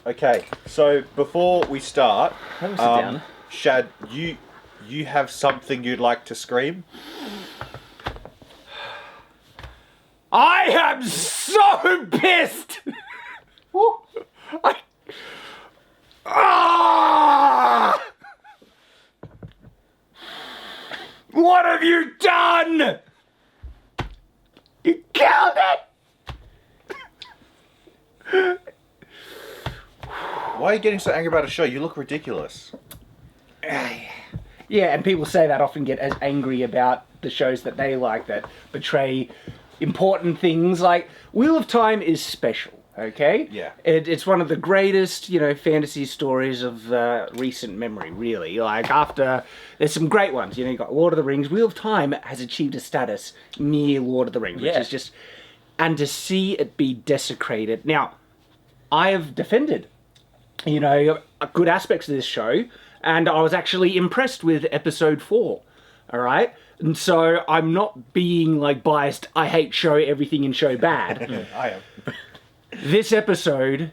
Okay, so before we start, Have a sit down. Shad, you have something you'd like to scream? I am so pissed! What have you done? You killed it! Why are you getting so angry about a show? You look ridiculous. Yeah, and people say that often get as angry about the shows that they like that betray important things. Like, Wheel of Time is special, okay? Yeah. It's one of the greatest, fantasy stories of recent memory, really. Like, there's some great ones. You got Lord of the Rings. Wheel of Time has achieved a status near Lord of the Rings, which is just... And to see it be desecrated... Now, I have defended, good aspects of this show, and I was actually impressed with episode 4, all right? And so I'm not being, biased, I hate show everything in show bad. I am. This episode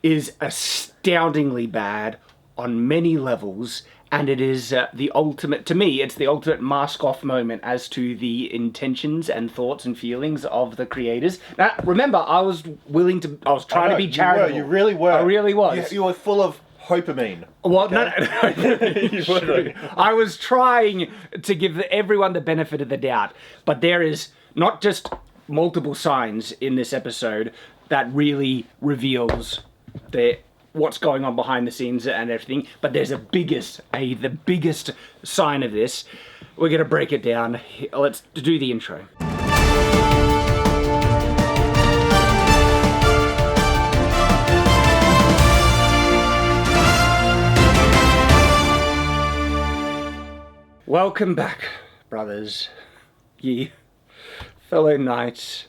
is astoundingly bad on many levels, and it is the ultimate, to me, it's the ultimate mask-off moment as to the intentions and thoughts and feelings of the creators. Now, remember, I was trying to be charitable. You really were. I really was. You were full of hopamine. Well, okay? no. I was trying to give everyone the benefit of the doubt, but there is not just multiple signs in this episode that really reveals what's going on behind the scenes and everything, but there's the biggest sign of this. We're going to break it down. Let's do the intro. Welcome back, brothers, ye fellow knights,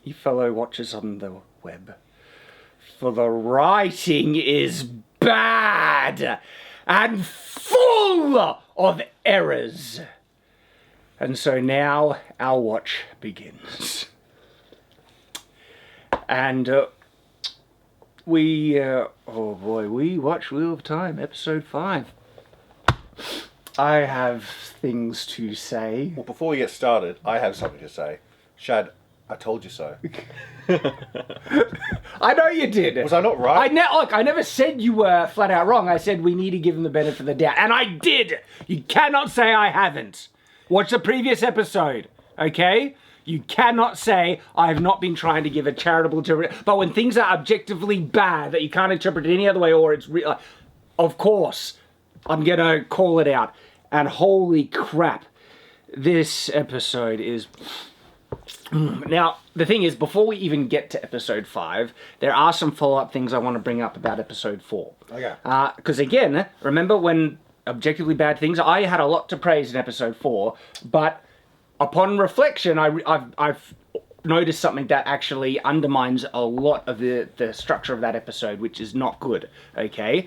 ye fellow watchers on the web. For the writing is bad and full of errors. And so now our watch begins. And we watch Wheel of Time, episode 5. I have things to say. Well, before we get started, I have something to say. Shad, I told you so. I know you did. Was I not right? I never said you were flat out wrong. I said we need to give him the benefit of the doubt. And I did. You cannot say I haven't. Watch the previous episode, okay? You cannot say I have not been trying to give a charitable interpretation. But when things are objectively bad that you can't interpret it any other way, or it's real, of course, I'm going to call it out. And holy crap, this episode is... Now, the thing is, before we even get to episode 5, there are some follow-up things I want to bring up about episode 4. Okay. Because again, remember when objectively bad things, I had a lot to praise in episode 4, but upon reflection, I've noticed something that actually undermines a lot of the structure of that episode, which is not good, okay?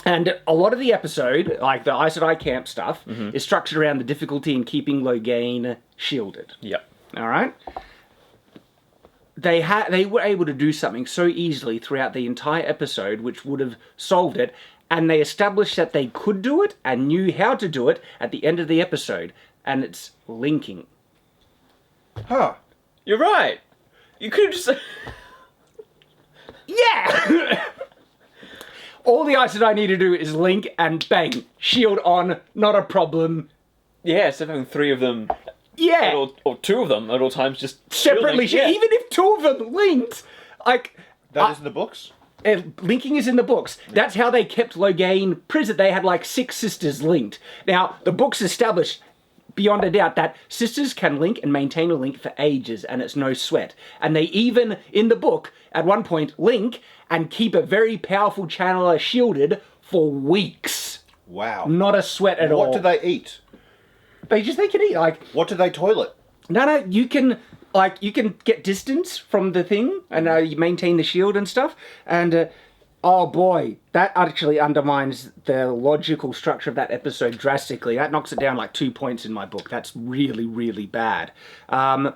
And a lot of the episode, like the Aes Sedai camp stuff, is structured around the difficulty in keeping Loghain shielded. Yep. All right? They were able to do something so easily throughout the entire episode, which would have solved it, and they established that they could do it and knew how to do it at the end of the episode, and it's linking. Huh. You're right. You could have just... Yeah! All the Aes Sedai need to do is link and bang, shield on, not a problem. Yeah, instead of having 3 of them... Yeah! Or 2 of them at all times, just... Separately, shielding. even if 2 of them linked, That is in the books? Linking is in the books. That's how they kept Loghain prison. They had 6 sisters linked. Now, the books established beyond a doubt that sisters can link and maintain a link for ages, and it's no sweat. And they even, in the book, at one point, link and keep a very powerful channeler shielded for weeks. Wow. Not a sweat at all. What do they eat? They can eat, What do they toilet? No, you can get distance from the thing, and you maintain the shield and stuff, and oh boy, that actually undermines the logical structure of that episode drastically. That knocks it down 2 points in my book. That's really, really bad. And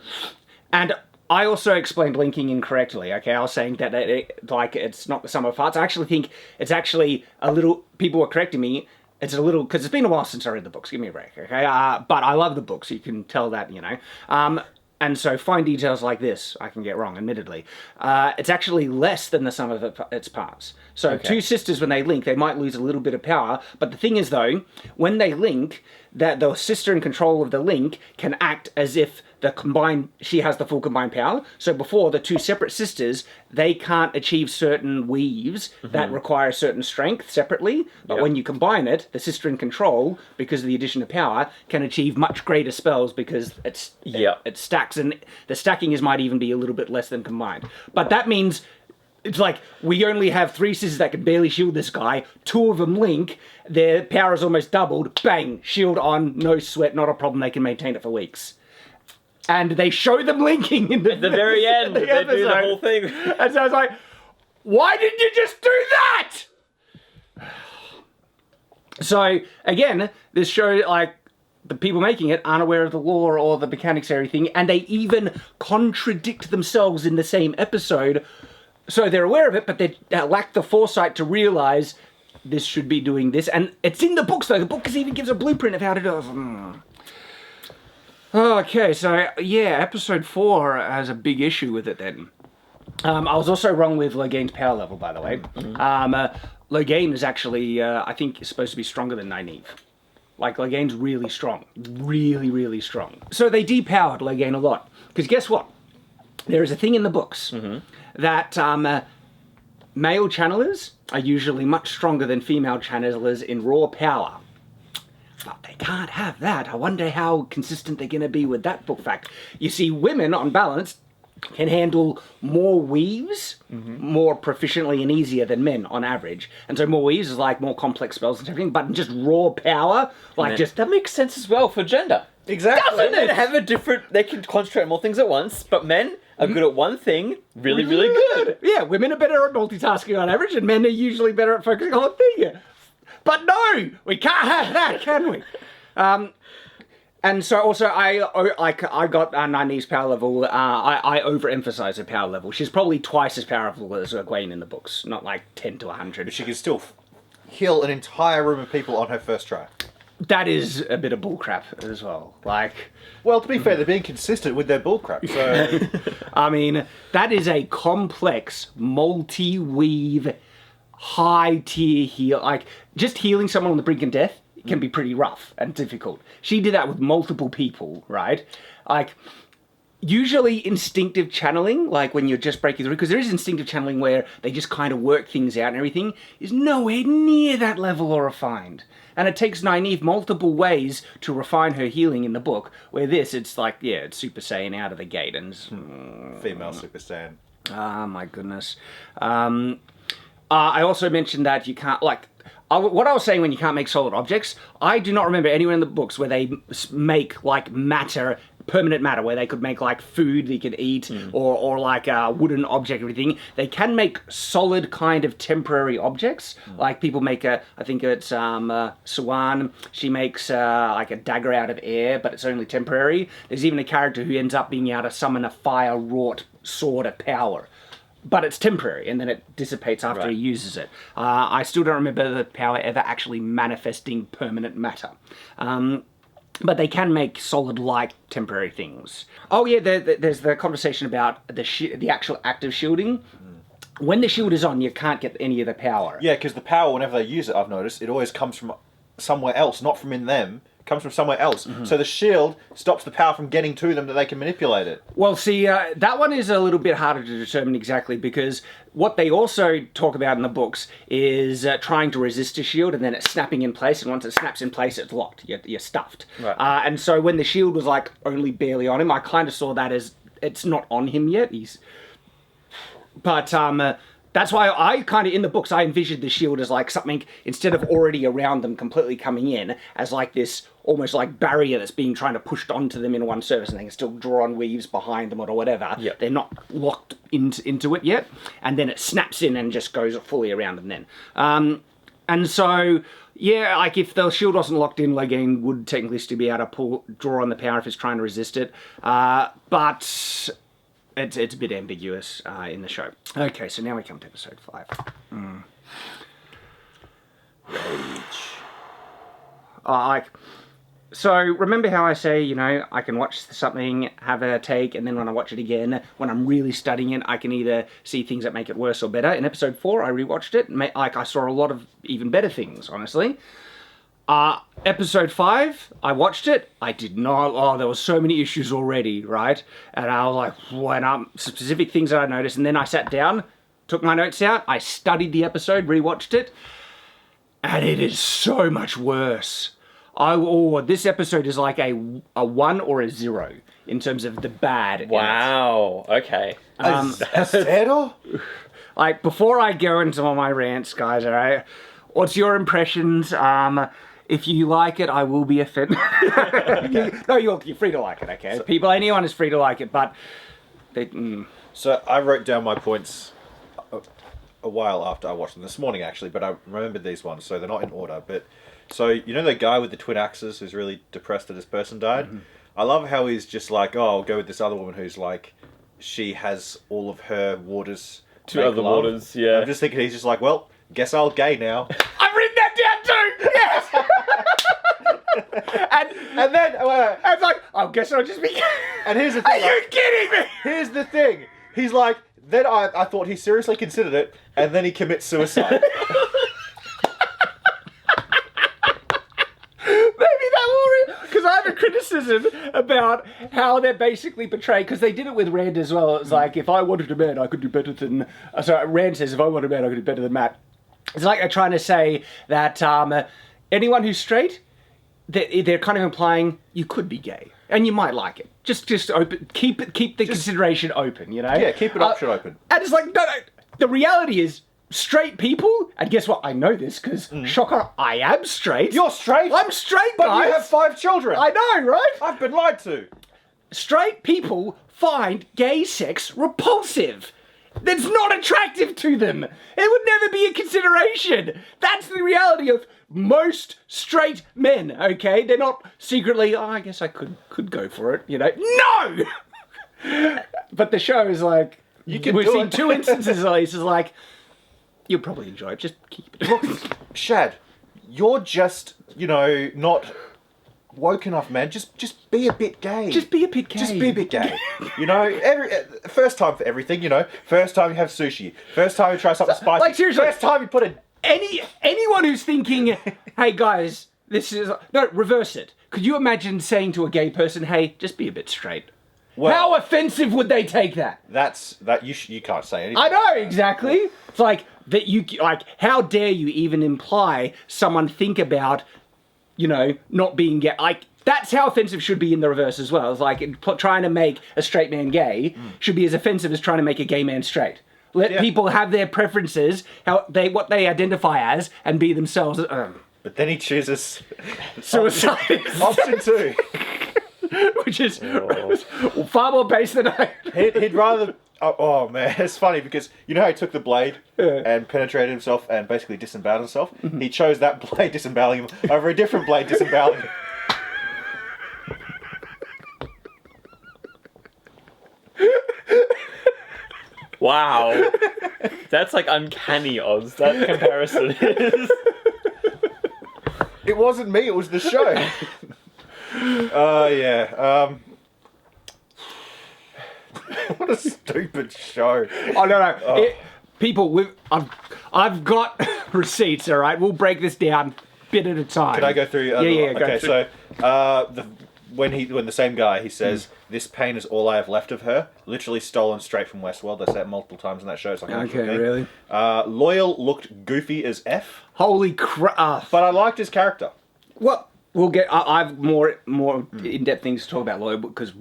I also explained linking incorrectly. Okay, I was saying that it's not the sum of parts. I actually think it's actually a little. People were correcting me. It's a little because it's been a while since I read the books. Give me a break, okay? But I love the books. You can tell that, And so fine details like this, I can get wrong, admittedly. It's actually less than the sum of its parts. So two sisters, when they link, they might lose a little bit of power. But the thing is, though, when they link, that the sister in control of the link can act as if she has the full combined power. So before, the two separate sisters, they can't achieve certain weaves that require certain strength separately. But when you combine it, the sister in control, because of the addition of power, can achieve much greater spells because it stacks, and the stacking might even be a little bit less than combined. But that means it's like we only have 3 sisters that can barely shield this guy. 2 of them link. Their power is almost doubled. Bang! Shield on. No sweat. Not a problem. They can maintain it for weeks. And they show them linking in the very end. They do the whole thing. And so I was like, why didn't you just do that? So, again, this show, like, the people making it aren't aware of the lore or the mechanics or everything, and they even contradict themselves in the same episode. So they're aware of it, but they lack the foresight to realize this should be doing this. And it's in the books, though. The book even gives a blueprint of how to do it. Okay, so, yeah, episode 4 has a big issue with it then. I was also wrong with Loghain's power level, by the way. Loghain is actually, I think, supposed to be stronger than Nynaeve. Like, Loghain's really strong. Really, really strong. So they depowered Loghain a lot. Because guess what? There is a thing in the books that male channelers are usually much stronger than female channelers in raw power. But they can't have that. I wonder how consistent they're going to be with that book fact. You see, women, on balance, can handle more weaves more proficiently and easier than men on average. And so more weaves is like more complex spells and everything, but just raw power, like that makes sense as well for gender. Exactly. Women have they can concentrate on more things at once, but men are good at one thing, really good. Yeah, women are better at multitasking on average, and men are usually better at focusing on one thing. But no, we can't have that, can we? And so also, I got Nynaeve's power level. I overemphasize her power level. She's probably twice as powerful as Egwene in the books, not like 10 to 100. But she can still heal an entire room of people on her first try. That is a bit of bullcrap as well. Like, well, to be fair, they're being consistent with their bullcrap. So, I mean, that is a complex, multi-weave, high-tier heal. Like, just healing someone on the brink of death can be pretty rough and difficult. She did that with multiple people, right? Like, usually instinctive channeling, like when you're just breaking through, because there is instinctive channeling where they just kind of work things out and everything, is nowhere near that level or refined. And it takes Nynaeve multiple ways to refine her healing in the book, where this, it's like, yeah, it's Super Saiyan out of the gate. And female Super Saiyan. Ah, my goodness. I also mentioned that you can't, like, what I was saying when you can't make solid objects, I do not remember anywhere in the books where they make, like, matter, permanent matter, where they could make, like, food they could eat, or like a wooden object or anything. They can make solid kind of temporary objects. Like, people make I think it's Suwan, she makes like a dagger out of air, but it's only temporary. There's even a character who ends up being able to summon a fire-wrought sword of power. But it's temporary, and then it dissipates after he uses it. I still don't remember the power ever actually manifesting permanent matter. But they can make solid-like temporary things. Oh yeah, there's the conversation about the actual act of shielding. When the shield is on, you can't get any of the power. Yeah, because the power, whenever they use it, I've noticed, it always comes from somewhere else, not from in them. Comes from somewhere else. So the shield stops the power from getting to them that they can manipulate it. Well, see, that one is a little bit harder to determine exactly, because what they also talk about in the books is trying to resist a shield and then it's snapping in place, and once it snaps in place, it's locked. You're stuffed. Right. And so when the shield was like only barely on him, I kind of saw that as it's not on him yet. But that's why I kind of, in the books, I envisioned the shield as like something, instead of already around them completely coming in, as like this almost like barrier that's being trying to pushed onto them in one surface, and they can still draw on weaves behind them or whatever. Yep. They're not locked into it yet. And then it snaps in and just goes fully around them then. And so, yeah, like if the shield wasn't locked in, Loghain would technically still be able to draw on the power if it's trying to resist it. But it's a bit ambiguous in the show. Okay, so now we come to episode 5. So remember how I say, you know, I can watch something, have a take, and then when I watch it again, when I'm really studying it, I can either see things that make it worse or better. In episode 4, I rewatched it, I saw a lot of even better things, honestly. Episode 5, I watched it, I did not, there were so many issues already, right? And I was like, specific things that I noticed, and then I sat down, took my notes out, I studied the episode, rewatched it, and it is so much worse. This episode is like a 1 or a 0 in terms of the bad. Wow. Okay. Zero? Like, before I go into all my rants, guys, all right, what's your impressions? If you like it, I will be offended. No, you're free to like it, okay? So, anyone is free to like it, but... So I wrote down my points a while after I watched them, this morning actually, but I remembered these ones, so they're not in order. But so, you know the guy with the twin axes who's really depressed that his person died? Mm-hmm. I love how he's just like, oh, I'll go with this other woman who's like, she has all of her waters. Two other waters, yeah. I'm just thinking he's just like, well, guess I'll gay now. I've written that down too! Yes! and then, I was like, I guess I'll just be gay. And here's the thing. Are you kidding me? Here's the thing. He's like, then I thought he seriously considered it, and then he commits suicide. Because I have a criticism about how they're basically portrayed, because they did it with Rand as well. It's like, if I wanted a man, I could do better than... Rand says, if I wanted a man, I could do better than Matt. It's like they're trying to say that anyone who's straight, they're kind of implying you could be gay. And you might like it. Just open, keep the consideration open, you know? Yeah, keep an option open. And it's like, no, the reality is, straight people, and guess what? I know this, because, shocker, I am straight. You're straight? I'm straight, but guys. You have 5 children. I know, right? I've been lied to. Straight people find gay sex repulsive. That's not attractive to them. It would never be a consideration. That's the reality of most straight men, okay? They're not secretly, I guess I could go for it, you know? No! But the show is like, we've seen 2 instances at least, is like, you'll probably enjoy it, just keep it. Look, Shad, you're just, not woke enough, man. Just be a bit gay. Just be a bit gay. Just be a bit gay. First time for everything, First time you have sushi. First time you try something spicy. Like, seriously. First time you put a... Anyone who's thinking, hey guys, reverse it. Could you imagine saying to a gay person, hey, just be a bit straight? Well, how offensive would they take that? You can't say anything. I know, exactly. It's like that how dare you even imply someone think about, not being gay. Like, that's how offensive should be in the reverse as well. It's like trying to make a straight man gay should be as offensive as trying to make a gay man straight. Let people have their preferences, what they identify as, and be themselves. But then he chooses suicide. Option 2. Which is far more base than I... He'd rather... Oh, man, it's funny because you know how he took the blade and penetrated himself and basically disemboweled himself? Mm-hmm. He chose that blade disemboweling him over a different blade disemboweling him. Wow. That's like uncanny, Oz, that comparison is. It wasn't me, it was the show. Yeah. What a stupid show. Oh, no. People, I've got receipts, all right? We'll break this down bit at a time. Can I go through? Yeah, go okay, through. So when the same guy, he says, this pain is all I have left of her. Literally stolen straight from Westworld. They say it multiple times in that show. It's like okay, really? Loyal looked goofy as F. Holy crap. But I liked his character. Well, we'll get... I've more in-depth things to talk about Loyal, because...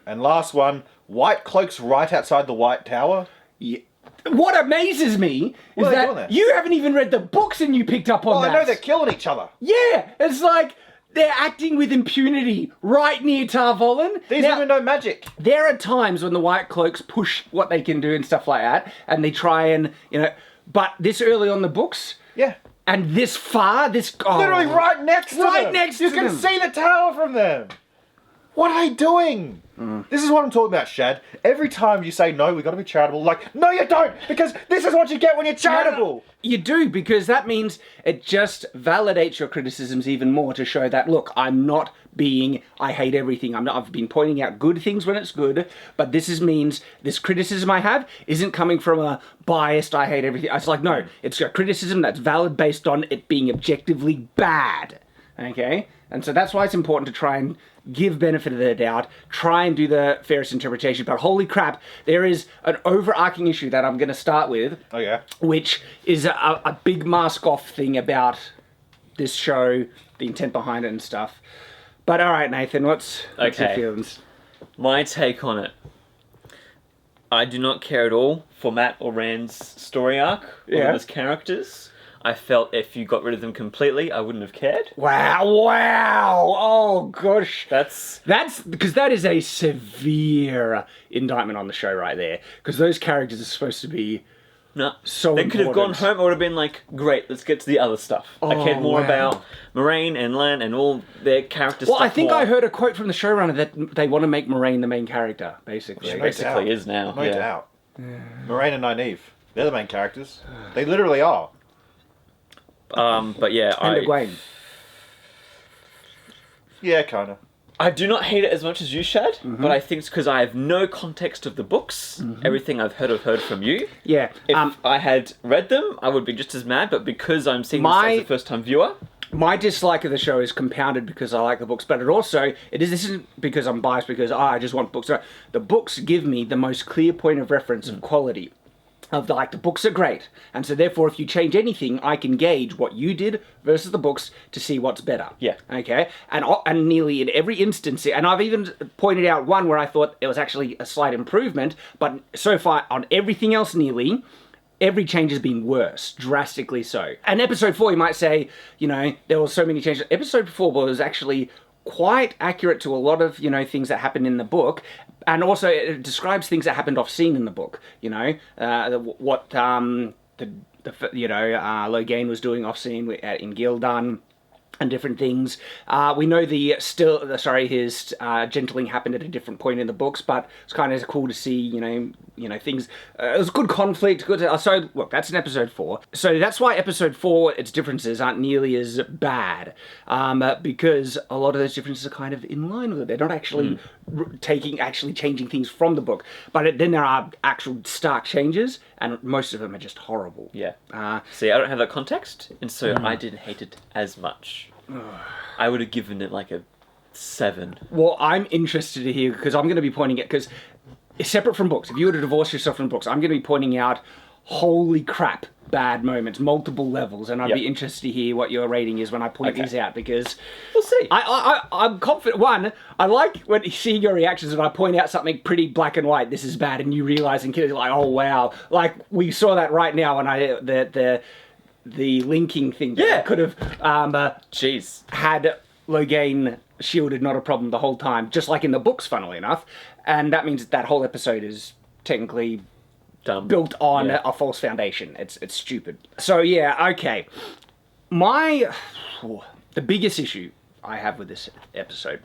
And last one, White Cloak's right outside the White Tower. Yeah. What amazes me is that you haven't even read the books and you picked up on that. I know they're killing each other. Yeah, it's like... They're acting with impunity right near Tarvolin. These women know magic. There are times when the White Cloaks push what they can do and stuff like that, and they try and, but this early on the books... Yeah. And this far, literally right next to them. Right next to them. You can see the tower from them. What are they doing? This is what I'm talking about, Shad. Every time you say, no, we've got to be charitable, like, no, you don't, because this is what you get when you're charitable. You do, because that means it just validates your criticisms even more to show that, look, I'm not being, I hate everything. I've been pointing out good things when it's good, but means this criticism I have isn't coming from a biased, I hate everything. It's like, no, it's a criticism that's valid based on it being objectively bad. Okay? And so that's why it's important to try and give benefit of the doubt, try and do the fairest interpretation. But holy crap, there is an overarching issue that I'm going to start with. Oh, yeah? Which is a big mask-off thing about this show, the intent behind it and stuff. But all right, Nathan, what's your feelings? My take on it. I do not care at all for Matt or Rand's story arc or those characters. I felt if you got rid of them completely, I wouldn't have cared. Wow. Oh, gosh. That's because that is a severe indictment on the show right there. Because those characters are supposed to be so they could have gone important. home. It would have been like, great, let's get to the other stuff. I cared more about Moraine and Lan and all their character stuff. Well, I think more. I heard a quote from the showrunner that they want to make Moraine the main character, basically. She basically is now. No doubt. Moraine and Nynaeve, they're the main characters. They literally are. But yeah, And Egwene. Yeah, kind of. I do not hate it as much as you, Shad, but I think it's because I have no context of the books. Everything I've heard from you. Yeah. If I had read them, I would be just as mad, but because I'm seeing this as a first-time viewer... My dislike of the show is compounded because I like the books, but this isn't because I'm biased, because I just want books. The books give me the most clear point of reference of quality. The books are great, and so therefore if you change anything, I can gauge what you did versus the books to see what's better. Yeah. Okay? And nearly in every instance, and I've even pointed out one where I thought it was actually a slight improvement, but so far on everything else nearly, every change has been worse, drastically so. And episode 4, you might say, there were so many changes. Episode 4 was actually quite accurate to a lot of, things that happened in the book. And also it describes things that happened off scene in the book, what Logain was doing off scene in Gildan and different things. We know his gentling happened at a different point in the books, but it's kind of cool to see, things. It was good conflict. So look, that's in episode 4. So that's why episode 4, its differences aren't nearly as bad, because a lot of those differences are kind of in line with it. They're not actually changing things from the book, but then there are actual stark changes, and most of them are just horrible. Yeah. See, I don't have that context, and so I didn't hate it as much. I would have given it like a 7. Well, I'm interested to hear, because I'm going to be pointing it, because it's separate from books. If you were to divorce yourself from books, I'm going to be pointing out, holy crap, bad moments, multiple levels, and I'd be interested to hear what your rating is when I point these out, because we'll see. I'm confident. One, I like when seeing your reactions when I point out something pretty black and white, this is bad, and you realise and you're like, oh wow, like we saw that right now when the linking thing that could have had Logain shielded, not a problem the whole time, just like in the books, funnily enough, and that means that whole episode is technically built on a false foundation. It's stupid. So yeah, okay. The biggest issue I have with this episode,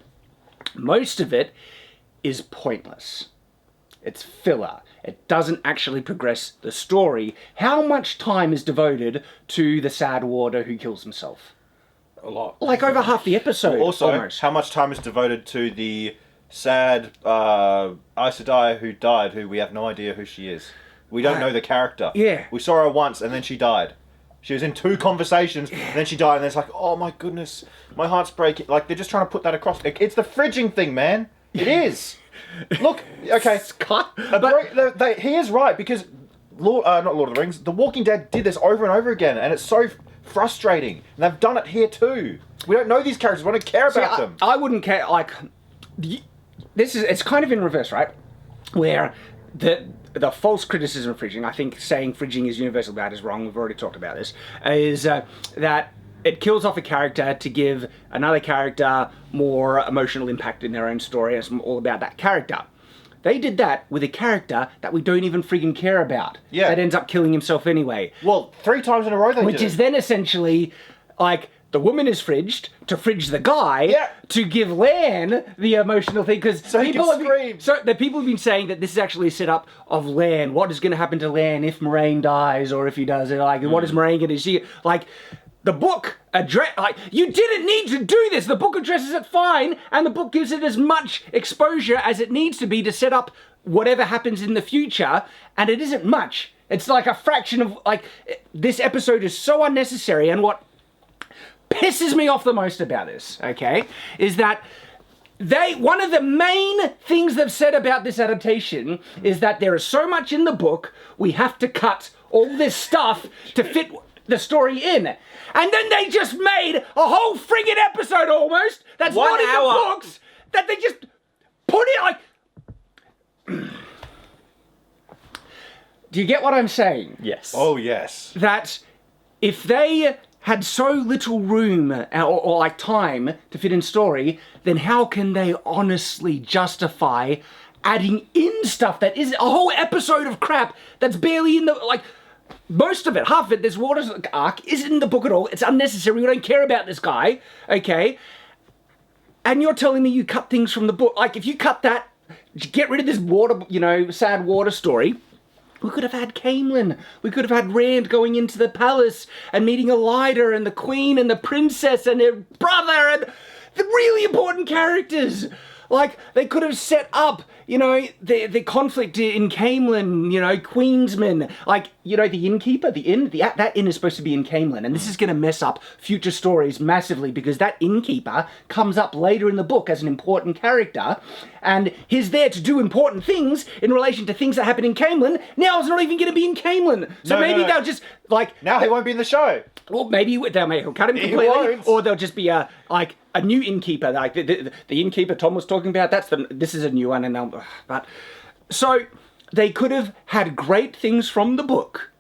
most of it is pointless. It's filler. It doesn't actually progress the story. How much time is devoted to the sad warder who kills himself? A lot. Like over half the episode, also, almost. How much time is devoted to the sad Aes Sedai who died, who we have no idea who she is? We don't know the character. Yeah. We saw her once and then she died. She was in 2 conversations and then she died, and it's like, oh my goodness, my heart's breaking. Like, they're just trying to put that across. It's the fridging thing, man. It is. Look, okay. But he is right, because not Lord of the Rings, The Walking Dead did this over and over again, and it's so frustrating. And they've done it here too. We don't know these characters. We don't care about them. I wouldn't care. Like, it's kind of in reverse, right? Where the false criticism of fridging, I think saying fridging is universal bad is wrong. We've already talked about this. Is that it kills off a character to give another character more emotional impact in their own story. It's all about that character. They did that with a character that we don't even friggin' care about. Yeah. That ends up killing himself anyway. Well, 3 times in a row they did. Which is then essentially, like, the woman is fridged to fridge the guy to give Lan the emotional thing because so people have been saying that this is actually a setup of Lan. What is going to happen to Lan if Moraine dies or if he does it? Like, what is Moraine going to see? Like, the book you didn't need to do this. The book addresses it fine, and the book gives it as much exposure as it needs to be to set up whatever happens in the future, and it isn't much. It's like a fraction of this episode is so unnecessary, and what pisses me off the most about this, okay, is that one of the main things they've said about this adaptation is that there is so much in the book, we have to cut all this stuff to fit the story in. And then they just made a whole friggin' episode almost that's not in the books that they just put it Do you get what I'm saying? Yes. Oh, yes. That if they had so little room or time to fit in story, then how can they honestly justify adding in stuff that is a whole episode of crap that's barely in the, most of it, half of it, this water arc isn't in the book at all. It's unnecessary. We don't care about this guy, okay? And you're telling me you cut things from the book. Like, if you cut that, get rid of this water, sad water story, we could have had Camelin. We could have had Rand going into the palace and meeting Elida and the Queen and the Princess and her brother and the really important characters. Like, they could have set up, the conflict in Camelin, Queensman. The innkeeper, that inn is supposed to be in Camelin. And this is going to mess up future stories massively because that innkeeper comes up later in the book as an important character. And he's there to do important things in relation to things that happen in Camelin. Now he's not even going to be in Camelin. So they'll just, Now he won't be in the show. Or maybe they'll cut him completely. Or they'll just be a new innkeeper. Like the innkeeper Tom was talking about, this is a new one. So they could have had great things from the book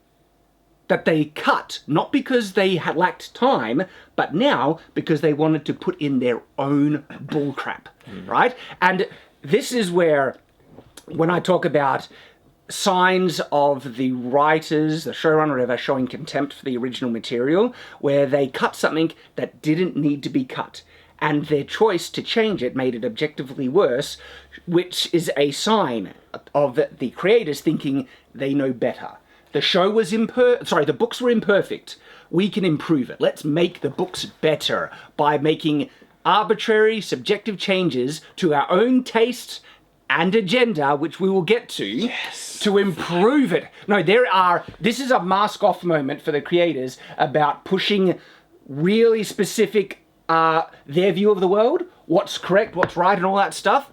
that they cut, not because they had lacked time, but now because they wanted to put in their own bullcrap, right? And this is where, when I talk about signs of the writers, the showrunner, whatever, showing contempt for the original material, where they cut something that didn't need to be cut. And their choice to change it made it objectively worse, which is a sign of the creators thinking they know better. The show was the books were imperfect. We can improve it. Let's make the books better by making arbitrary, subjective changes to our own tastes and agenda, which we will get to, to improve it. No, this is a mask-off moment for the creators about pushing really specific their view of the world, what's correct, what's right, and all that stuff,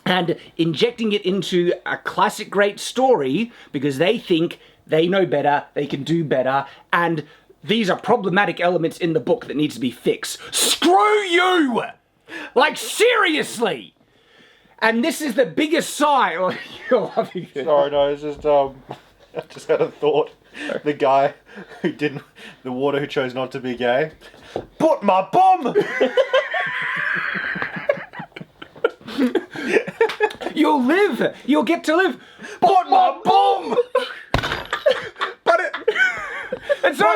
and injecting it into a classic great story because they think they know better, they can do better, and these are problematic elements in the book that needs to be fixed. Screw you! Seriously! And this is the biggest sign. You're loving it. Sorry, no, it's just, I just had a thought. The guy the water who chose not to be gay. Put my bum! You'll live! You'll get to live! Put my bum! But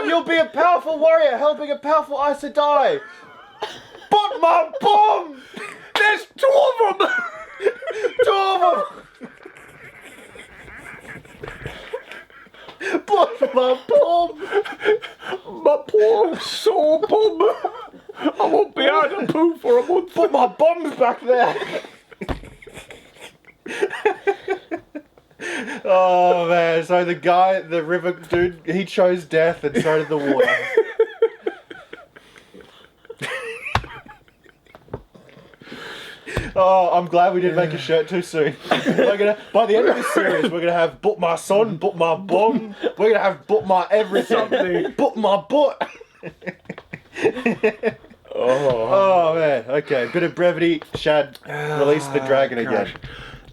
you'll be a powerful warrior helping a powerful Aes Sedai. Put my bum! There's two of them! Two of them! Put my bum! My poor sore bum! I won't be able to poo for a month. Put my bum's back there! Oh man, so the river dude, he chose death and so did the water. Oh, I'm glad we didn't make a shirt too soon. By the end of this series, we're gonna have "But my son, but my bum." We're gonna have "But my everything, but my butt." Oh man, okay. Bit of brevity. Shad, release the dragon again.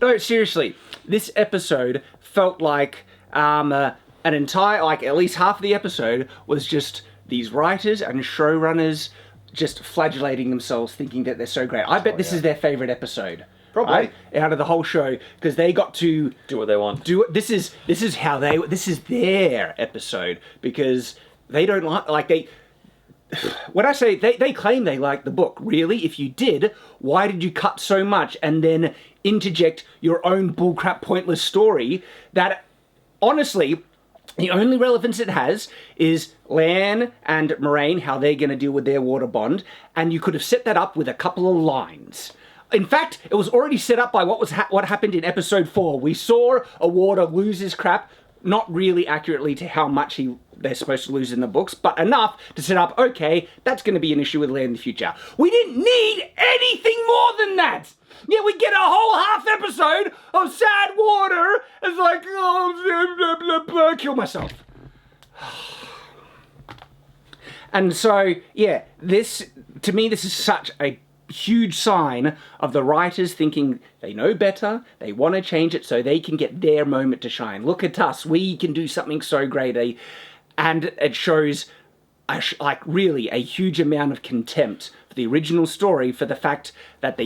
No, seriously, this episode felt like an entire, at least half of the episode was just these writers and showrunners just flagellating themselves, thinking that they're so great. I bet this is their favorite episode, probably, right? Out of the whole show, because they got to do what they want. This is their episode because they don't when I say they claim they like the book, really, if you did, why did you cut so much and then interject your own bullcrap pointless story that, honestly, the only relevance it has is Lan and Moraine, how they're going to deal with their water bond, and you could have set that up with a couple of lines. In fact, it was already set up by what happened in episode 4. We saw a warder lose his crap, not really accurately to how much they're supposed to lose in the books, but enough to set up, okay, that's going to be an issue with Lan in the future. We didn't need anything more than that! Yeah, we get a whole half episode of sad water. It's like, oh, blah, blah, blah, kill myself. And so, yeah, to me, this is such a huge sign of the writers thinking they know better, they want to change it so they can get their moment to shine. Look at us, we can do something so great. And it shows, like, really a huge amount of contempt for the original story, for the fact that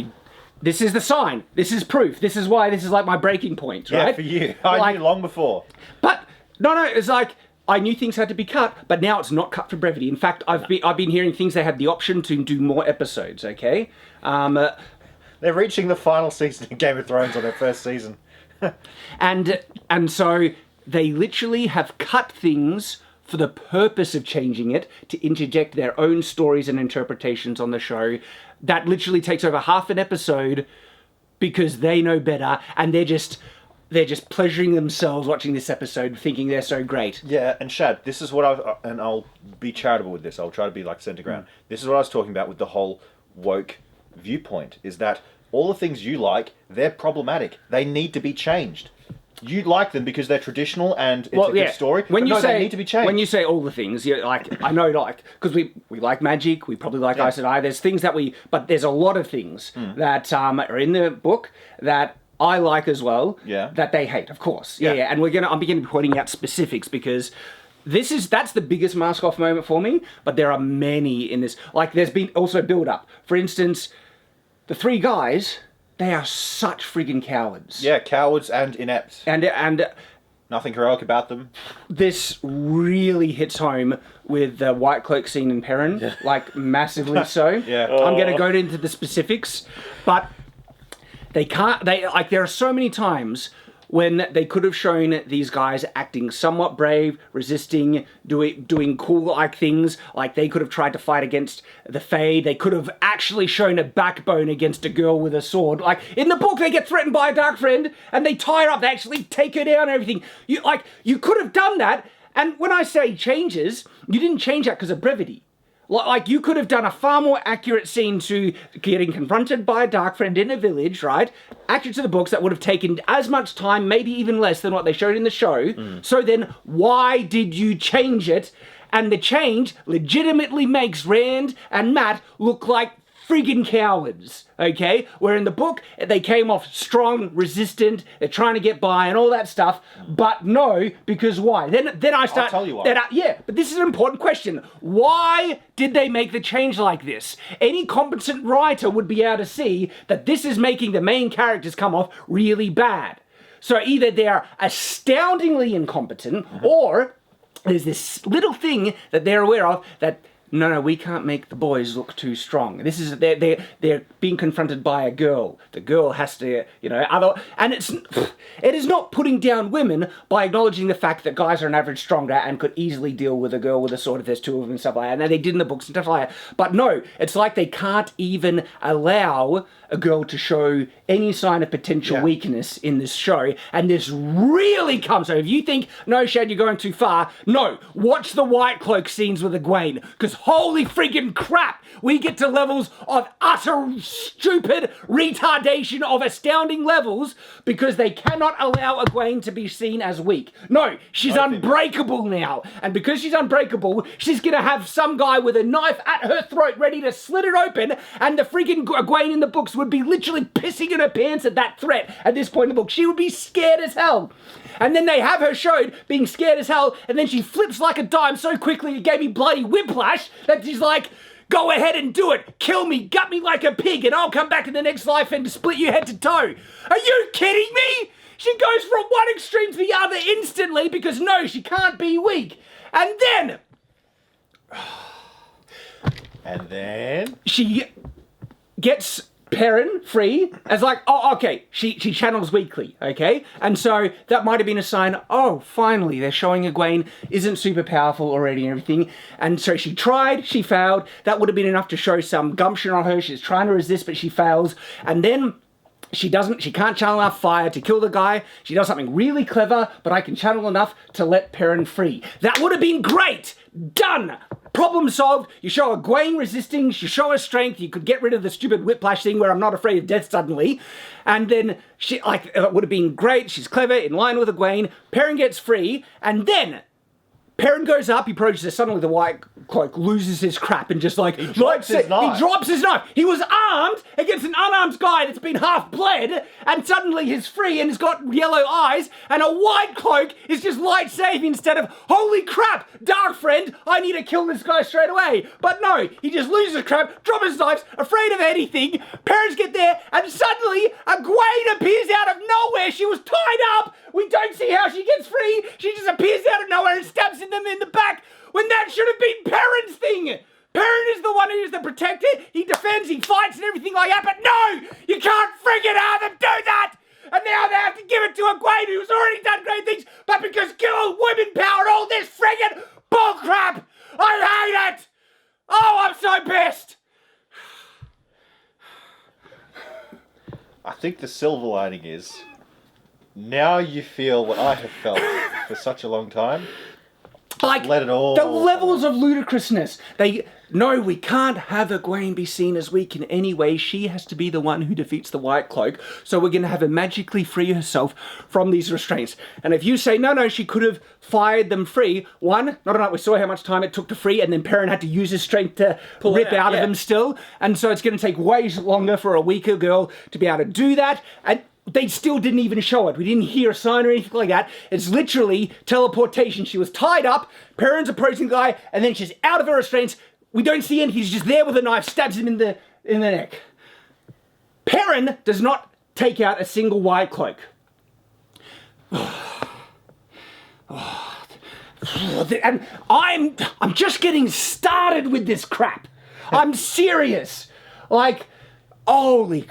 this is the sign. This is proof. This is why this is like my breaking point, right? Yeah, for you. I knew long before. But, no, it's like, I knew things had to be cut, but now it's not cut for brevity. In fact, I've been hearing things they had the option to do more episodes, okay? They're reaching the final season of Game of Thrones on their first season. and so they literally have cut things for the purpose of changing it, to interject their own stories and interpretations on the show. That literally takes over half an episode because they know better, and they're just pleasuring themselves watching this episode, thinking they're so great. Yeah, and Shad, this is what I'll be charitable with this. I'll try to be like center ground. This is what I was talking about with the whole woke viewpoint, is that all the things you like, they're problematic. They need to be changed. You like them because they're traditional and it's a good story. They need to be changed. When you say all the things, like, I know, like, because we like magic, we probably like Aes Sedai. There's things that but there's a lot of things that are in the book that I like as well. Yeah. That they hate, of course. Yeah. And I'm going to be pointing out specifics because that's the biggest mask off moment for me. But there are many in this. Like, there's been also build up. For instance, the 3 guys. They are such friggin' cowards. Yeah, cowards and inept. And nothing heroic about them. This really hits home with the White Cloak scene in Perrin, like massively so. Yeah. I'm going to go into the specifics, but there are so many times when they could have shown these guys acting somewhat brave, resisting, doing cool-like things, like they could have tried to fight against the Fae, they could have actually shown a backbone against a girl with a sword. Like, in the book, they get threatened by a dark friend, and they tie her up, they actually take her down and everything. You could have done that, and when I say changes, you didn't change that because of brevity. Like, you could have done a far more accurate scene to getting confronted by a dark friend in a village, right? Accurate to the books, that would have taken as much time, maybe even less than what they showed in the show. So then, why did you change it? And the change legitimately makes Rand and Matt look like friggin' cowards, okay? Where in the book, they came off strong, resistant, they're trying to get by and all that stuff, but no, because why? Then I start... I'll tell you why. Yeah, but this is an important question. Why did they make the change like this? Any competent writer would be able to see that this is making the main characters come off really bad. So either they're astoundingly incompetent, or there's this little thing that they're aware of that... No, we can't make the boys look too strong. This is they're being confronted by a girl. The girl has to, and it is not putting down women by acknowledging the fact that guys are on average stronger and could easily deal with a girl with a sword if there's 2 of them and stuff like that. And they did in the books and stuff like that. But no, it's like they can't even allow a girl to show any sign of potential weakness in this show. And this really comes. So if you think, no, Shad, you're going too far, no, watch the White Cloak scenes with Egwene, because holy friggin' crap, we get to levels of utter stupid retardation of astounding levels because they cannot allow Egwene to be seen as weak. No, she's unbreakable now. And because she's unbreakable, she's gonna have some guy with a knife at her throat ready to slit it open, and the friggin' Egwene in the books would be literally pissing in her pants at that threat at this point in the book. She would be scared as hell. And then they have her showed being scared as hell, and then she flips like a dime so quickly it gave me bloody whiplash that she's like, go ahead and do it. Kill me, gut me like a pig, and I'll come back in the next life and split you head to toe. Are you kidding me? She goes from one extreme to the other instantly because no, she can't be weak. And then... And then she gets Perrin free as like, oh, okay, she channels weekly, okay? And so that might have been a sign, oh, finally, they're showing Egwene isn't super powerful already and everything. And so she tried, she failed. That would have been enough to show some gumption on her. She's trying to resist, but she fails. And then she can't channel enough fire to kill the guy. She does something really clever, but I can channel enough to let Perrin free. That would have been great! Done! Problem solved. You show Egwene resisting, you show her strength, you could get rid of the stupid whiplash thing where I'm not afraid of death suddenly. And then it would have been great, she's clever, in line with Egwene, Perrin gets free, and then Perrin goes up, he approaches her, suddenly the White Cloak loses his crap and just like... He drops his knife. He was armed against an unarmed guy that's been half bled, and suddenly he's free and he's got yellow eyes, and a White Cloak is just light saving instead of, holy crap, Dark Friend, I need to kill this guy straight away. But no, he just loses his crap, drops his knives, afraid of anything, parents get there, and suddenly Egwene appears out of nowhere. She was tied up. We don't see how she gets free. She just appears out of nowhere and stabs them in the back when that should have been Perrin's thing. Perrin is the one who is the protector. He defends, he fights and everything like that, but no! You can't friggin' have them do that! And now they have to give it to Egwene who's already done great things, but because girl, women power, all this friggin' bullcrap! I hate it! Oh, I'm so pissed! I think the silver lining is, now you feel what I have felt for such a long time. Like, let it all... the levels of ludicrousness. No, we can't have Egwene be seen as weak in any way. She has to be the one who defeats the White Cloak. So we're going to have her magically free herself from these restraints. And if you say, no, she could have fired them free. One, not enough. We saw how much time it took to free, and then Perrin had to use his strength to rip out of him still. And so it's going to take way longer for a weaker girl to be able to do that. And they still didn't even show it. We didn't hear a sign or anything like that. It's literally teleportation. She was tied up, Perrin's approaching the guy, and then she's out of her restraints. We don't see anything. He's just there with a knife, stabs him in the neck. Perrin does not take out a single White Cloak. And I'm just getting started with this crap. I'm serious. Like, holy...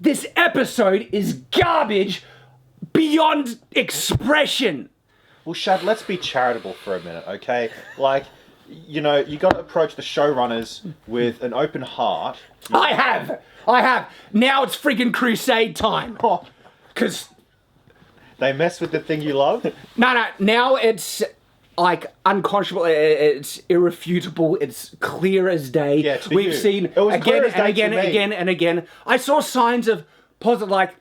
This episode is garbage beyond expression. Well, Shad, let's be charitable for a minute, okay? Like, you know, you got to approach the showrunners with an open heart. I have. Now it's friggin' crusade time. Because... They mess with the thing you love? No. Now it's... like, unconscionable, it's irrefutable, it's clear as day. Yeah, We've seen again and again. I saw signs of positive, like,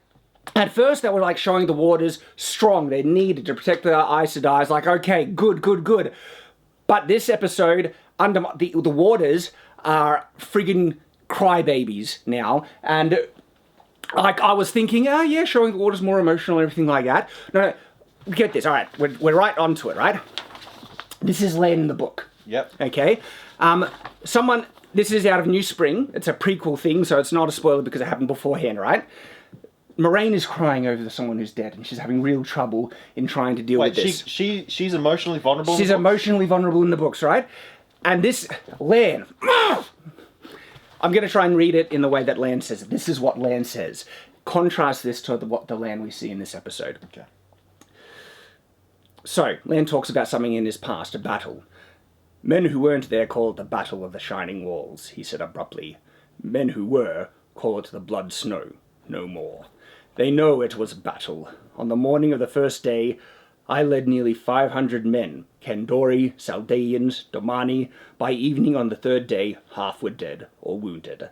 at first they were like showing the waters strong. They needed to protect their Aes Sedai. Like, okay, good. But this episode, under the waters are friggin' crybabies now. And, like, I was thinking, showing the waters more emotional and everything like that. No, get this, alright, we're right onto it, right? This is Lan in the book. Yep. Okay. This is out of New Spring. It's a prequel thing, so it's not a spoiler because it happened beforehand, right? Moraine is crying over someone who's dead, and she's having real trouble in trying to deal with this. She's emotionally vulnerable. She's emotionally vulnerable in the books, right? And this Lan. I'm going to try and read it in the way that Lan says it. This is what Lan says. Contrast this to the Lan we see in this episode. Okay. So, Lan talks about something in his past, a battle. Men who weren't there call it the Battle of the Shining Walls, he said abruptly. Men who were call it the Blood Snow, no more. They know it was a battle. On the morning of the first day, I led nearly 500 men, Kandori, Saldaeans, Domani. By evening on the third day, half were dead or wounded.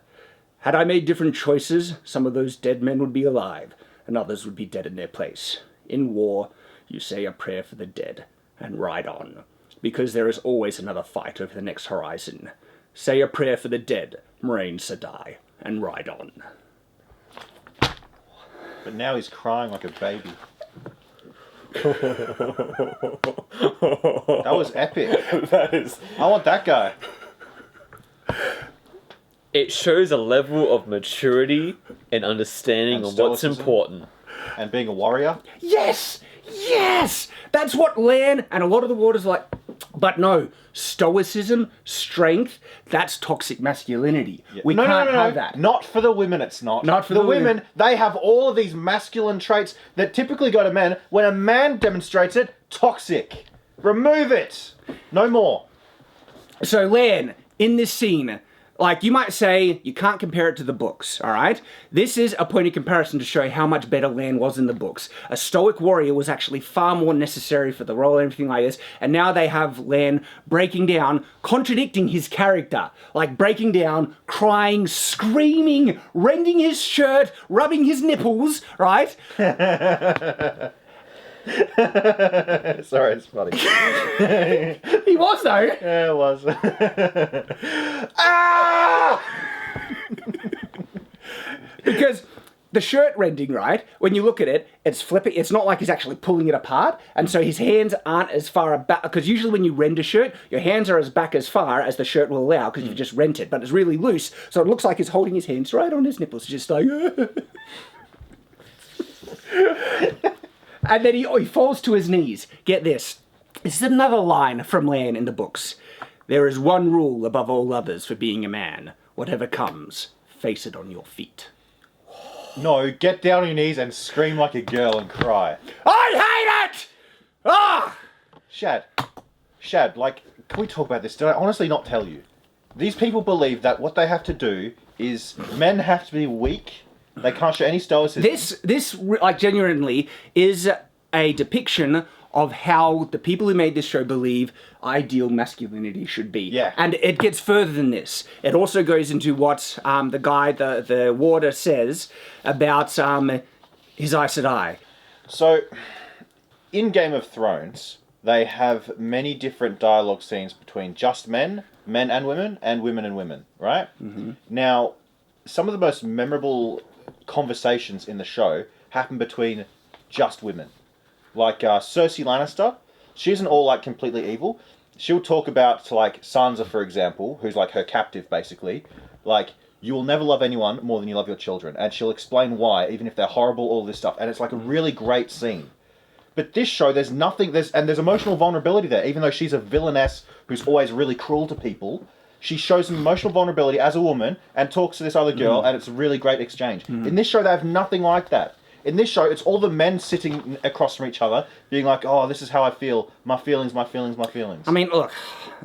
Had I made different choices, some of those dead men would be alive, and others would be dead in their place. In war, you say a prayer for the dead, and ride on, because there is always another fight over the next horizon. Say a prayer for the dead, Moraine Sedai, and ride on. But now he's crying like a baby. That was epic. That is... I want that guy. It shows a level of maturity and understanding of what's important. And being a warrior. Yes! That's what Lan and a lot of the waters are like, But no, stoicism, strength, that's toxic masculinity. Yeah. We can't have that. Not for the women, it's not. Not for the the women. women. They have all of these masculine traits that typically go to men. When a man demonstrates it, toxic. Remove it. No more. So, Lan, in this scene, like, you might say you can't compare it to the books, all right? This is a point of comparison to show how much better Lan was in the books. A stoic warrior was actually far more necessary for the role and everything like this, and now they have Lan breaking down, contradicting his character. Like, breaking down, crying, screaming, rending his shirt, rubbing his nipples, right? Sorry, it's funny. He was, though. Yeah, it was. Ah! Because the shirt rending, right, when you look at it, it's flipping. It's not like he's actually pulling it apart. And so his hands aren't as far back. Because usually when you rend a shirt, your hands are as back as far as the shirt will allow because you've just rent it. But it's really loose. So it looks like he's holding his hands right on his nipples. Just like... And then he falls to his knees. Get this. This is another line from Lan in the books. There is one rule above all others for being a man. Whatever comes, face it on your feet. No, get down on your knees and scream like a girl and cry. I hate it! Ah! Shad, like, can we talk about this? Did I honestly not tell you? These people believe that what they have to do is men have to be weak. They can't show any stoicism. This, like, genuinely is a depiction of how the people who made this show believe ideal masculinity should be. Yeah. And it gets further than this. It also goes into what the guy, the warder, says about his Aes Sedai. So, in Game of Thrones, they have many different dialogue scenes between just men and women and women, right? Mm-hmm. Now, some of the most memorable conversations in the show happen between just women. Like Cersei Lannister, she isn't all like completely evil. She'll talk about to like Sansa, for example, who's like her captive basically. Like, you will never love anyone more than you love your children. And she'll explain why, even if they're horrible, all this stuff. And it's like a really great scene. But this show, there's nothing, there's emotional vulnerability there. Even though she's a villainess who's always really cruel to people, she shows some emotional vulnerability as a woman and talks to this other girl, and it's a really great exchange. In this show, they have nothing like that. In this show, it's all the men sitting across from each other, being like, oh, this is how I feel. My feelings, my feelings, my feelings. I mean, look,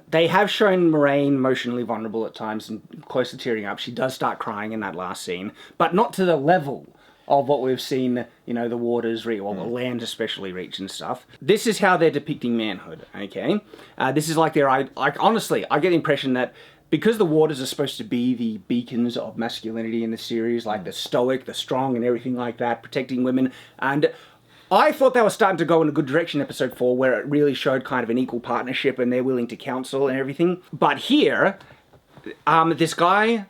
they have shown Moraine emotionally vulnerable at times and close to tearing up. She does start crying in that last scene, but not to the level of what we've seen, you know, the Waters reach, or the Land especially reach and stuff. This is how they're depicting manhood, okay? This is like honestly, I get the impression that because the Waters are supposed to be the beacons of masculinity in the series, like the stoic, the strong, and everything like that, protecting women, and I thought they were starting to go in a good direction in episode 4, where it really showed kind of an equal partnership and they're willing to counsel and everything. But here, this guy,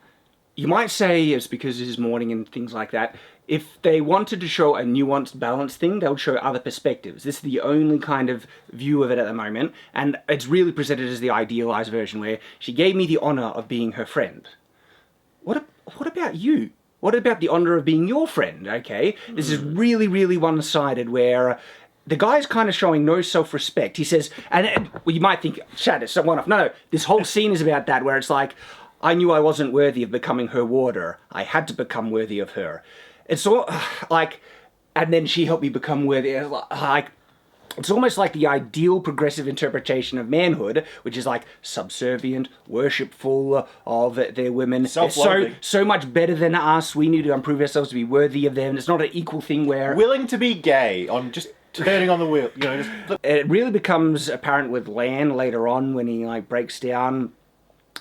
you might say it's because it is morning and things like that. If they wanted to show a nuanced, balanced thing, they would show other perspectives. This is the only kind of view of it at the moment, and it's really presented as the idealized version where she gave me the honor of being her friend. What about you? What about the honor of being your friend, okay? This is really, really one-sided where the guy's kind of showing no self-respect. He says, and well, you might think, Chad, it's one-off. No, this whole scene is about that, where it's like, I knew I wasn't worthy of becoming her warder. I had to become worthy of her. It's all like, and then she helped me become worthy. Like, it's almost like the ideal progressive interpretation of manhood, which is like subservient, worshipful of their women. So much better than us. We need to improve ourselves to be worthy of them. It's not an equal thing where willing to be gay on just turning on the wheel. You know, it really becomes apparent with Lan later on when he like breaks down.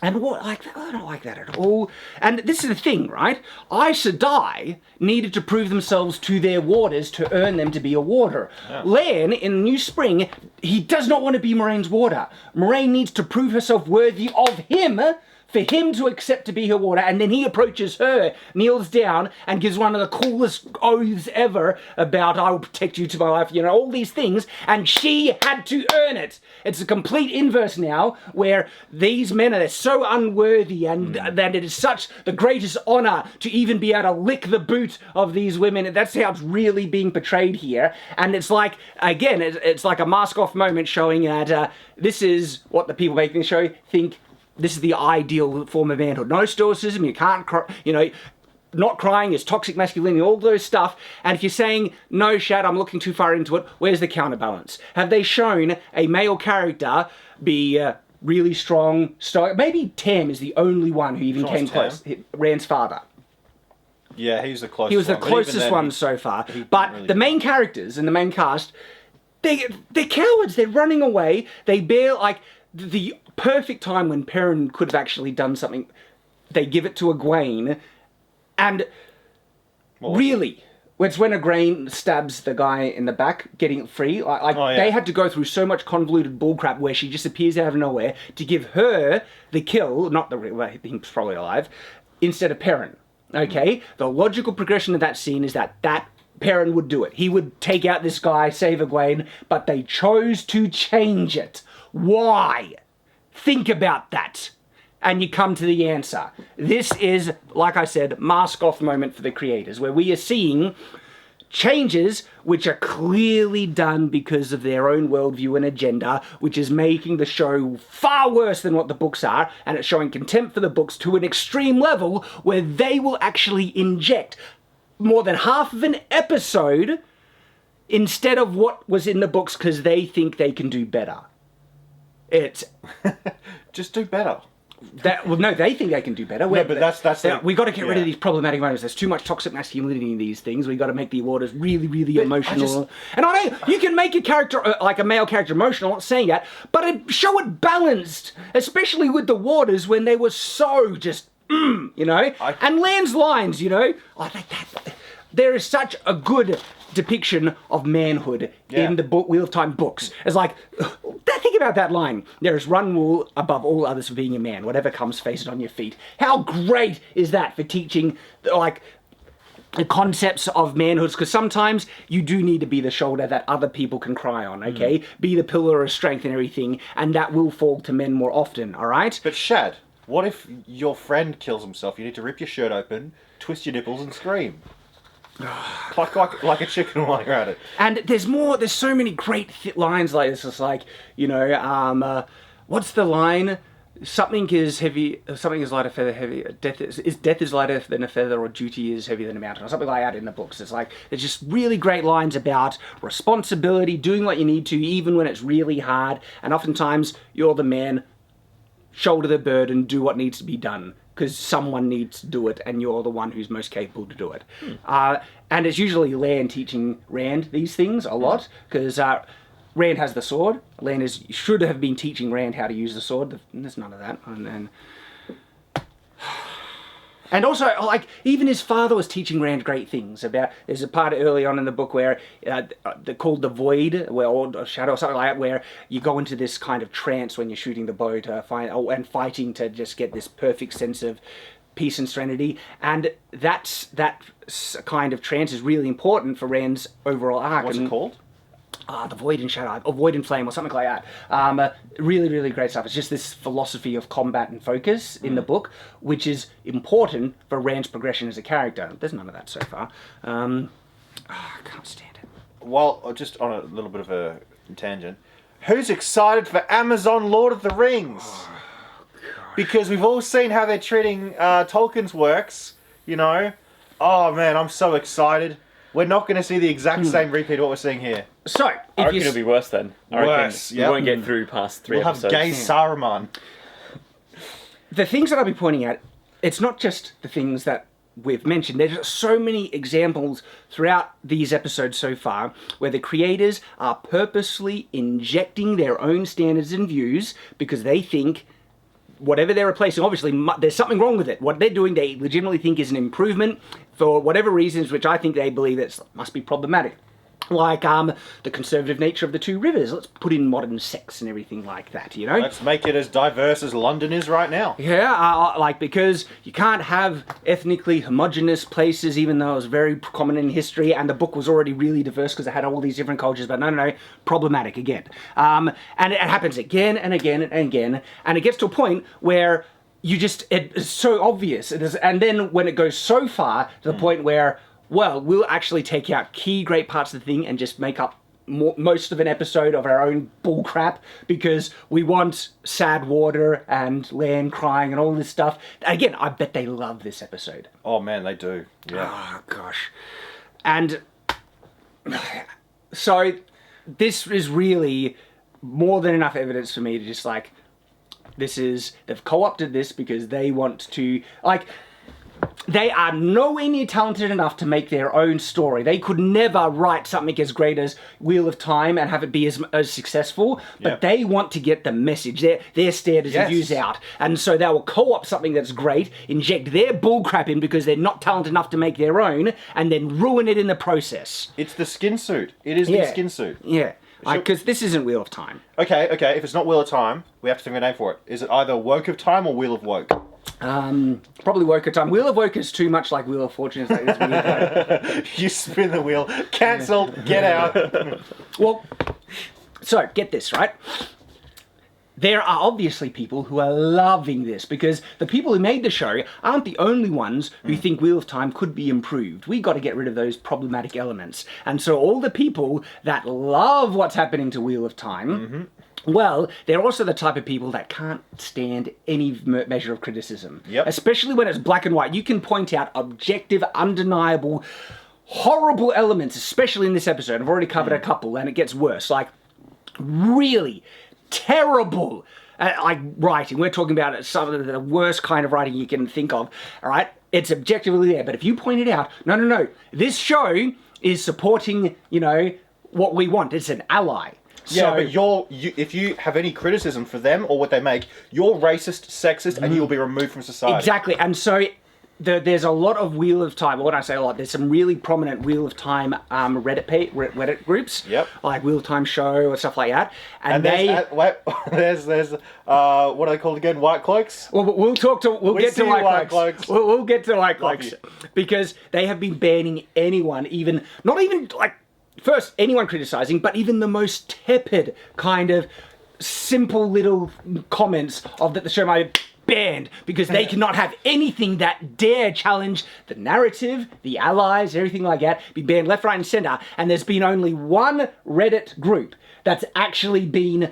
And what, like, I don't like that at all. And this is the thing, right? Aes Sedai needed to prove themselves to their warders to earn them to be a warder. Yeah. Lan, in New Spring, he does not want to be Moraine's warder. Moraine needs to prove herself worthy of him for him to accept to be her water, and then he approaches her, kneels down, and gives one of the coolest oaths ever about, I will protect you to my life, you know, all these things, and she had to earn it. It's a complete inverse now, where these men are so unworthy, and that it is such the greatest honor to even be able to lick the boot of these women. That's how it's really being portrayed here, and it's like, again, it's like a mask-off moment showing that this is what the people making the show think this is the ideal form of manhood. No stoicism, you can't cry, you know, not crying is toxic masculinity, all those stuff. And if you're saying, no, Shad, I'm looking too far into it, where's the counterbalance? Have they shown a male character be really strong, stoic? Maybe Tam is the only one who even came close. Rand's father. Yeah, he's the closest one. He was the closest one so far. But really the main characters in the main cast, they're cowards. They're running away. They bear, like, the perfect time when Perrin could have actually done something, they give it to Egwene, and really, it's when Egwene stabs the guy in the back, getting it free. They had to go through so much convoluted bullcrap where she just appears out of nowhere to give her the kill, not the real, he's probably alive, instead of Perrin. Okay? The logical progression of that scene is that Perrin would do it. He would take out this guy, save Egwene, but they chose to change it. Why? Think about that. And you come to the answer. This is, like I said, mask-off moment for the creators, where we are seeing changes which are clearly done because of their own worldview and agenda, which is making the show far worse than what the books are, and it's showing contempt for the books to an extreme level where they will actually inject more than half of an episode instead of what was in the books because they think they can do better. It's just do better. No, they think they can do better. No, but that's we got to get rid of these problematic moments. There's too much toxic masculinity in these things. We got to make the waters really, really emotional. And I know you can make a character like a male character emotional. I'm not saying that, but show it balanced, especially with the waters when they were so just, you know. And Lan's lines, you know, I think that there is such a good depiction of manhood in the Wheel of Time books. It's like, think about that line. There is one rule above all others for being a man. Whatever comes, face it on your feet. How great is that for teaching, like, the concepts of manhoods? Because sometimes you do need to be the shoulder that other people can cry on, okay? Be the pillar of strength and everything, and that will fall to men more often, all right? But Shad, what if your friend kills himself? You need to rip your shirt open, twist your nipples, and scream. like a chicken while you're at it. And there's so many great lines like this. It's like, you know, what's the line? Something is lighter, feather heavy. Death is lighter than a feather, or duty is heavier than a mountain, or something like that in the books. It's like, there's just really great lines about responsibility, doing what you need to, even when it's really hard. And oftentimes, you're the man, shoulder the burden, do what needs to be done. Because someone needs to do it, and you're the one who's most capable to do it. And it's usually Lan teaching Rand these things a lot, because Rand has the sword. Lan should have been teaching Rand how to use the sword. There's none of that. And also, like, even his father was teaching Rand great things about. There's a part early on in the book where they're called the Void, or Shadow, or something like that, where you go into this kind of trance when you're shooting the bow to and fighting to just get this perfect sense of peace and serenity. And that kind of trance is really important for Rand's overall arc. What's it called? The Void and Shadow, or Void and Flame, or something like that. Really, really great stuff. It's just this philosophy of combat and focus in the book, which is important for Rand's progression as a character. There's none of that so far. I can't stand it. Well, just on a little bit of a tangent, who's excited for Amazon Lord of the Rings? Because we've all seen how they're treating Tolkien's works, you know. Oh man, I'm so excited. We're not going to see the exact same repeat of what we're seeing here. So, I reckon it'll be worse then. Worse, you won't get through past 3 episodes. We'll have gay Saruman. The things that I'll be pointing at, it's not just the things that we've mentioned. There's so many examples throughout these episodes so far where the creators are purposely injecting their own standards and views because they think whatever they're replacing, obviously, there's something wrong with it. What they're doing, they legitimately think is an improvement for whatever reasons, which I think they believe that must be problematic. Like the conservative nature of the two rivers. Let's put in modern sex and everything like that, you know? Let's make it as diverse as London is right now. Yeah, like, because you can't have ethnically homogenous places, even though it was very common in history, and the book was already really diverse because it had all these different cultures, but no, problematic again. And it happens again and again and again, and it gets to a point where it's so obvious. And then when it goes so far to the point where, well, we'll actually take out key great parts of the thing and just make up most of an episode of our own bullcrap because we want sad water and land crying and all this stuff. Again, I bet they love this episode. Oh man, they do. Yeah. Oh gosh. And so this is really more than enough evidence for me to just like, they've co-opted this because they want to, like, they are nowhere near talented enough to make their own story. They could never write something as great as Wheel of Time and have it be as successful, but they want to get the message, their standards of views out. And so they will co-opt something that's great, inject their bullcrap in because they're not talented enough to make their own, and then ruin it in the process. It's the skin suit. It is the skin suit. Yeah. Because this isn't Wheel of Time. Okay. If it's not Wheel of Time, we have to think of a name for it. Is it either Woke of Time or Wheel of Woke? Probably Woke of Time. Wheel of Woke is too much like Wheel of Fortune. It's like this weird You spin the wheel. Cancelled. Get out. Well, so get this, right? There are obviously people who are loving this because the people who made the show aren't the only ones who think Wheel of Time could be improved. We got to get rid of those problematic elements. And so all the people that love what's happening to Wheel of Time, well, they're also the type of people that can't stand any measure of criticism. Yep. Especially when it's black and white. You can point out objective, undeniable, horrible elements, especially in this episode. I've already covered a couple and it gets worse. Like, really terrible like writing. We're talking about some of the worst kind of writing you can think of. All right, it's objectively there, but if you point it out, no, this show is supporting, what we want. It's an ally. Yeah, but if you have any criticism for them or what they make, you're racist, sexist, and you'll be removed from society. Exactly, and so there's a lot of Wheel of Time. Well, when I say a lot, there's some really prominent Wheel of Time Reddit groups. Yep. Like Wheel of Time Show or stuff like that. And there's what are they called again? White Cloaks? Well, we'll get to White Cloaks. We'll get to White Cloaks. Because they have been banning anyone, first, anyone criticizing, but even the most tepid kind of simple little comments of that the show might be banned because they cannot have anything that dare challenge the narrative, the allies, everything like that, be banned left, right, and center. And there's been only one Reddit group that's actually been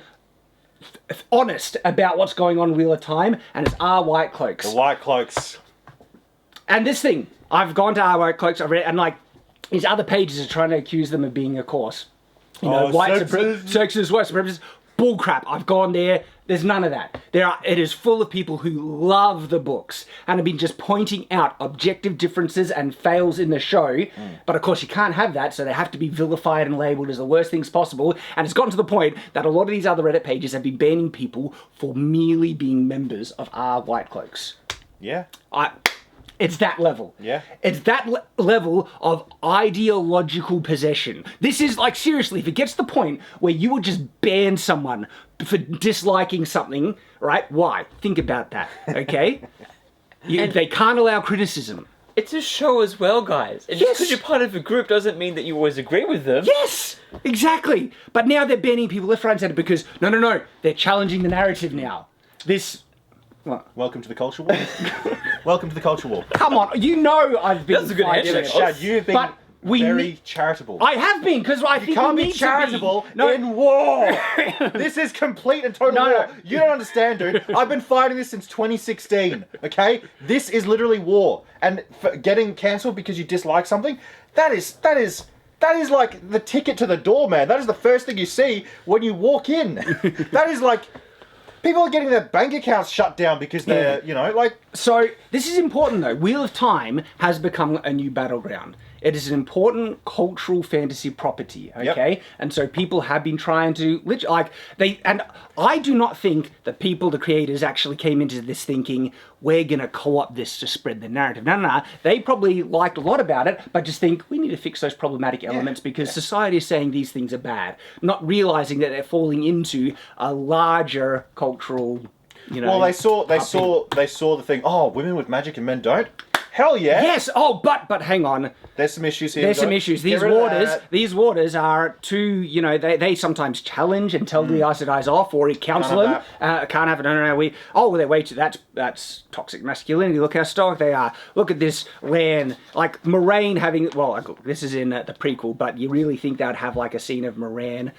honest about what's going on in Wheel of Time, and it's our White Cloaks. The White Cloaks. And this thing, I've gone to our White Cloaks, I've read, and these other pages are trying to accuse them of being a course. White sexist, white supremacists. Bullcrap. I've gone there. There's none of that. It is full of people who love the books and have been just pointing out objective differences and fails in the show. But of course you can't have that, so they have to be vilified and labelled as the worst things possible. And it's gotten to the point that a lot of these other Reddit pages have been banning people for merely being members of our White Cloaks. Yeah. It's that level. Yeah. It's that level of ideological possession. This is seriously, if it gets to the point where you will just ban someone for disliking something, right? Why? Think about that, okay? They can't allow criticism. It's a show as well, guys. And just because you're part of a group doesn't mean that you always agree with them. Yes, exactly. But now they're banning people left, right, and centre because, no, they're challenging the narrative now. What? Welcome to the culture war. Welcome to the culture war. Come on, I've been. That's a good handshake. Shad, you've been very charitable. I have been because I think you can't we be need charitable to be. in war. This is complete and total war. You don't understand, dude. I've been fighting this since 2016. Okay, this is literally war, and for getting cancelled because you dislike something, that is like the ticket to the door, man. That is the first thing you see when you walk in. That is like. People are getting their bank accounts shut down because they're, So, this is important though. Wheel of Time has become a new battleground. It is an important cultural fantasy property, okay? Yep. And so people have been trying to, and I do not think that people, the creators, actually came into this thinking, we're going to co-opt this to spread the narrative. No. They probably liked a lot about it, but just think, we need to fix those problematic elements because society is saying these things are bad, not realizing that they're falling into a larger cultural, Well, they saw the thing, oh, women with magic and men don't? Hell yeah. Yes. Oh, but hang on. There's some issues here. There's some issues. These warders are too, they sometimes challenge and tell the Aes Sedai's off or counsel them. Can't have it. No. They're way too, that's toxic masculinity. Look how stoic they are. Look at this Lan, like Moraine having, this is in the prequel, but you really think they'd have like a scene of Lan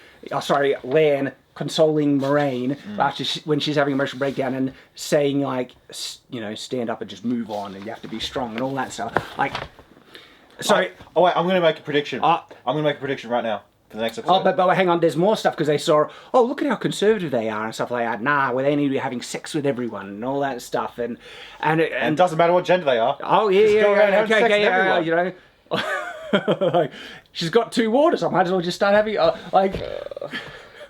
consoling Moraine after when she's having an emotional breakdown and saying like, stand up and just move on and you have to be strong and all that stuff. Like, sorry. Wait, I'm going to make a prediction. I'm going to make a prediction right now for the next episode. But hang on, there's more stuff because they saw, look at how conservative they are and stuff like that. Where they need to be having sex with everyone and all that stuff and it doesn't matter what gender they are. Oh yeah, okay, like, she's got 2 warders. I might as well just start having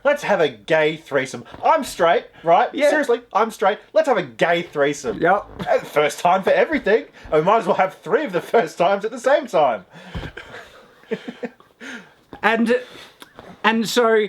Let's have a gay threesome. I'm straight, right? Yeah. Seriously, I'm straight. Let's have a gay threesome. Yep. First time for everything. And we might as well have 3 of the first times at the same time. And so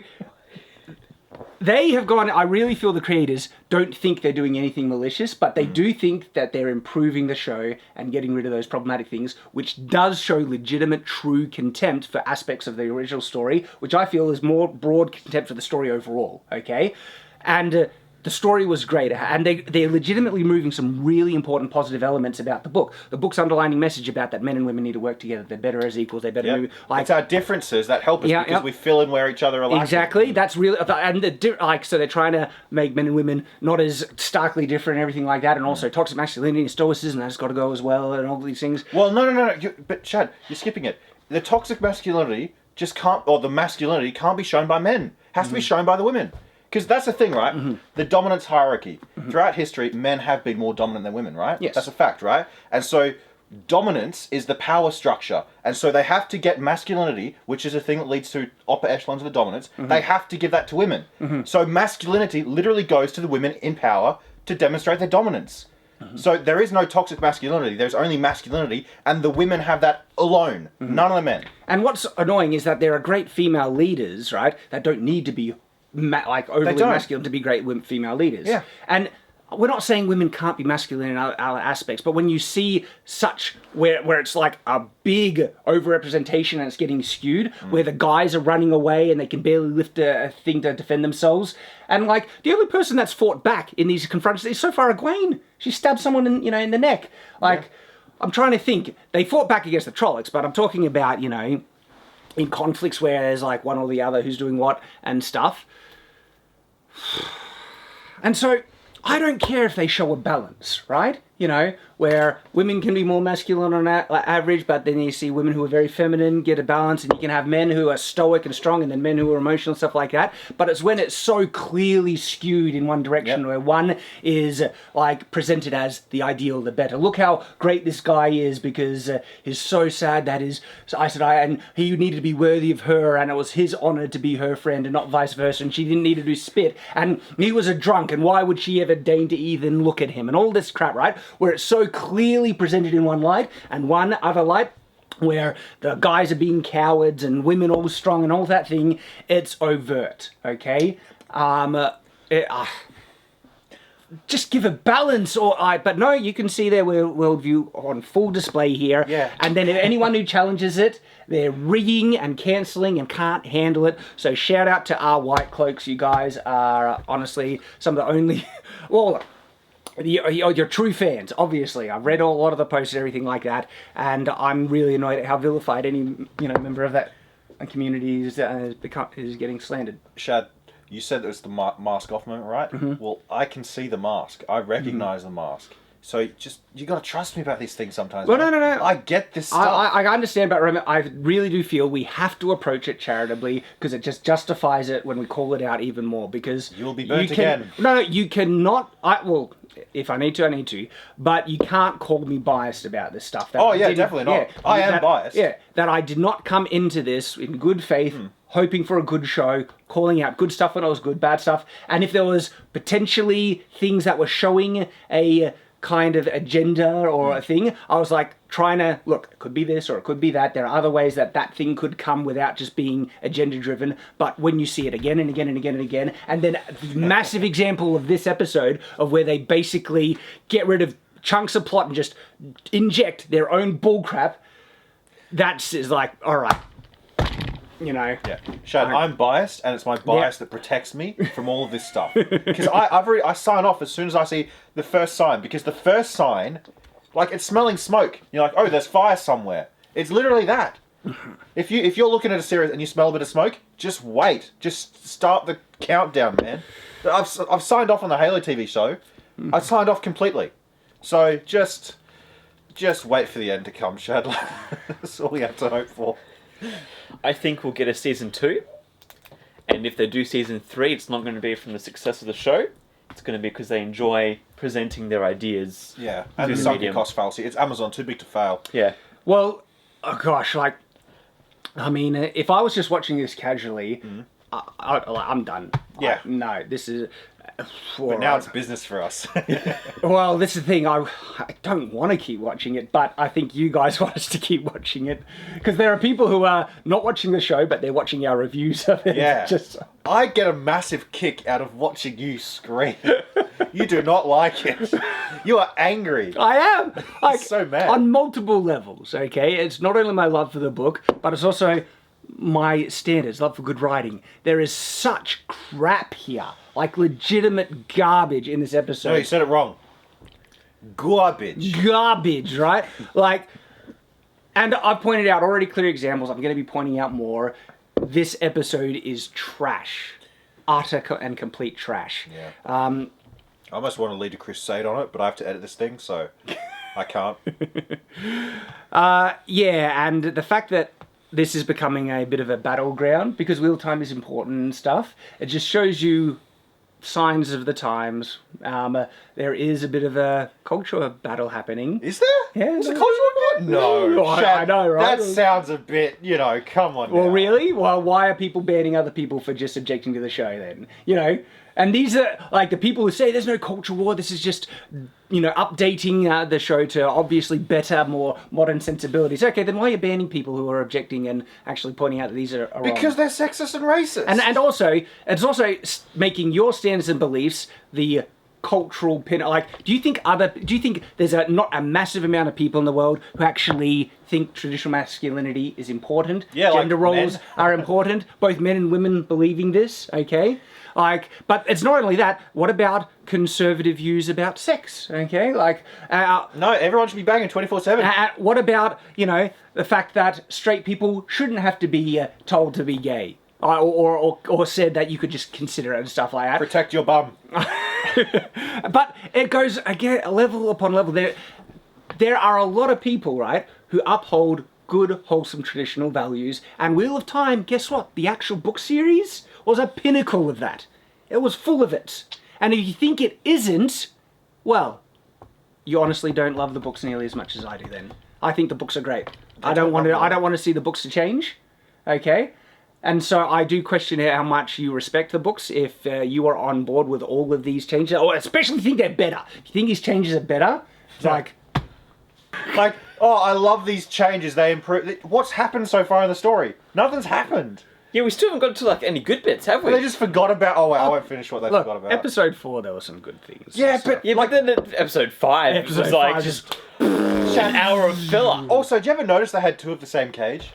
they have gone, I really feel the creators don't think they're doing anything malicious, but they do think that they're improving the show and getting rid of those problematic things, which does show legitimate, true contempt for aspects of the original story, which I feel is more broad contempt for the story overall, okay? And the story was great, and they're legitimately moving some really important positive elements about the book. The book's underlining message about that men and women need to work together. They're better as equals. They're better. It's our differences that help us because we fill in where each other are lacking. Exactly. That's really, and so they're trying to make men and women not as starkly different and everything like that, and also toxic masculinity and stoicism that's got to go as well, and all these things. Well, no. But Chad, you're skipping it. The toxic masculinity the masculinity can't be shown by men. It has to be shown by the women. Because that's the thing, right? The dominance hierarchy. Throughout history, men have been more dominant than women, right? Yes. That's a fact, right? And so dominance is the power structure. And so they have to get masculinity, which is a thing that leads to upper echelons of the dominance. They have to give that to women. So masculinity literally goes to the women in power to demonstrate their dominance. So there is no toxic masculinity. There's only masculinity, and the women have that alone. None of the men. And what's annoying is that there are great female leaders, right, that don't need to be overly masculine to be great female leaders. Yeah. And we're not saying women can't be masculine in other aspects, but when you see such where it's like a big overrepresentation and it's getting skewed, where the guys are running away and they can barely lift a thing to defend themselves, and like the only person that's fought back in these confronts is so far Egwene. She stabbed someone in the neck. I'm trying to think. They fought back against the Trollocs, but I'm talking about in conflicts where there's like one or the other who's doing what and stuff. And so I don't care if they show a balance, right? Where women can be more masculine on average, but then you see women who are very feminine get a balance, and you can have men who are stoic and strong, and then men who are emotional and stuff like that. But it's when it's so clearly skewed in one direction, where one is like presented as the ideal, the better. Look how great this guy is because he's so sad that his Aes Sedai, and he needed to be worthy of her, and it was his honor to be her friend, and not vice versa. And she didn't need to do spit, and he was a drunk, and why would she ever deign to even look at him, and all this crap, right? Where it's so clearly presented in one light, and one other light where the guys are being cowards and women all strong and all that thing. It's overt, okay? Just give a balance, but no, you can see their worldview on full display here. Yeah. And then if anyone who challenges it, they're rigging and cancelling and can't handle it. So shout out to our white cloaks. You guys are honestly some of the only, you're true fans, obviously. I've read a lot of the posts and everything like that, and I'm really annoyed at how vilified any member of that community is getting slandered. Shad, you said it was the mask off moment, right? Well, I can see the mask. I recognise the mask. So you got to trust me about these things sometimes. Well, no. I get this stuff. I understand, but remember, I really do feel we have to approach it charitably because it just justifies it when we call it out even more. Because you'll be burnt again. No, you cannot. If I need to, I need to. But you can't call me biased about this stuff. Oh, yeah, definitely not. I am biased. Yeah, that I did not come into this in good faith, hoping for a good show, calling out good stuff when it was good, bad stuff. And if there was potentially things that were showing a kind of agenda or a thing, I was like trying to, look, it could be this or it could be that. There are other ways that that thing could come without just being agenda driven. But when you see it again and again and again and again, and then the massive example of this episode of where they basically get rid of chunks of plot and just inject their own bullcrap, that's is like, all right. You know, yeah, Shad, I'm biased, and it's my bias that protects me from all of this stuff. Because I sign off as soon as I see the first sign. Because the first sign, like, it's smelling smoke. You're like, oh, there's fire somewhere. It's literally that. If you're looking at a series and you smell a bit of smoke, just wait. Just start the countdown, man. I've signed off on the Halo TV show. I signed off completely. So just wait for the end to come, Shad. That's all we have to hope for. I think we'll get a season 2, and if they do season 3, it's not going to be from the success of the show. It's going to be because they enjoy presenting their ideas. Yeah, and the sunken cost fallacy. It's Amazon, too big to fail. Yeah. Well, oh gosh, like, I mean, if I was just watching this casually, I'm done. Yeah. No, this is... But now it's business for us. Well, this is the thing. I don't want to keep watching it, but I think you guys want us to keep watching it. Because there are people who are not watching the show, but they're watching our reviews of it. Yeah. Just... I get a massive kick out of watching you scream. You do not like it. You are angry. I am. Like, so mad. On multiple levels, okay? It's not only my love for the book, but it's also my standards, love for good writing. There is such crap here. Like legitimate garbage in this episode. No, you said it wrong. Garbage. Garbage, right? Like, and I've pointed out already clear examples. I'm going to be pointing out more. This episode is trash. Utter and complete trash. Yeah. I almost want to lead a crusade on it, but I have to edit this thing, so I can't. Yeah, and the fact that this is becoming a bit of a battleground, because wheel time is important and stuff, it just shows you signs of the times. There is a bit of a culture battle happening. Is there? Yeah. Is it cultural battle? No. I know, right? That sounds a bit, come on. Well, now. really? Well, why are people banning other people for just objecting to the show then? And these are, like, the people who say there's no culture war, this is just, updating the show to obviously better, more modern sensibilities. Okay, then why are you banning people who are objecting and actually pointing out that these are wrong? Because they're sexist and racist. And also, it's also making your standards and beliefs the cultural pin. Like, do you think there's not a massive amount of people in the world who actually think traditional masculinity is important? Yeah, gender like roles men. are important. Both men and women believing this. Okay. But it's not only that. What about conservative views about sex? Okay, no, everyone should be banging 24/7. What about the fact that straight people shouldn't have to be told to be gay, or said that you could just consider it and stuff like that? Protect your bum. But it goes again level upon level. There are a lot of people, right, who uphold good, wholesome traditional values. And Wheel of Time, guess what? The actual book series was a pinnacle of that. It was full of it. And if you think it isn't, well, you honestly don't love the books nearly as much as I do then. I think the books are great. I don't want to see the books to change. Okay? And so I do question how much you respect the books if you are on board with all of these changes, or especially think they're better. If you think these changes are better, it's like, oh, I love these changes. They improve. What's happened so far in the story? Nothing's happened. Yeah, we still haven't got to any good bits, have we? They just forgot about. Oh wait, I won't finish what they forgot about. Episode 4, there were some good things. Yeah, so. but then episode 5 was like five just an hour of filler. Also, did you ever notice they had 2 of the same cage?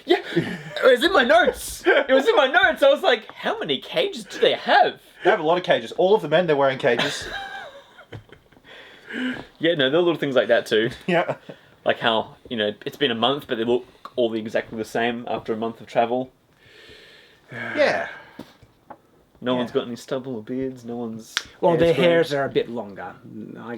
Yeah, it was in my notes. I was like, how many cages do they have? They have a lot of cages. All of the men, they're wearing cages. Yeah, no, there are little things like that too. Yeah. Like how, it's been a month, but they look all exactly the same after a month of travel. Yeah. No one's got any stubble or beards. No one's... Well, their hairs are a bit longer. My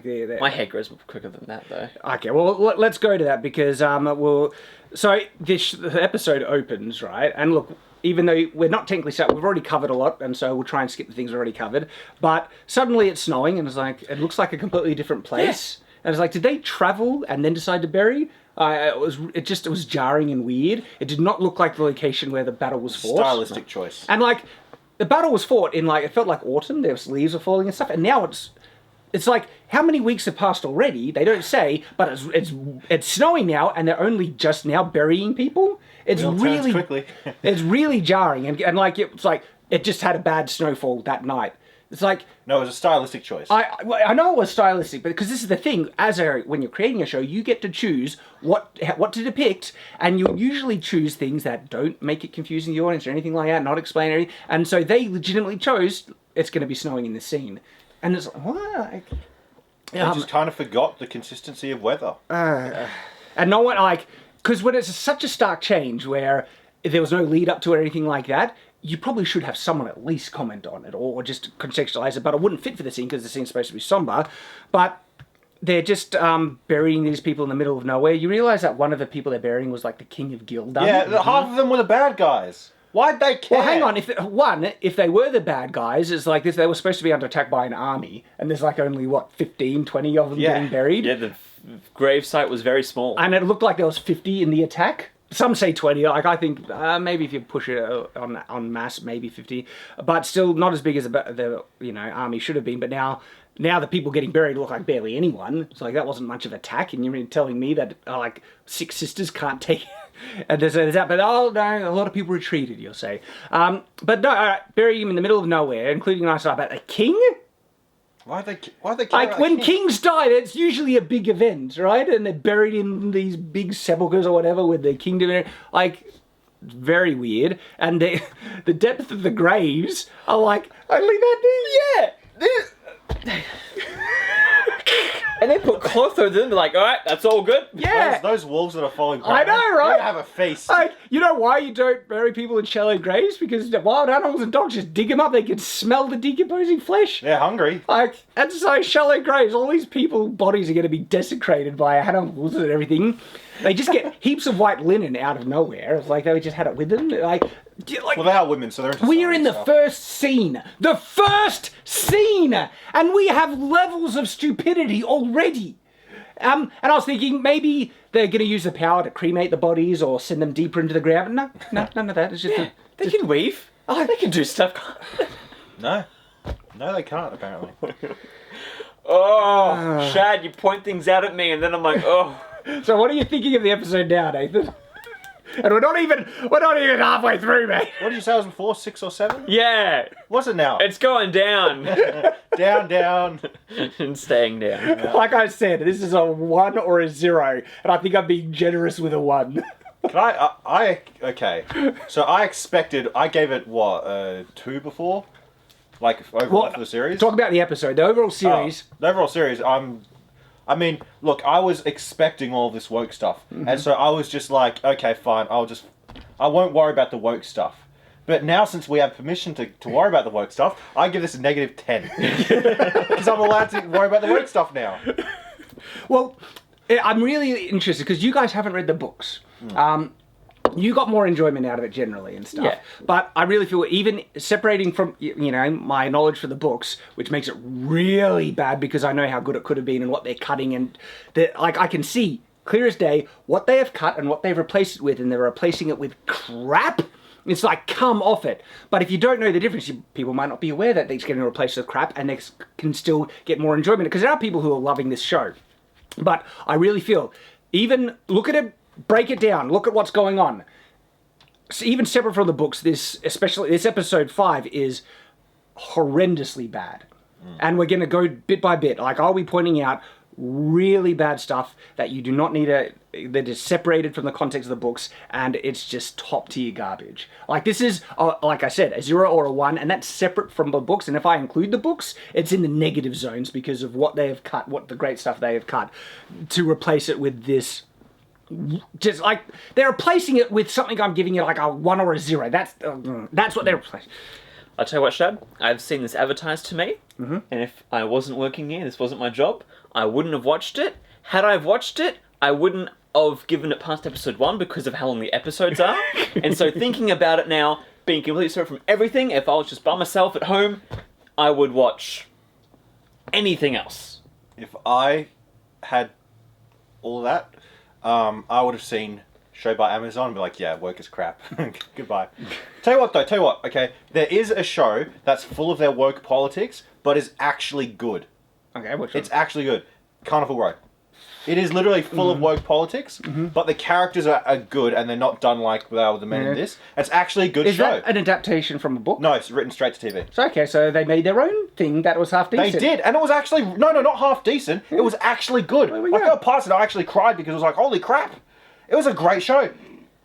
hair grows quicker than that, though. Okay, well, let's go to that because, so the episode opens, right? And look, even though we're not technically set, we've already covered a lot, and so we'll try and skip the things already covered. But suddenly it's snowing, and it's like, it looks like a completely different place. Yeah. And it's like, did they travel and then decide to bury? It was jarring and weird. It did not look like the location where the battle was fought. Stylistic choice. And like, the battle was fought in like, it felt like autumn. There was leaves were falling and stuff. And now it's like, how many weeks have passed already? They don't say, but it's snowing now, and they're only just now burying people. It's really quickly. It's really jarring, and like it's like it just had a bad snowfall that night. It's like, no, it was a stylistic choice. I know it was stylistic, but because this is the thing, when you're creating a show, you get to choose what to depict, and you'll usually choose things that don't make it confusing to the audience or anything like that, not explain anything. And so they legitimately chose it's going to be snowing in this scene, and it's what? They just kind of forgot the consistency of weather. And no one because when it's such a stark change where if there was no lead up to it or anything like that, you probably should have someone at least comment on it or just contextualize it, but it wouldn't fit for the scene because the scene's supposed to be somber. But they're just burying these people in the middle of nowhere. You realise that one of the people they're burying was like the king of Gildan. Yeah, half of them were the bad guys. Why'd they care? Well, hang on. If they were the bad guys, it's like this. They were supposed to be under attack by an army, and there's like only 15, 20 of them getting buried. Yeah, the gravesite was very small, and it looked like there was 50 in the attack. Some say 20. Like I think maybe if you push it on mass, maybe 50, but still not as big as the army should have been. But now the people getting buried look like barely anyone. It's like that wasn't much of an attack, and you're telling me that like Six Sisters can't take. And there's that, but oh no, a lot of people retreated, you'll say. But no, bury him in the middle of nowhere, including a nice about a king. Why they care like when kings die, it's usually a big event, right? And they're buried in these big sepulchres or whatever with their kingdom. Like very weird, and the depth of the graves are like only that deep. Yeah. And they put cloth over them, like, all right, that's all good. Yeah. Those wolves that are falling back. I know, right? They have a face. Like, you know why you don't bury people in shallow graves? Because the wild animals and dogs just dig them up. They can smell the decomposing flesh. They're hungry. Like, that's so shallow graves. All these people's bodies are going to be desecrated by animals and everything. They just get heaps of white linen out of nowhere. It's like they just had it with them. Like well, they are women, so they're into we are in the first scene. The first scene! And we have levels of stupidity already. And I was thinking maybe they're going to use the power to cremate the bodies or send them deeper into the ground. No, none of that. It's just they can weave. Oh, they can do stuff. No, they can't, apparently. Oh, Shad, you point things out at me, and then I'm like, oh. So what are you thinking of the episode now, Nathan? And we're not even halfway through, mate. What did you say it was before? 6 or 7? Yeah. What's it now? It's going down. down. And staying down. Yeah. Like I said, this is a 1 or a 0, and I think I'm being generous with a 1. Can okay. So I gave it, 2 before? Like, overall for the series? Talk about the episode. The overall series. The overall series, look, I was expecting all this woke stuff. Mm-hmm. And so I was just like, okay, fine, I won't worry about the woke stuff. But now, since we have permission to worry about the woke stuff, I give this a -10. Because I'm allowed to worry about the woke stuff now. Well, I'm really interested, because you guys haven't read the books. You got more enjoyment out of it generally and stuff. Yeah. But I really feel even separating from, my knowledge for the books, which makes it really bad because I know how good it could have been and what they're cutting, and I can see clear as day what they have cut and what they've replaced it with, and they're replacing it with crap. It's like, come off it. But if you don't know the difference, people might not be aware that they're getting replaced with crap, and they can still get more enjoyment, because there are people who are loving this show. But I really feel, even look at it, break it down, look at what's going on. So even separate from the books, especially this episode 5 is horrendously bad. And we're going to go bit by bit. Like, I'll be pointing out really bad stuff that you do not need that is separated from the context of the books, and it's just top tier garbage. Like, this is, like I said, a 0 or a 1, and that's separate from the books, and if I include the books, it's in the negative zones because of what they have cut, what the great stuff they have cut, to replace it with this. Just like, they're replacing it with something I'm giving it like a 1 or a 0. That's what they're replacing. I'll tell you what, Shad, I've seen this advertised to me, and if I wasn't working here, this wasn't my job, I wouldn't have watched it. Had I watched it, I wouldn't have given it past episode 1 because of how long the episodes are. And so thinking about it now, being completely separate from everything, if I was just by myself at home, I would watch anything else. If I had all that, I would have seen show by Amazon and be like, yeah, work is crap. Goodbye. Tell you what, okay? There is a show that's full of their woke politics, but is actually good. Okay, which one? It's actually good. Carnival Row. It is literally full of woke politics, but the characters are good and they're not done like they are with the men in this. It's actually a good Is show. that an adaptation from a book? No, it's written straight to TV. So, okay, so they made their own thing that was half decent. They did, and it was actually no, not half decent. It was actually good. There we Like go. there were parts that I actually cried because it was like, holy crap! It was a great show.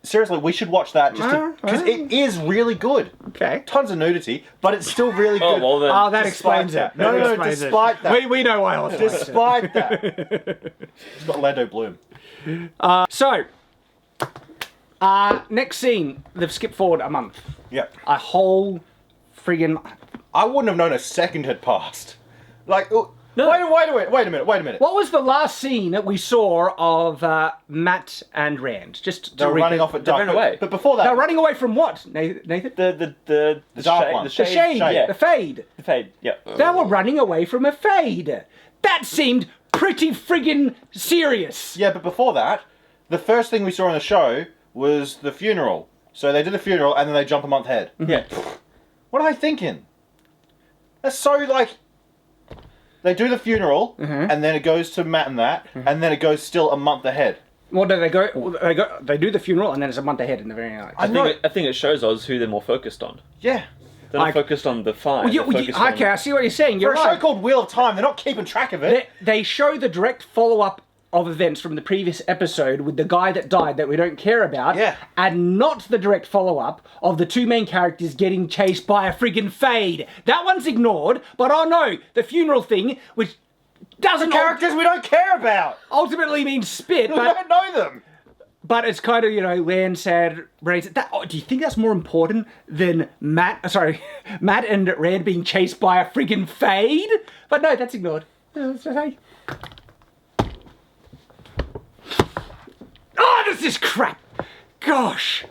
Seriously, we should watch that just because it is really good. Okay. Tons of nudity, but it's still really Oh, good. well then. Oh, that Despite explains that. it. No, That no, explains it. despite that. We know why I was Despite that. It's got Orlando Bloom. So, next scene, they've skipped forward a month. Yep. A whole friggin'... I wouldn't have known a second had passed. Like, wait a minute. What was the last scene that we saw of Matt and Rand? Just They were running off at dark. ran away. But before that, They're running away from what, Nathan? The dark shade, one. the The shade, Shade, yeah, the fade. the fade, yeah. They were running away from a fade. That seemed pretty friggin' serious. yeah, but before that, the first thing we saw on the show was the funeral. So they did the funeral and then they jump a month ahead. Yeah. What am I thinking? That's so like. They do the funeral and then it goes to Matt and that, and then it goes still a month ahead. Well, no, they do the funeral and then it's a month ahead in the very night. I know. I think it shows us who they're more focused on. Yeah. They're not Like- focused on the fight. Well, they're focused on- okay, I see what you're saying. You're For a right. show called Wheel of Time, they're not keeping track of it. They show the direct follow-up of events from the previous episode with the guy that died that we don't care about, Yeah. and not the direct follow-up of the two main characters getting chased by a friggin' fade. That one's ignored, but oh no, the funeral thing, which doesn't Characters we don't care about. ultimately mean spit, We but don't know them. But it's kind of, Lan said, Rand said, do you think that's more important than Matt and Rand being chased by a friggin' fade? But no, that's ignored. Hey. Oh, this is crap. Gosh.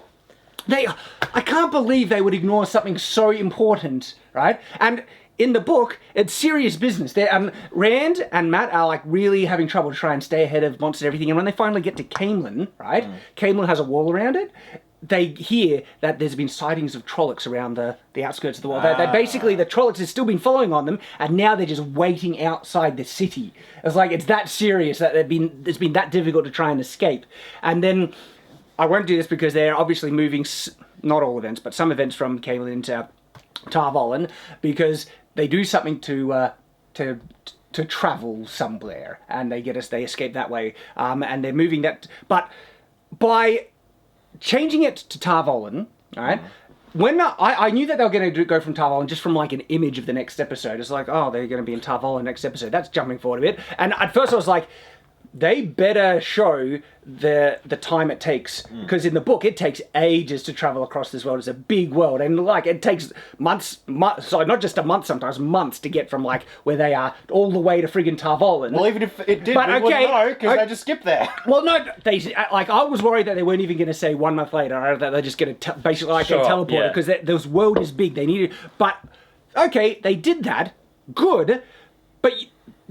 I can't believe they would ignore something so important, right? And in the book, it's serious business. Rand and Matt are like really having trouble to try and stay ahead of monsters and everything. And when they finally get to Camelin, right? Camelin has a wall around it. They hear that there's been sightings of Trollocs around the outskirts of the wall. They basically, the Trollocs has still been following on them, and now they're just waiting outside the city. It's like, it's that serious that it's been that difficult to try and escape. And then, I won't do this because they're obviously moving, not all events, but some events from Camelin into Tarvolin, because they do something to travel somewhere, and they escape that way, and they're moving that. But by changing it to Tarvolin, right? When I knew that they were going to go from Tarvolin just from like an image of the next episode. It's like, oh, they're going to be in Tarvolin next episode. That's jumping forward a bit. And at first I was like, they better show the time it takes, because in the book it takes ages to travel across this world. It's a big world, and like it takes months, so not just a month, sometimes months to get from like where they are all the way to friggin' Tarvolin. Well, even if it did, But we okay, wouldn't know because they just skipped there. Well, no, I was worried that they weren't even going to say 1 month later, or that they're just going to basically like Sure, they teleported, yeah. because this world is big. They needed, but okay, they did that, good, but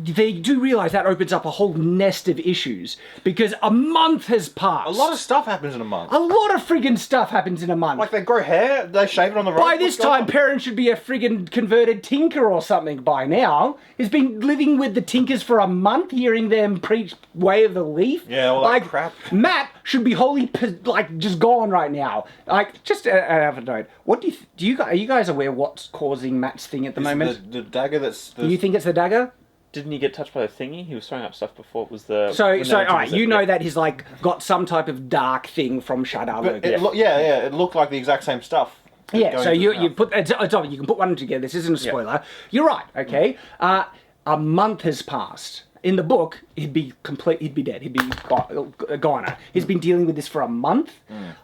they do realise that opens up a whole nest of issues, because a month has passed. A lot of stuff happens in a month. A lot of friggin' stuff happens in a month. Like they grow hair, they shave it on the road. by this time, Perrin should be a friggin' converted tinker or something by now. He's been living with the tinkers for a month, hearing them preach Way of the Leaf. Yeah, all that like, crap. Matt should be wholly, just gone right now. Like, just have a note. What are you guys aware what's causing Matt's thing at the moment? The dagger that's... Do you think it's the dagger? Didn't he get touched by the thingy? He was throwing up stuff before. It was the... So, when they went to alright, visit- you know that he's like got some type of dark thing from Shadar. But it looked like the exact same stuff. Yeah, going so to you the mouth. put it's you can put one together. This isn't a spoiler. You're right. Okay, a month has passed. In the book, he'd be dead. He'd be a goner. He's been dealing with this for a month.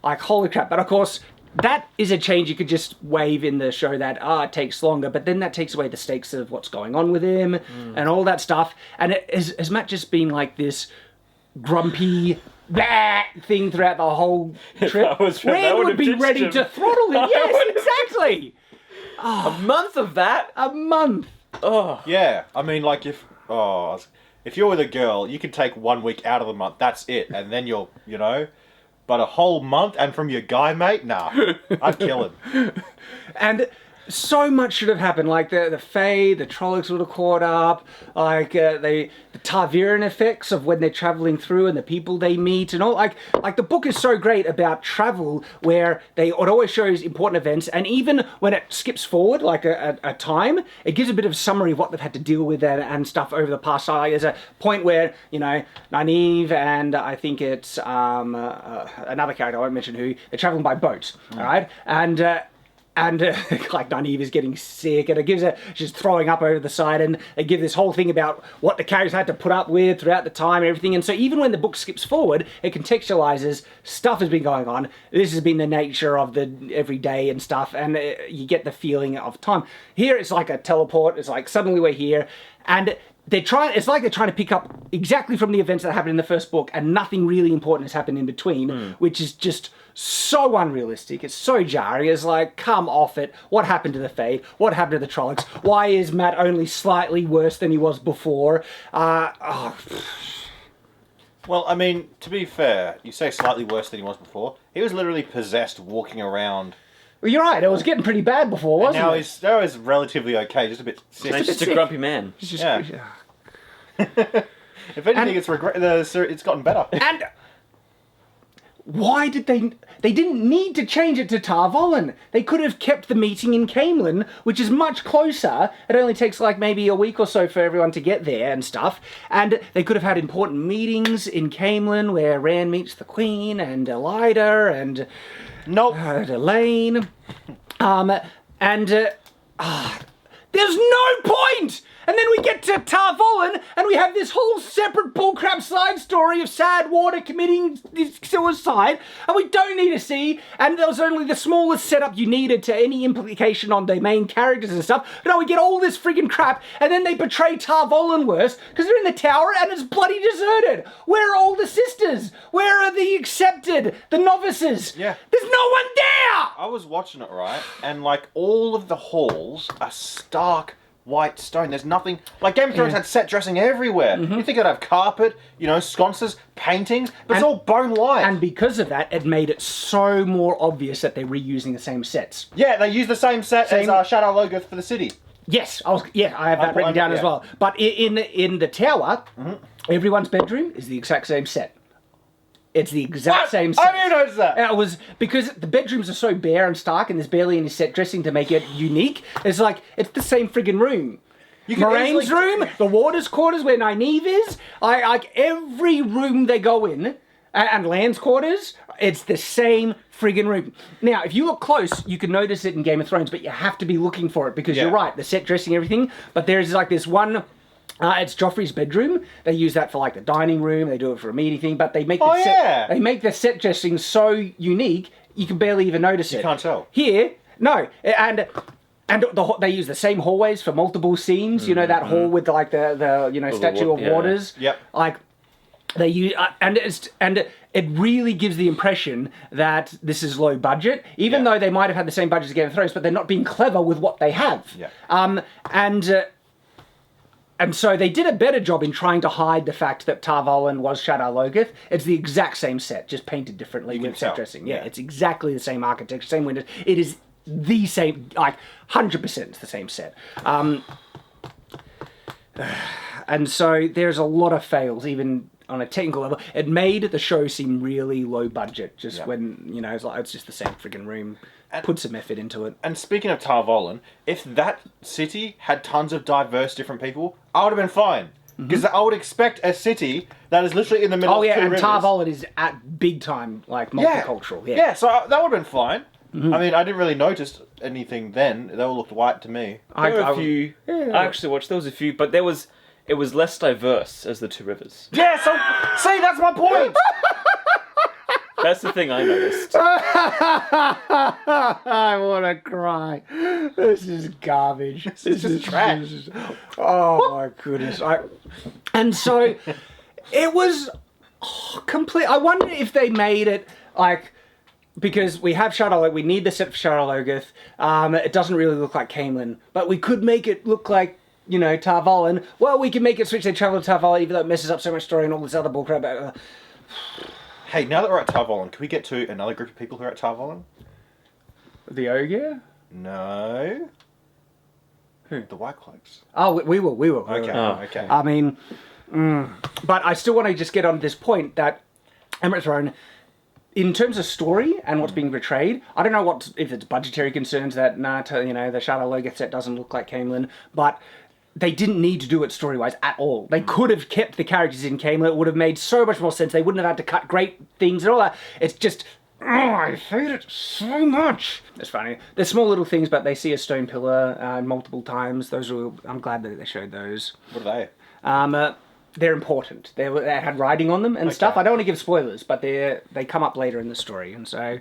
Like, holy crap! But of course, that is a change you could just wave in the show that it takes longer. But then that takes away the stakes of what's going on with him and all that stuff. And has Matt just been like this grumpy, thing throughout the whole trip, I was him, I Rand would would have be ditched ready him. to throttle him. I Yes, would have- exactly. A month of that? A month. Oh. Yeah, I mean, like if you're with a girl, you can take 1 week out of the month. That's it, and then you're, but a whole month and from your guy mate, nah, I'd kill him. And so much should have happened. Like the Fae, the Trollocs would have caught up. Like the Tarviran effects of when they're traveling through and the people they meet and all. Like the book is so great about travel, where it always shows important events, and even when it skips forward like a time, it gives a bit of summary of what they've had to deal with and stuff over the past. So there's a point where Nynaeve and I think it's another character I won't mention who, they're traveling by boat. All right, and like Nynaeve is getting sick, and it gives her, she's throwing up over the side, and they give this whole thing about what the characters had to put up with throughout the time and everything. And so even when the book skips forward, it contextualizes stuff has been going on. This has been the nature of the everyday and stuff, and you get the feeling of time. Here it's like a teleport. It's like suddenly we're here, and it's like they're trying to pick up exactly from the events that happened in the first book, and nothing really important has happened in between, which is just so unrealistic. It's so jarring. It's like, come off it. What happened to the Fae? What happened to the Trollocs? Why is Matt only slightly worse than he was before? Well, I mean, to be fair, you say slightly worse than he was before. He was literally possessed walking around. Well, you're right. It was getting pretty bad before, wasn't Now it? now he's relatively okay, just a bit sick. He's just a sick. grumpy man. It's just, Yeah. If anything, it's gotten better. And why did they didn't need to change it to Tar Valon. They could have kept the meeting in Camelin, which is much closer. It only takes like maybe a week or so for everyone to get there and stuff. And they could have had important meetings in Camelin where Rand meets the Queen and Elida and Elaine. There's no point! And then we get to Tar Valon, and we have this whole separate bullcrap side story of Sad Water committing suicide, and we don't need to see, and there was only the smallest setup you needed to any implication on the main characters and stuff. But no, we get all this friggin' crap, and then they betray Tar Valon worse, because they're in the tower, and it's bloody deserted. Where are all the sisters? Where are the accepted? The novices? Yeah. There's no one there! I was watching it, right, and like all of the halls are stark white stone. There's nothing like Game of Thrones had set dressing everywhere. You think they'd have carpet, sconces, paintings, but it's all bone white. And because of that, it made it so more obvious that they're reusing the same sets. Yeah, they use the same set as Shadow Logoth for the city. Yes, I have that written down as well. But in the tower, everyone's bedroom is the exact same set. It's the exact same set. I didn't notice that. It was because the bedrooms are so bare and stark, and there's barely any set dressing to make it unique. It's like it's the same friggin' room. Moraine's room, the Warder's quarters where Nynaeve is. Like every room they go in, and Land's quarters, it's the same friggin' room. Now, if you look close, you can notice it in Game of Thrones, but you have to be looking for it because you're right, the set dressing, everything. But there's like this one. It's Joffrey's bedroom. They use that for like the dining room. They do it for a meeting thing, but they make they make the set dressing so unique you can barely even notice it. You can't tell. Here, no, and they use the same hallways for multiple scenes. That hall with like the statue of Waters. Yep. Like they use and it really gives the impression that this is low budget, even though they might have had the same budget as Game of Thrones, but they're not being clever with what they have. Yeah. And so they did a better job in trying to hide the fact that Tar Valon was Shadow Logoth. It's the exact same set, just painted differently with set dressing. Yeah, it's exactly the same architecture, same windows. It is the same, like 100% the same set. And so there's a lot of fails, even on a technical level. It made the show seem really low budget, just when, it's like, it's just the same friggin' room. Put some effort into it. And speaking of Tar Valon, if that city had tons of diverse different people, I would have been fine. Because I would expect a city that is literally in the middle of two rivers. Tar Valon is at big time, like, multicultural. Yeah, so that would have been fine. I mean, I didn't really notice anything then. They all looked white to me. There were a few. I actually watched, there was a few, but it was less diverse as the two rivers. Yeah, so, see, that's my point! That's the thing I noticed. I want to cry. This is garbage. This is trash. Oh my goodness. And so it was Complete. I wonder if they made it like, because we have Shadar, we need the set for Shadar Logoth. It doesn't really look like Camelin, but we could make it look like, you know, Tar Valon. Well, we can make it switch their travel to Tar Valon, even though it messes up so much story and all this other bullcrap. Hey, now that we're at Tar Valon, can we get to another group of people who are at Tar Valon? The Ogre? No. Who? The White Cloaks. Oh, we will. Okay, okay. I mean, but I still want to just get on this point that Emerald Throne, in terms of story and what's being portrayed, I don't know if it's budgetary concerns that, the Shadar Logoth set doesn't look like Camelin, but they didn't need to do it story-wise at all. They could have kept the characters in Camelin. It would have made so much more sense. They wouldn't have had to cut great things and all that. It's just, I hate it so much. It's funny. They're small little things, but they see a stone pillar multiple times. I'm glad that they showed those. What are they? They're important. They had writing on them and stuff. I don't want to give spoilers, but they come up later in the story. And so,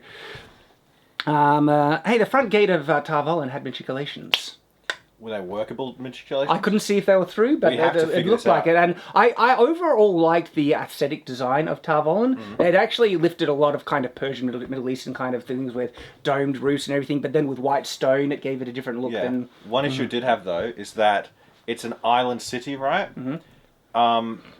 hey, the front gate of Tar Valon had matriculations. Were they workable matriculations? I couldn't see if they were through, but it looked like it. And I overall liked the aesthetic design of Tar Valon. It actually lifted a lot of kind of Persian, Middle Eastern kind of things with domed roofs and everything, but then with white stone, it gave it a different look than... One issue it did have, though, is that it's an island city, right?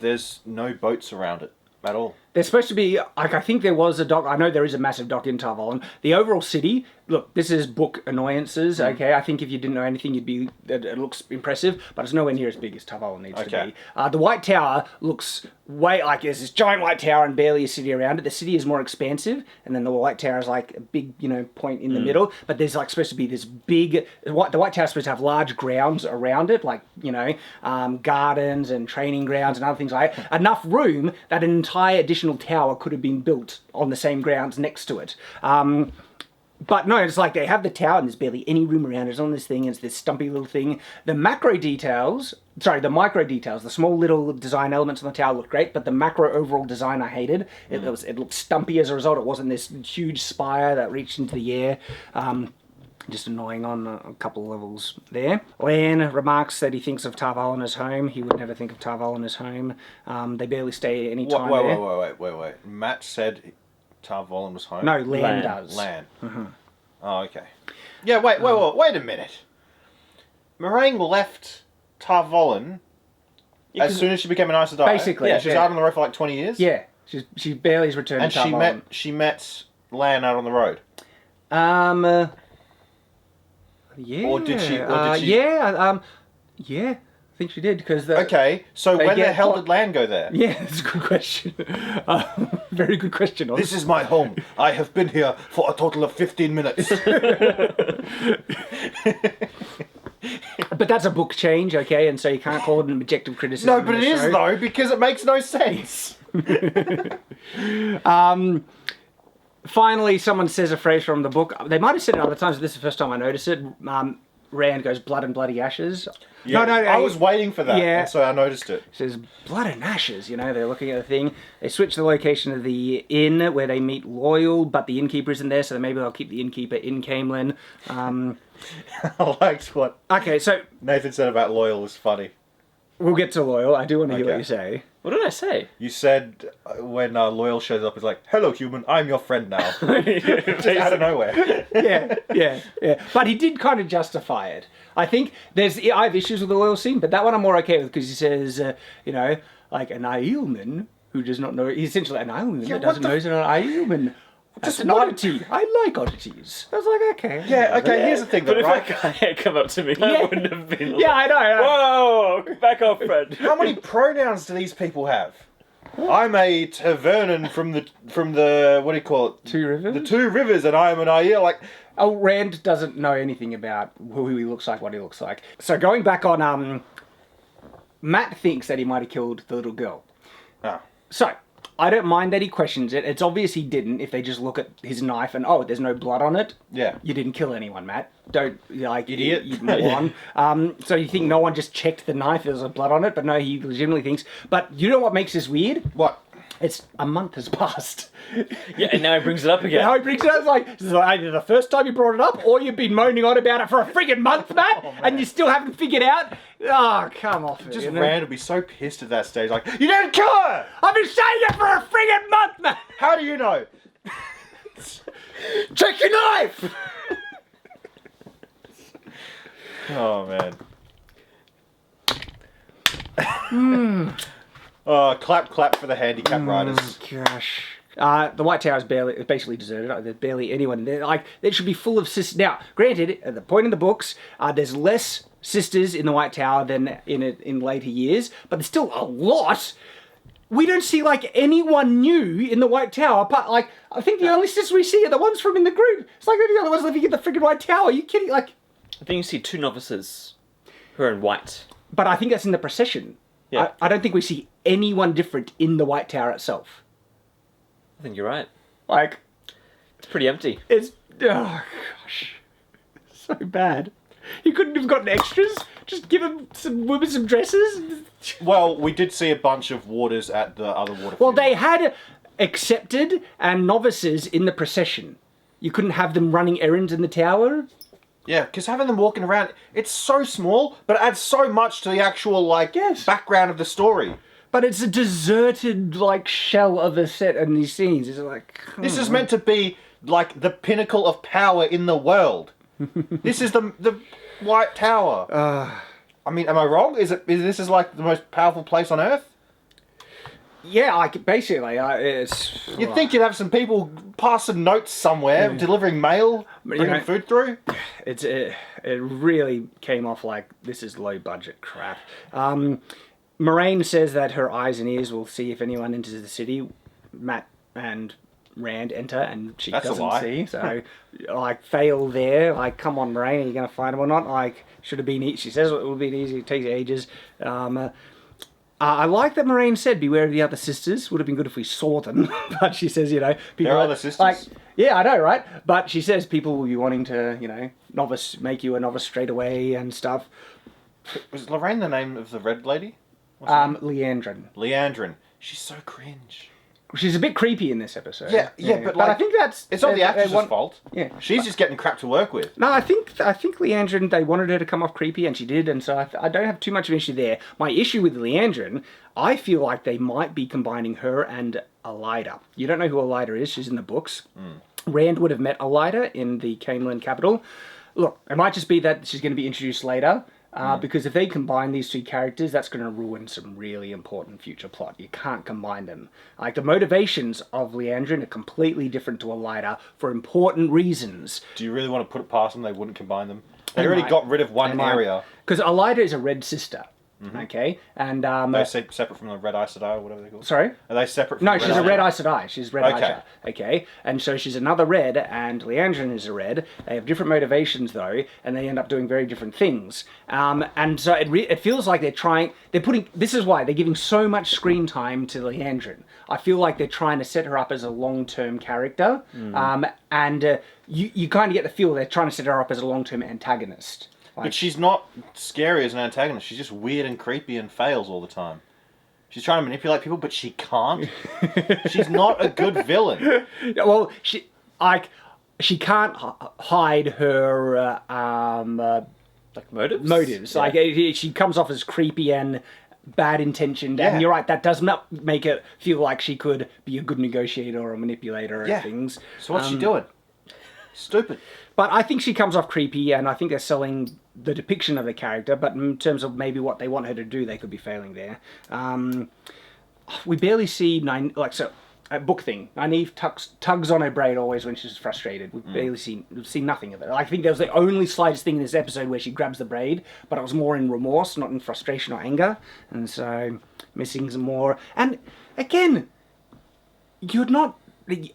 There's no boats around it at all. There's supposed to be, I think there was a dock. I know there is a massive dock in Tar Valon. The overall city, look, this is book annoyances, okay? I think if you didn't know anything, it looks impressive, but it's nowhere near as big as Tar Valon needs to be. The White Tower looks there's this giant White Tower and barely a city around it. The city is more expansive, and then the White Tower is like a big, point in the middle, but there's like supposed to be this big, the White Tower is supposed to have large grounds around it, like, gardens and training grounds and other things like that. Enough room that an entire additional tower could have been built on the same grounds next to it. But no, it's like they have the tower and there's barely any room around it. It's on this thing, it's this stumpy little thing. The micro details, the small little design elements on the tower look great, but the macro overall design I hated. It looked stumpy as a result. It wasn't this huge spire that reached into the air. Just annoying on a couple of levels there. Lan remarks that he thinks of Tar Valon as home. He would never think of Tar Valon as home. They barely stay any time there. Wait. Matt said Tar Valon was home? No, Lan does. Lan. Oh, okay. Yeah, wait a minute. Meringue left Tar Valon as soon as she became an Aes Sedai. Basically. Yeah, she's out on the road for like 20 years? Yeah, she barely has returned to Tar Valon. And she met Lan out on the road? Yeah. Or did she? Yeah, I think she did, because... Okay, so when the hell did Lan go there? Yeah, that's a good question. Very good question. This is my home. I have been here for a total of 15 minutes. But that's a book change, okay? And so you can't call it an objective criticism. No, but it is, though, because it makes no sense. Finally, someone says a phrase from the book. They might have said it other times, but this is the first time I noticed it. Rand goes, blood and bloody ashes. Yeah, no, I was waiting for that, yeah. And so I noticed it. It says, blood and ashes, they're looking at the thing. They switch the location of the inn where they meet Loyal, but the innkeeper isn't there, so maybe they'll keep the innkeeper in Camelin. I liked what Nathan said about Loyal was funny. We'll get to Loyal. I do want to hear what you say. What did I say? You said when Loyal shows up, it's like, hello, human, I'm your friend now. Just out of nowhere. Yeah. But he did kind of justify it. I think I have issues with the Loyal scene, but that one I'm more okay with, because he says, like an Aielman who does not know, he's essentially an Aielman that doesn't know he's an Aielman. That's an oddity. I like oddities. I was like, okay. Yeah, okay, here's the thing. But if that guy had come up to me, I wouldn't have been like... Yeah, I know. Whoa, back off, friend. How many pronouns do these people have? I'm a Tavernan from the what do you call it? Two Rivers? The Two Rivers, and I'm an Aiel, like... Oh, Rand doesn't know anything about who he looks like, what he looks like. So going back on, Matt thinks that he might have killed the little girl. Oh. So... I don't mind that he questions it. It's obvious he didn't if they just look at his knife and, there's no blood on it. Yeah. You didn't kill anyone, Matt. Don't, Idiot. You moron. So you think no one just checked the knife, there's blood on it? But no, he legitimately thinks. But you know what makes this weird? What? It's a month has passed. Yeah, and now he brings it up again. Now he brings it up, it's like either the first time you brought it up, or you've been moaning on about it for a friggin' month, Matt, and you still haven't figured out. Oh, come off it. Just Rand would be so pissed at that stage, like, you didn't kill her! I've been saying it for a friggin' month, Matt! How do you know? Check your knife! Oh, man. Clap for the handicap riders. Gosh. The White Tower is basically deserted. There's barely anyone there. Like, it should be full of sisters. Now, granted, at the point in the books, there's less sisters in the White Tower than in later years, but there's still a lot. We don't see, like, anyone new in the White Tower. Apart, like, I think the only sisters we see are the ones from in the group. It's like they're the only ones living in the friggin' White Tower. Are you kidding? Like, I think you see 2 novices who are in white. but I think that's in the procession. Yeah. I don't think we see anyone different in the White Tower itself. I think you're right. Like, It's pretty empty. it's... Oh, gosh. So bad. You couldn't have gotten extras? Just give them some women some dresses? Well, we did see a bunch of warders at the other water. Well, funeral. they had accepted and novices in the procession. You couldn't have them running errands in the tower? Yeah, because having them walking around, it's so small, but it adds so much to the actual, like, Yes. background of the story. But it's a deserted, like, shell of a set in these scenes. It's like... This is meant to be, like, the pinnacle of power in the world. This is the White Tower. I mean, am I wrong? Is this is like the most powerful place on Earth? Yeah, like, basically, it's... You'd think you'd have some people passing notes somewhere, delivering mail, bringing know- food through. It really came off like, this is low-budget crap. Moraine says that her eyes and ears will see if anyone enters the city. Matt and Rand enter, and she That's a doesn't lie. see. So, like, fail there. Like, come on, Moraine, are you going to find him or not? Like, should have been... She says it would have been easy. It takes ages. I like that Moraine said, beware of the other sisters. Would have been good if we saw them. But she says, people... There are other sisters? Like, yeah, I know, right? But she says people will be wanting to, make you a novice straight away and stuff. Was Lorraine the name of the red lady? What's her name? Leandrin. Leandrin. She's so cringe. She's a bit creepy in this episode. Yeah, but I like, think that's... It's not the they actress's want- fault. Yeah. She's just getting crap to work with. No, I think Leandrin, they wanted her to come off creepy, and she did, and so I don't have too much of an issue there. My issue with Leandrin, I feel like they might be combining her and Elida. You don't know who Elida is, she's in the books. Rand would have met Elida in the Camelin capital. Look, it might just be that she's going to be introduced later, because if they combine these two characters, that's going to ruin some really important future plot. You can't combine them. Like, the motivations of Leandrin are completely different to Elida for important reasons. Do you really want to put it past them? They wouldn't combine them. They They already might. got rid of one area. Because Elida is a red sister, okay? And, They're separate from the Red Aes Sedai, or whatever they're called. sorry? Are they separate from No, the she's a Aes red Sedai? Aes Sedai. She's red Okay. Aisha, okay? And so she's another red, and Leandrin is a red. They have different motivations, though, and they end up doing very different things. And so it feels like this is why they're giving so much screen time to Leandrin. I feel like they're trying to set her up as a long-term character, and you kind of get the feel they're trying to set her up as a long-term antagonist. Like, But she's not scary as an antagonist. She's just weird and creepy and fails all the time. She's trying to manipulate people, but she can't. She's not a good villain. well, she can't hide her Like motives? motives. Yeah. Like, she comes off as creepy and bad intentioned, Yeah. and you're right, that does not make it feel like she could be a good negotiator or a manipulator Yeah. of things. So what's she doing? Stupid. But I think she comes off creepy, and I think they're selling the depiction of the character, but in terms of maybe what they want her to do, they could be failing there. We barely see book thing. Nynaeve tugs on her braid always when she's frustrated. We've barely seen nothing of it. I think that was the only slightest thing in this episode where she grabs the braid, but it was more in remorse, not in frustration or anger. And so missing some more. And again, you're not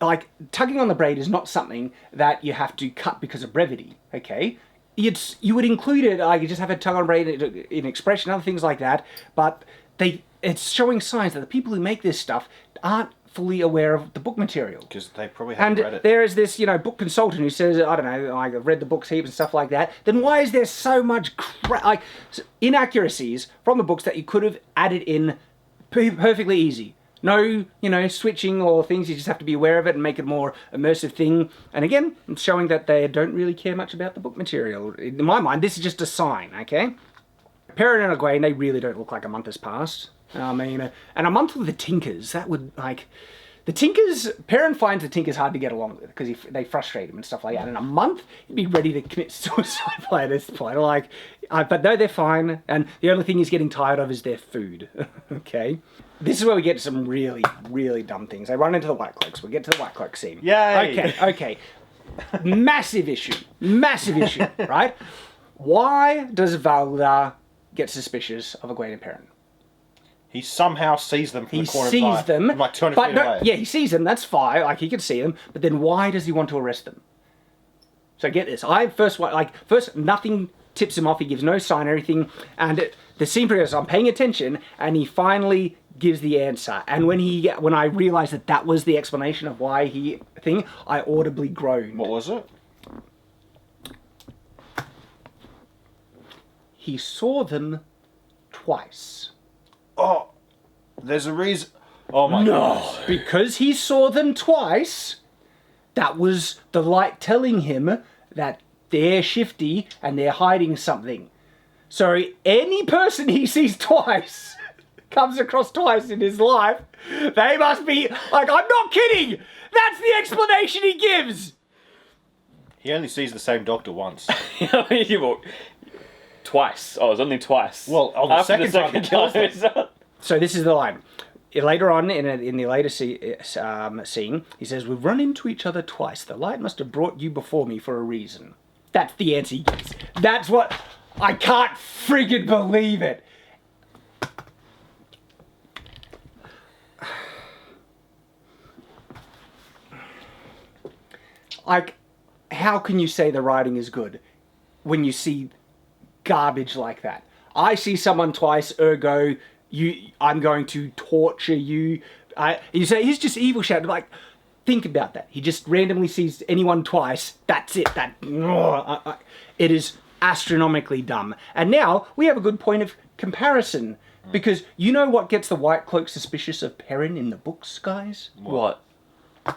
like, tugging on the braid is not something that you have to cut because of brevity. Okay. You would include it, like, you just have a tug on braid in expression, other things like that, but it's showing signs that the people who make this stuff aren't fully aware of the book material. Because they probably haven't read And it. there is this, book consultant who says, I don't know, like, I've read the books heaps and stuff like that. Then why is there so much inaccuracies from the books that you could have added in perfectly easy? No, switching or things. You just have to be aware of it and make it a more immersive thing. And again, it's showing that they don't really care much about the book material. In my mind, this is just a sign, okay? Perrin and Egwene, they really don't look like a month has passed. I mean, and a month with the Tinkers, that would, like... The Tinkers, Perrin finds the Tinkers hard to get along with because they frustrate him and stuff like that. In a month, he'd be ready to commit suicide by this point. But no, they're fine. And the only thing he's getting tired of is their food. Okay? This is where we get to some really, really dumb things. They run into the White Cloaks. We get to the White Cloak scene. Yay! Okay. Massive issue, right? Why does Valda get suspicious of Egwene and Perrin? He somehow sees them from the corner of his eye. He sees them. Like 200 feet away. Yeah, he sees them, that's fine. Like, he can see them. But then why does he want to arrest them? So get this. First, nothing tips him off. He gives no sign or anything. And the scene progresses. I'm paying attention. And he finally gives the answer. And when I realized that was the explanation of why I audibly groaned. What was it? He saw them twice. Oh, there's a reason. Oh my God. Because he saw them twice, that was the light telling him that they're shifty and they're hiding something. So any person he sees twice, comes across twice in his life, they must be, I'm not kidding! That's the explanation he gives! He only sees the same doctor once. Twice. Oh, it was only twice. Well, on the second time he kills them. So this is the line. Later on, in the later scene, he says, "We've run into each other twice. The light must have brought you before me for a reason." That's the answer he gives. That's what... I can't friggin' believe it. How can you say the writing is good when you see garbage like that? I see someone twice, ergo, I'm going to torture you. You say, he's just evil shadow. Think about that. He just randomly sees anyone twice. That's it. It is astronomically dumb. And now we have a good point of comparison. Because you know what gets the White Cloak suspicious of Perrin in the books, guys? What?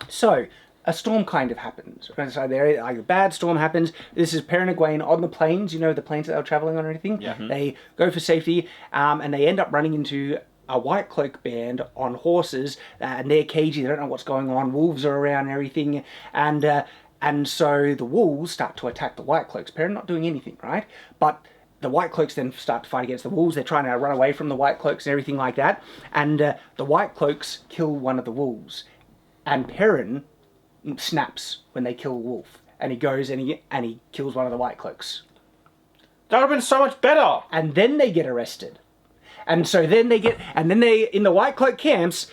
So, a storm kind of happens. So a bad storm happens. This is Perrin and Egwene on the plains, the plains that they were travelling on and everything. Yeah. They go for safety, and they end up running into a White Cloak band on horses, and they're cagey, they don't know what's going on, wolves are around and everything, and so the wolves start to attack the White Cloaks. Perrin not doing anything, right? But the White Cloaks then start to fight against the wolves. They're trying to run away from the White Cloaks and everything like that, and the White Cloaks kill one of the wolves, and Perrin snaps when they kill a wolf, and he goes and he kills one of the White Cloaks. That would have been so much better. And then they get arrested, and so then they in the White Cloak camps.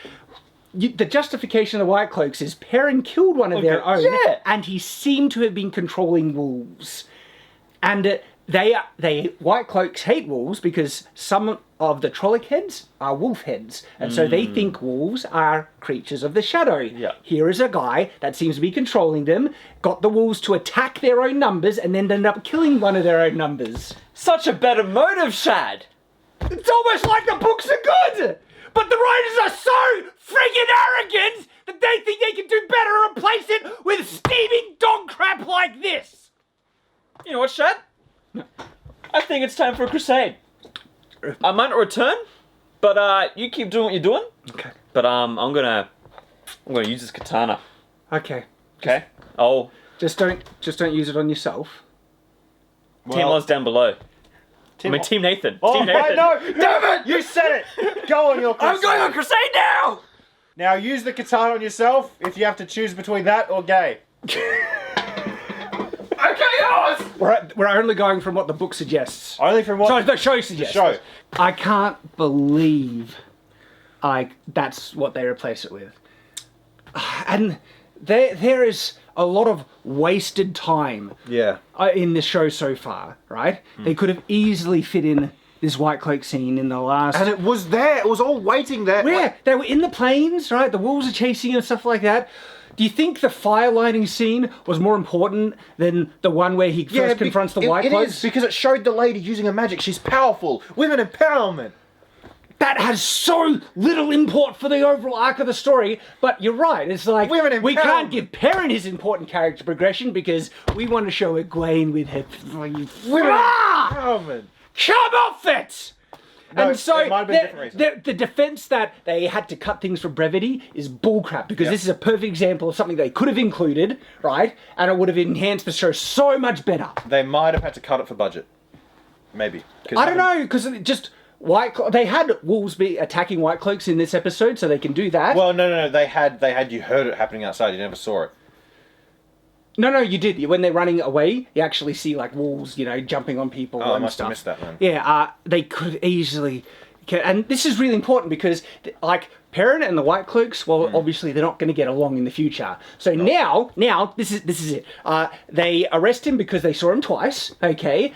The justification of the White Cloaks is Perrin killed one of their own, and he seemed to have been controlling wolves, and they White Cloaks hate wolves because some of the Trolloc heads are wolf heads, and so they think wolves are creatures of the shadow. Yeah. Here is a guy that seems to be controlling them, got the wolves to attack their own numbers, and then ended up killing one of their own numbers. Such a better motive, Shad! It's almost like the books are good! But the writers are so friggin' arrogant that they think they can do better and replace it with steaming dog crap like this! You know what, Shad? I think it's time for a crusade. I might not return, but you keep doing what you're doing. Okay. But I'm gonna use this katana. Okay. Okay. Just don't use it on yourself. Team Oz down below. Team Nathan. Oh, Team Nathan. no! Damn it! You said it! Go on your crusade. I'm going on crusade now! Now use the katana on yourself if you have to choose between that or gay. Okay, Oz! We're only going from what the book suggests. Only from what Sorry, the show suggests. the show. I can't believe that's what they replace it with. And there is a lot of wasted time in this show so far, right? They could have easily fit in this White Cloak scene in the last... And it was there. It was all waiting there. Yeah, they were in the plains, right? The wolves are chasing and stuff like that. Do you think the fire lighting scene was more important than the one where he first confronts the White Cloaks? It is, because it showed the lady using her magic. She's powerful. Women empowerment. that has so little import for the overall arc of the story. But you're right. It's like Women we empowerment. can't give Perrin his important character progression because we want to show Egwene with her Women Ah! empowerment. Come off it! No, And so it might have been a different reason. the defense that they had to cut things for brevity is bullcrap because this is a perfect example of something they could have included, right? And it would have enhanced the show so much better. They might have had to cut it for budget. Maybe. I don't know because just they had wolves be attacking white cloaks in this episode, so they can do that. Well, no. They had. You heard it happening outside. You never saw it. No, you did. When they're running away, you actually see like wolves, jumping on people Oh, I and must stuff. have missed that then. Yeah, they could easily. And this is really important because, like, Perrin and the White Cloaks, well, obviously they're not going to get along in the future. So now, this is it. They arrest him because they saw him twice, okay?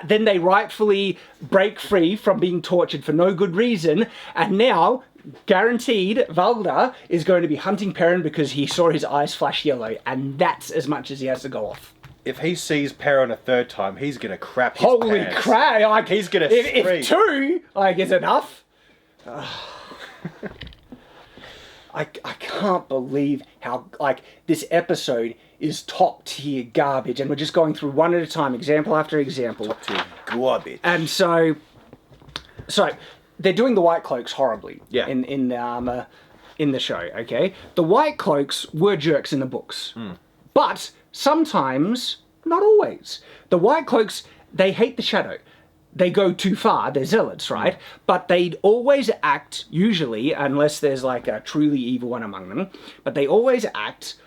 Then they rightfully break free from being tortured for no good reason. And now, guaranteed, Valda is going to be hunting Perrin because he saw his eyes flash yellow. And that's as much as he has to go off. If he sees Perrin a third time, he's gonna crap his Holy pants. crap! Like, He's gonna if scream. 2 is enough. I can't believe how this episode is top tier garbage, and we're just going through one at a time, example after example. To garbage. And so they're doing the White Cloaks horribly. Yeah. In the show, okay. The White Cloaks were jerks in the books, but sometimes, not always. The White Cloaks, they hate the shadow. They go too far. They're zealots, right? But they'd always act, usually, unless there's like a truly evil one among them, but they always act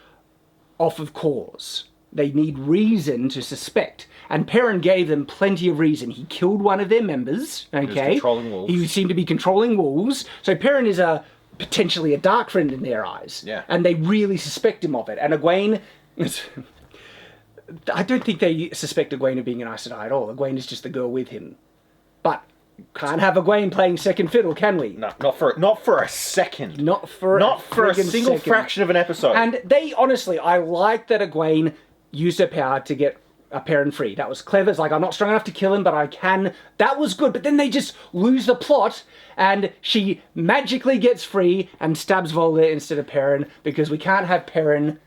off of cause. They need reason to suspect. And Perrin gave them plenty of reason. He killed one of their members, okay? controlling wolves. He seemed to be controlling wolves. So Perrin is potentially a dark friend in their eyes. Yeah. And they really suspect him of it. And Egwene... I don't think they suspect Egwene of being an Aes Sedai at all. Egwene is just the girl with him. But can't have Egwene playing second fiddle, can we? No, not for a second. Not for a friggin' single second. fraction of an episode. And they, honestly, I like that Egwene used her power to get Perrin free. That was clever. It's like, I'm not strong enough to kill him, but I can. That was good. But then they just lose the plot, and she magically gets free and stabs Volda instead of Perrin, because we can't have Perrin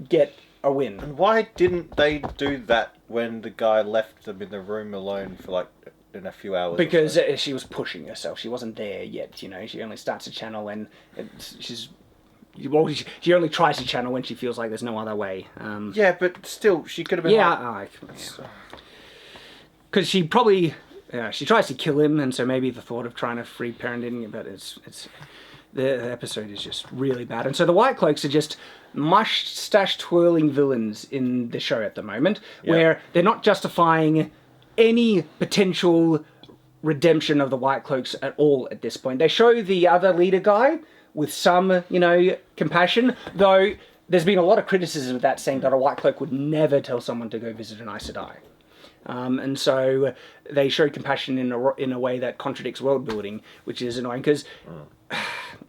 get a win. Why didn't they do that when the guy left them in the room alone for like in a few hours? Because she was pushing herself. She wasn't there yet, She only starts a channel when she only tries to channel when she feels like there's no other way. Yeah, but still, she could have been. Yeah, because she probably she tries to kill him, and so maybe the thought of trying to free Perrin didn't. But it's the episode is just really bad, and so the White Cloaks are just mustache twirling villains in the show at the moment, where they're not justifying any potential redemption of the White Cloaks at all at this point. They show the other leader guy with some, compassion, though there's been a lot of criticism of that, saying that a White Cloak would never tell someone to go visit an Aes Sedai. And so they show compassion in a way that contradicts world building, which is annoying, because...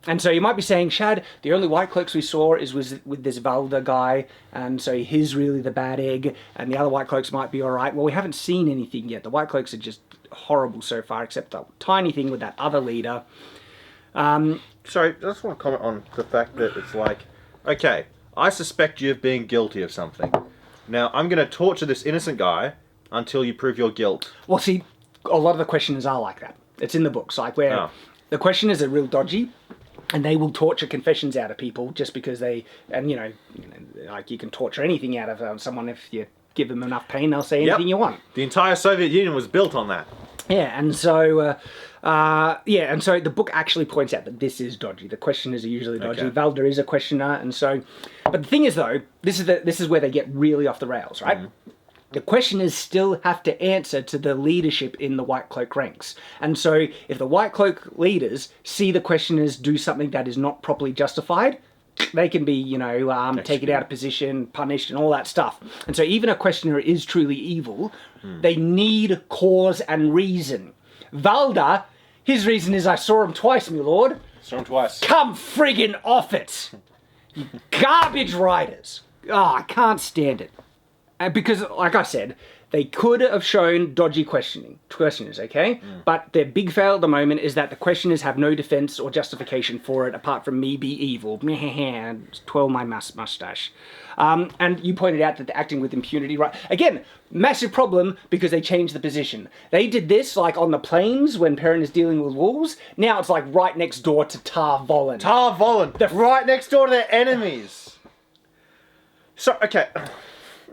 And so you might be saying, Shad, the only White Cloaks we saw was with this Valda guy, and so he's really the bad egg, and the other White Cloaks might be alright. Well, we haven't seen anything yet. The White Cloaks are just horrible so far, except that tiny thing with that other leader. Sorry, I just want to comment on the fact that it's like, okay, I suspect you of being guilty of something. Now, I'm going to torture this innocent guy until you prove your guilt. Well, see, a lot of the questioners are like that. It's in the books, like where the questioners are real dodgy, and they will torture confessions out of people just because like you can torture anything out of someone if you give them enough pain, they'll say anything you want. The entire Soviet Union was built on that. Yeah, and so the book actually points out that this is dodgy. The questioners are usually dodgy. Okay. Valda is a questioner, and so, but the thing is though, this is where they get really off the rails, right? The questioners still have to answer to the leadership in the White Cloak ranks. And so if the White Cloak leaders see the questioners do something that is not properly justified, they can be, taken out of position, punished, and all that stuff. And so even a questioner is truly evil, they need cause and reason. Valda, his reason is, I saw him twice, my lord. Saw him twice. Come friggin' off it! You garbage writers. Oh, I can't stand it. Because, like I said, They could have shown dodgy questioners, okay? But their big fail at the moment is that the questioners have no defense or justification for it apart from me be evil. Twirl my mustache. And you pointed out that they're acting with impunity, right? Again, massive problem because they changed the position. They did this like on the plains when Perrin is dealing with wolves. Now it's like right next door to Tar Vollen. Tar Vollen, right next door to their enemies. So, okay.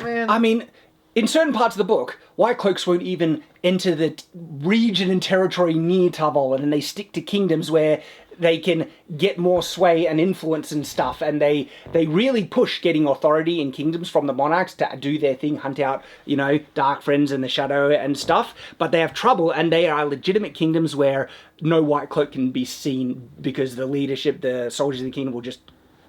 Man. I mean, in certain parts of the book, White Cloaks won't even enter the region and territory near Tar Vollen, and they stick to kingdoms where they can get more sway and influence and stuff, and they really push getting authority in kingdoms from the monarchs to do their thing, hunt out, dark friends in the shadow and stuff, but they have trouble, and they are legitimate kingdoms where no White Cloak can be seen because the leadership, the soldiers of the kingdom will just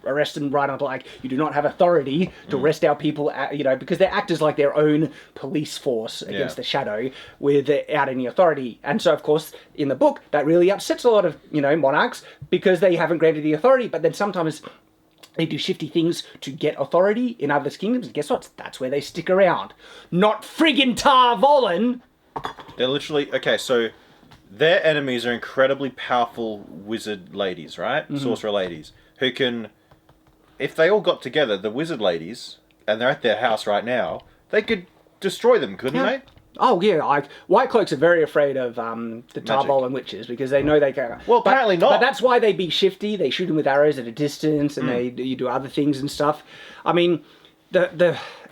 arrest them right on, like, you do not have authority to arrest our people, because they act as like their own police force against the shadow without any authority. And so, of course, in the book, that really upsets a lot of, monarchs because they haven't granted the authority, but then sometimes they do shifty things to get authority in other kingdoms, and guess what? That's where they stick around. Not friggin' Tar Vollen! They're literally, okay, so their enemies are incredibly powerful wizard ladies, right? Sorcerer ladies, who can... If they all got together, the wizard ladies, and they're at their house right now, they could destroy them, couldn't they? Oh, yeah. White Cloaks are very afraid of the Tar Vollen witches because they know they can... Well, apparently not. But that's why they be shifty. They shoot them with arrows at a distance, and you do other things and stuff. I mean,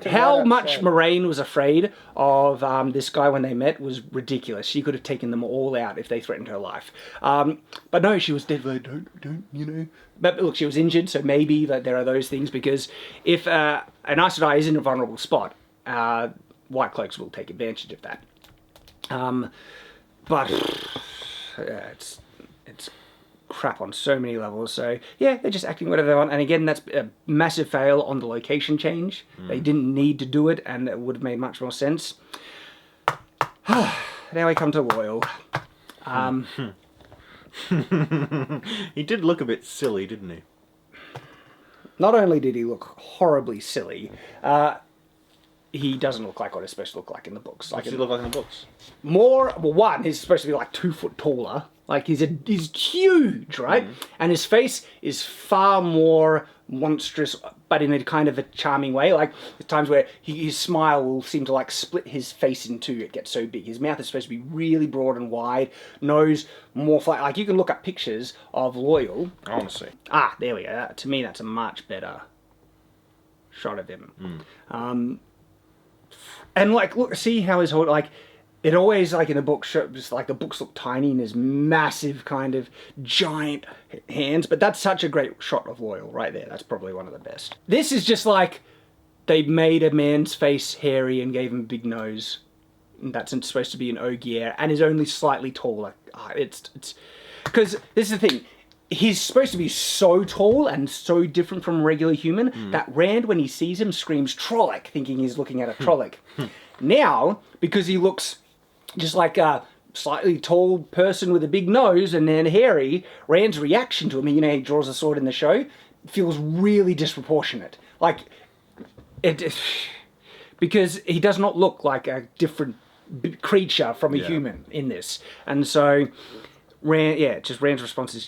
how much Moraine was afraid of this guy when they met was ridiculous. She could have taken them all out if they threatened her life. But no, she was dead. Don't. But look, she was injured, so maybe there are those things, because if an Aes Sedai is in a vulnerable spot, White Cloaks will take advantage of that. But it's crap on so many levels. So yeah, they're just acting whatever they want. And again, that's a massive fail on the location change. They didn't need to do it, and it would have made much more sense. Now we come to Loyal. He did look a bit silly, didn't he? Not only did he look horribly silly, he doesn't look like what he's supposed to look like in the books. What does he look like in the books? One, he's supposed to be like 2 foot taller. Like, he's huge, right? And his face is far more monstrous, but in a kind of a charming way. Like, there's times where his smile will seem to, like, split his face in two. It gets so big. His mouth is supposed to be really broad and wide. Nose more flat. Like, you can look up pictures of Loyal. I want to see. Ah, there we go. To me, that's a much better shot of him. And, like, look, see how his whole, like... It always, like in the book, shows like the books look tiny and his massive kind of giant hands. But that's such a great shot of Loyal right there. That's probably one of the best. This is just like they made a man's face hairy and gave him a big nose. And that's supposed to be an Ogier and is only slightly taller. It's because this is the thing. He's supposed to be so tall and so different from a regular human that Rand, when he sees him, screams Trolloc, thinking he's looking at a Trolloc. Now, because he looks just like a slightly tall person with a big nose and then hairy, Rand's reaction to him, he draws a sword in the show, feels really disproportionate. Like, because he does not look like a different creature from a human in this. And so... Rand's response is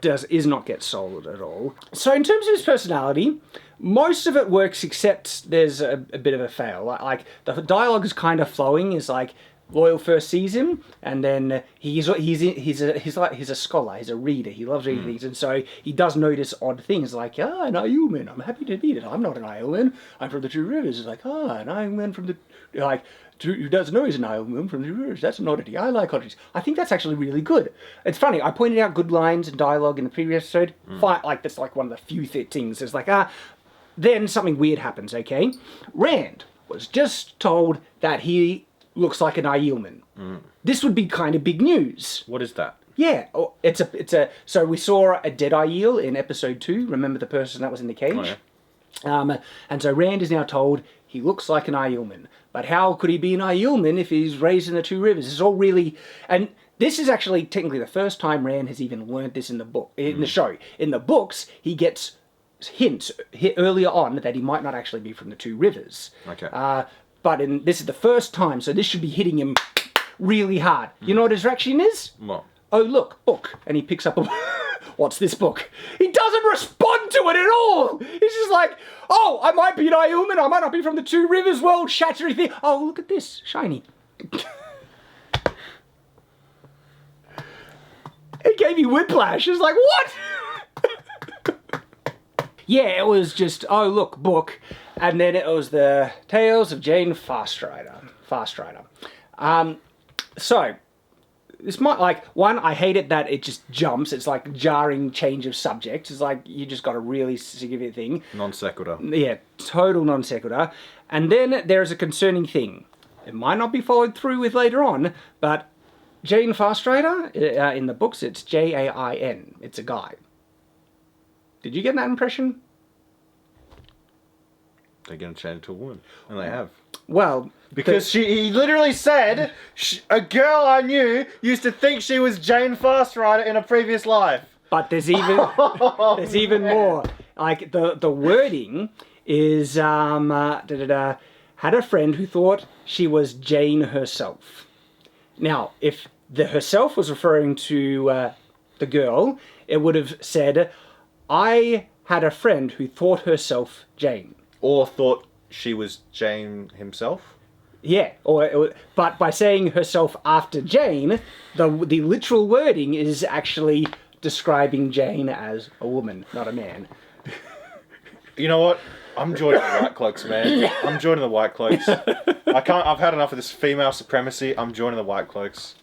does not get sold at all. So in terms of his personality, most of it works except there's a bit of a fail. Like the dialogue is kind of flowing. Is like Loyal first sees him, and then he's a scholar, he's a reader, he loves reading things, and so he does notice odd things like, an Aielman, I'm happy to meet it. I'm not an Aielman, I'm from the Two Rivers. It's like, an Aielman from the who doesn't know he's an Aielman from the Two Rivers. That's an oddity. I like oddities. I think that's actually really good. It's funny. I pointed out good lines and dialogue in the previous episode. That's like one of the few things. It's like, then something weird happens. Okay, Rand was just told that he looks like an Aielman. This would be kind of big news. What is that? Yeah, so we saw a dead Aiel in episode 2. Remember the person that was in the cage? Oh, yeah. And so Rand is now told he looks like an Aielman. But how could he be an Aielman if he's raised in the Two Rivers? It's all really... And this is actually technically the first time Rand has even learned this in the book, in the show. In the books, he gets hints earlier on that he might not actually be from the Two Rivers. Okay. but this is the first time, so this should be hitting him really hard. You know what his reaction is? What? Oh, look, book. And he picks up a... What's this book? He doesn't respond to it at all. He's just like, oh, I might be an Ioman, I might not be from the Two Rivers world, shattery thing. Oh, look at this, shiny. It gave me whiplash. It was like, what? Yeah, it was just, oh, look, book. And then it was the Tales of Jane Fastrider. So, this might, like, one, I hate it that it just jumps. It's like jarring change of subject. It's like, you just got a really significant thing. Non sequitur. Yeah, total non sequitur. And then there's a concerning thing. It might not be followed through with later on, but Jane Fastrider, in the books, it's Jain. It's a guy. Did you get that impression? They're going to change it to a woman. And they have. Well... Because he literally said, a girl I knew used to think she was Jane Fastrider in a previous life. But there's even more. Like, the wording is, had a friend who thought she was Jane herself. Now, if the herself was referring to the girl, it would have said, I had a friend who thought herself Jane. Or thought she was Jane himself? Yeah, but by saying herself after Jane, the literal wording is actually describing Jane as a woman, not a man. You know what? I'm joining the White Cloaks, man. I'm joining the White Cloaks. I've had enough of this female supremacy. I'm joining the White Cloaks.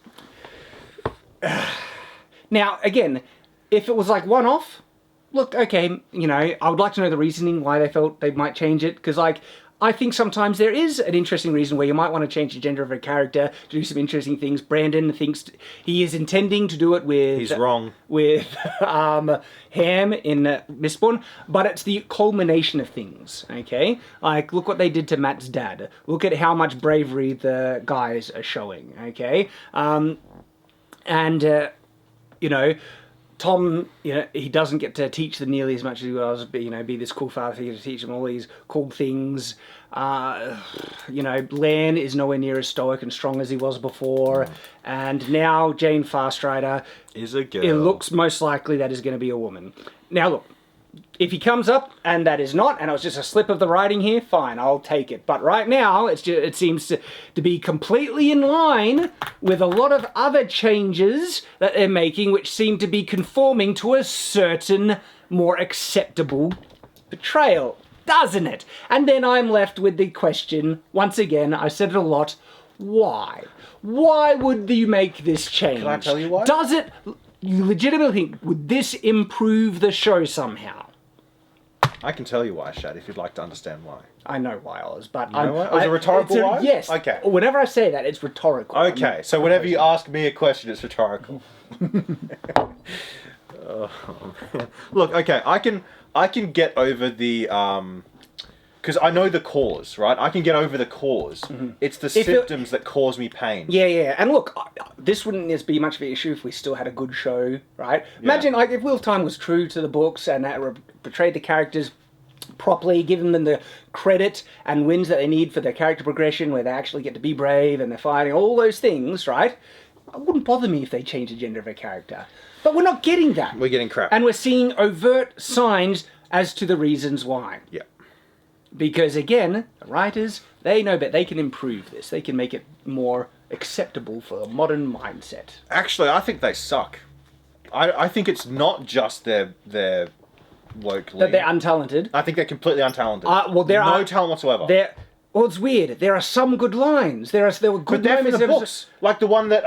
Now, again, if it was like one-off, look, okay, you know, I would like to know the reasoning why they felt they might change it, because, like, I think sometimes there is an interesting reason where you might want to change the gender of a character to do some interesting things. Brandon thinks he is intending to do it with... He's wrong. With Ham in Mistborn, but it's the culmination of things, okay? Like, look what they did to Matt's dad. Look at how much bravery the guys are showing, okay? You know... Tom, you know, he doesn't get to teach them nearly as much as he was, you know, be this cool father figure to teach them all these cool things. You know, Lan is nowhere near as stoic and strong as he was before. And now Jane Fastrider is a girl. It looks most likely that is going to be a woman. Now, look, if he comes up and that is not, and it was just a slip of the writing here, fine, I'll take it. But right now, it seems to be completely in line with a lot of other changes that they're making, which seem to be conforming to a certain more acceptable portrayal, doesn't it? And then I'm left with the question, once again, I said it a lot, why? Why would you make this change? Can I tell you why? Does it... You legitimately think, would this improve the show somehow? I can tell you why, Shad, if you'd like to understand why. I know why, Oz, but... You know why? Is it rhetorical why? Yes. Okay. Whenever I say that, it's rhetorical. Okay, so whenever you ask me a question, it's rhetorical. Look, okay, I can get over the... Because I know the cause, right? I can get over the cause. Mm-hmm. It's the symptoms that cause me pain. Yeah. And look, this wouldn't be much of an issue if we still had a good show, right? Yeah. Imagine, like, if Wheel of Time was true to the books and portrayed the characters properly, given them the credit and wins that they need for their character progression, where they actually get to be brave and they're fighting, all those things, right? It wouldn't bother me if they changed the gender of a character. But we're not getting that. We're getting crap. And we're seeing overt signs as to the reasons why. Yeah. Because, again, the writers, they know that they can improve this. They can make it more acceptable for a modern mindset. Actually, I think they suck. I think it's not just their woke lead. That they're untalented. I think they're completely untalented. Well, there no talent whatsoever. Well, it's weird. There are some good lines. There were good but they're moments. from the books. Like the one that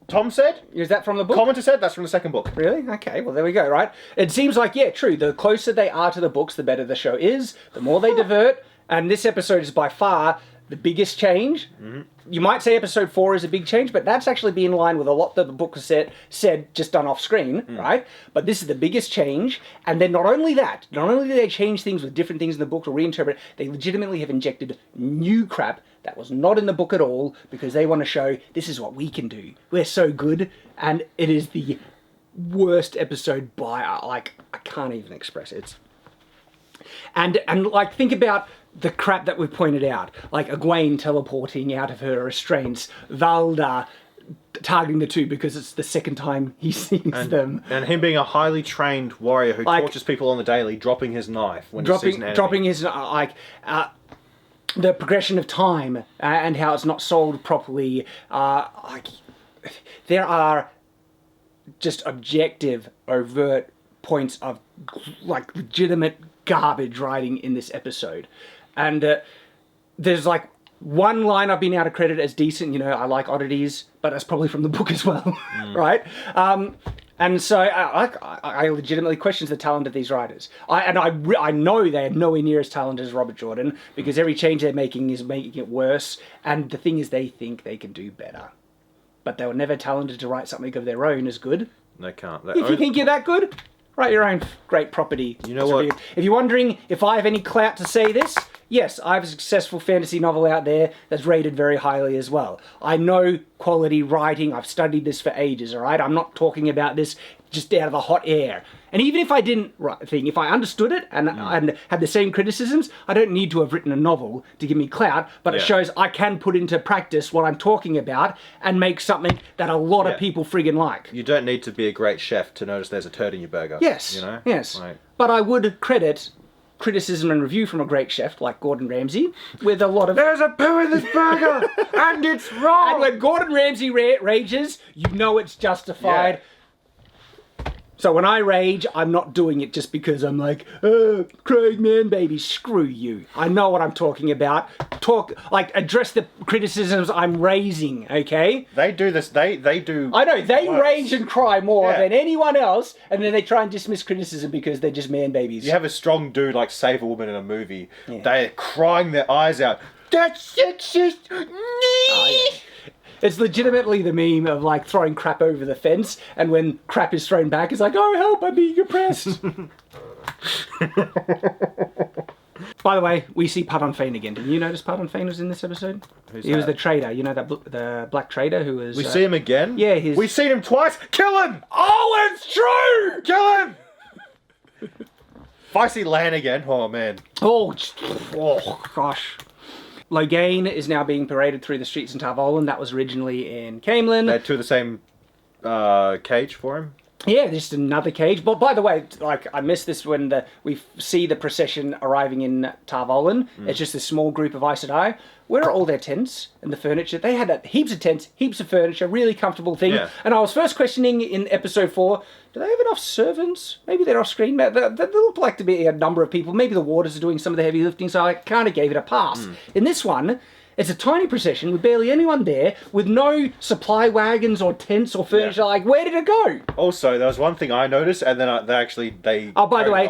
Tom said. Is that from the book? Commenter said that's from the second book. Really? Okay, well, there we go, right? It seems like, yeah, true. The closer they are to the books, the better the show is. The more they divert. And this episode is by far the biggest change. Mm-hmm. You might say episode 4 is a big change, but that's actually been in line with a lot that the book has said just done off screen, right? But this is the biggest change. And then not only that, not only do they change things with different things in the book to reinterpret, they legitimately have injected new crap that was not in the book at all, because they want to show this is what we can do. We're so good. And it is the worst episode by, like, I can't even express it. And like, think about the crap that we've pointed out, like Egwene teleporting out of her restraints, Valda targeting the two because it's the second time he sees them, and him being a highly trained warrior who tortures people on the daily, dropping his knife when he sees an enemy. Dropping his the progression of time and how it's not sold properly. There are just objective, overt points of like legitimate garbage writing in this episode, and there's like one line I've been able to credit as decent. You know, I like oddities, but that's probably from the book as well, right? And so I legitimately question the talent of these writers. I know they're nowhere near as talented as Robert Jordan, because every change they're making is making it worse. And the thing is, they think they can do better. But they were never talented to write something of their own as good. They can't. If you think you're that good, write your own great property. You know what? If you're wondering if I have any clout to say this, yes, I have a successful fantasy novel out there that's rated very highly as well. I know quality writing. I've studied this for ages, all right? I'm not talking about this just out of the hot air. And even if I didn't write a thing, if I understood it and had the same criticisms, I don't need to have written a novel to give me clout, but it shows I can put into practice what I'm talking about and make something that a lot of people friggin' like. You don't need to be a great chef to notice there's a turd in your burger. Yes, you know? yes. Like, but I would credit criticism and review from a great chef like Gordon Ramsay with a lot of... There's a poo in this burger and it's wrong! And when Gordon Ramsay rages, you know it's justified. Yeah. So when I rage, I'm not doing it just because I'm like, oh, Craig, man, baby, screw you. I know what I'm talking about. Address the criticisms I'm raising, okay? They do this, they do... I know, they rage and cry more Yeah. than anyone else, and then they try and dismiss criticism because they're just man babies. You have a strong dude like save a woman in a movie, they're crying their eyes out. That's sexist! Oh, yeah. It's legitimately the meme of like throwing crap over the fence, and when crap is thrown back, it's like, oh help, I'm being oppressed. By the way, we see Padon Fane again. Did you notice Padon Fane was in this episode? He was the trader, you know, the black trader who was... We see him again? Yeah, we've seen him twice! Kill him! Oh, it's true! Kill him! If I see Lan again, oh man. Oh gosh. Loghain is now being paraded through the streets in Tarvolan. That was originally in Camelin. They had two of the same cage for him? Yeah, just another cage. But by the way, like, I missed this when we see the procession arriving in Tarvolan. It's just a small group of Aes Sedai. Where are all their tents and the furniture? They had heaps of tents, heaps of furniture, really comfortable thing. Yeah. And I was first questioning in episode 4, do they have enough servants? Maybe they're off screen. They look like to be a number of people. Maybe the warders are doing some of the heavy lifting, so I kind of gave it a pass. In this one, it's a tiny procession with barely anyone there, with no supply wagons or tents or furniture. Like, where did it go? Also, there was one thing I noticed, and then they oh, by the way,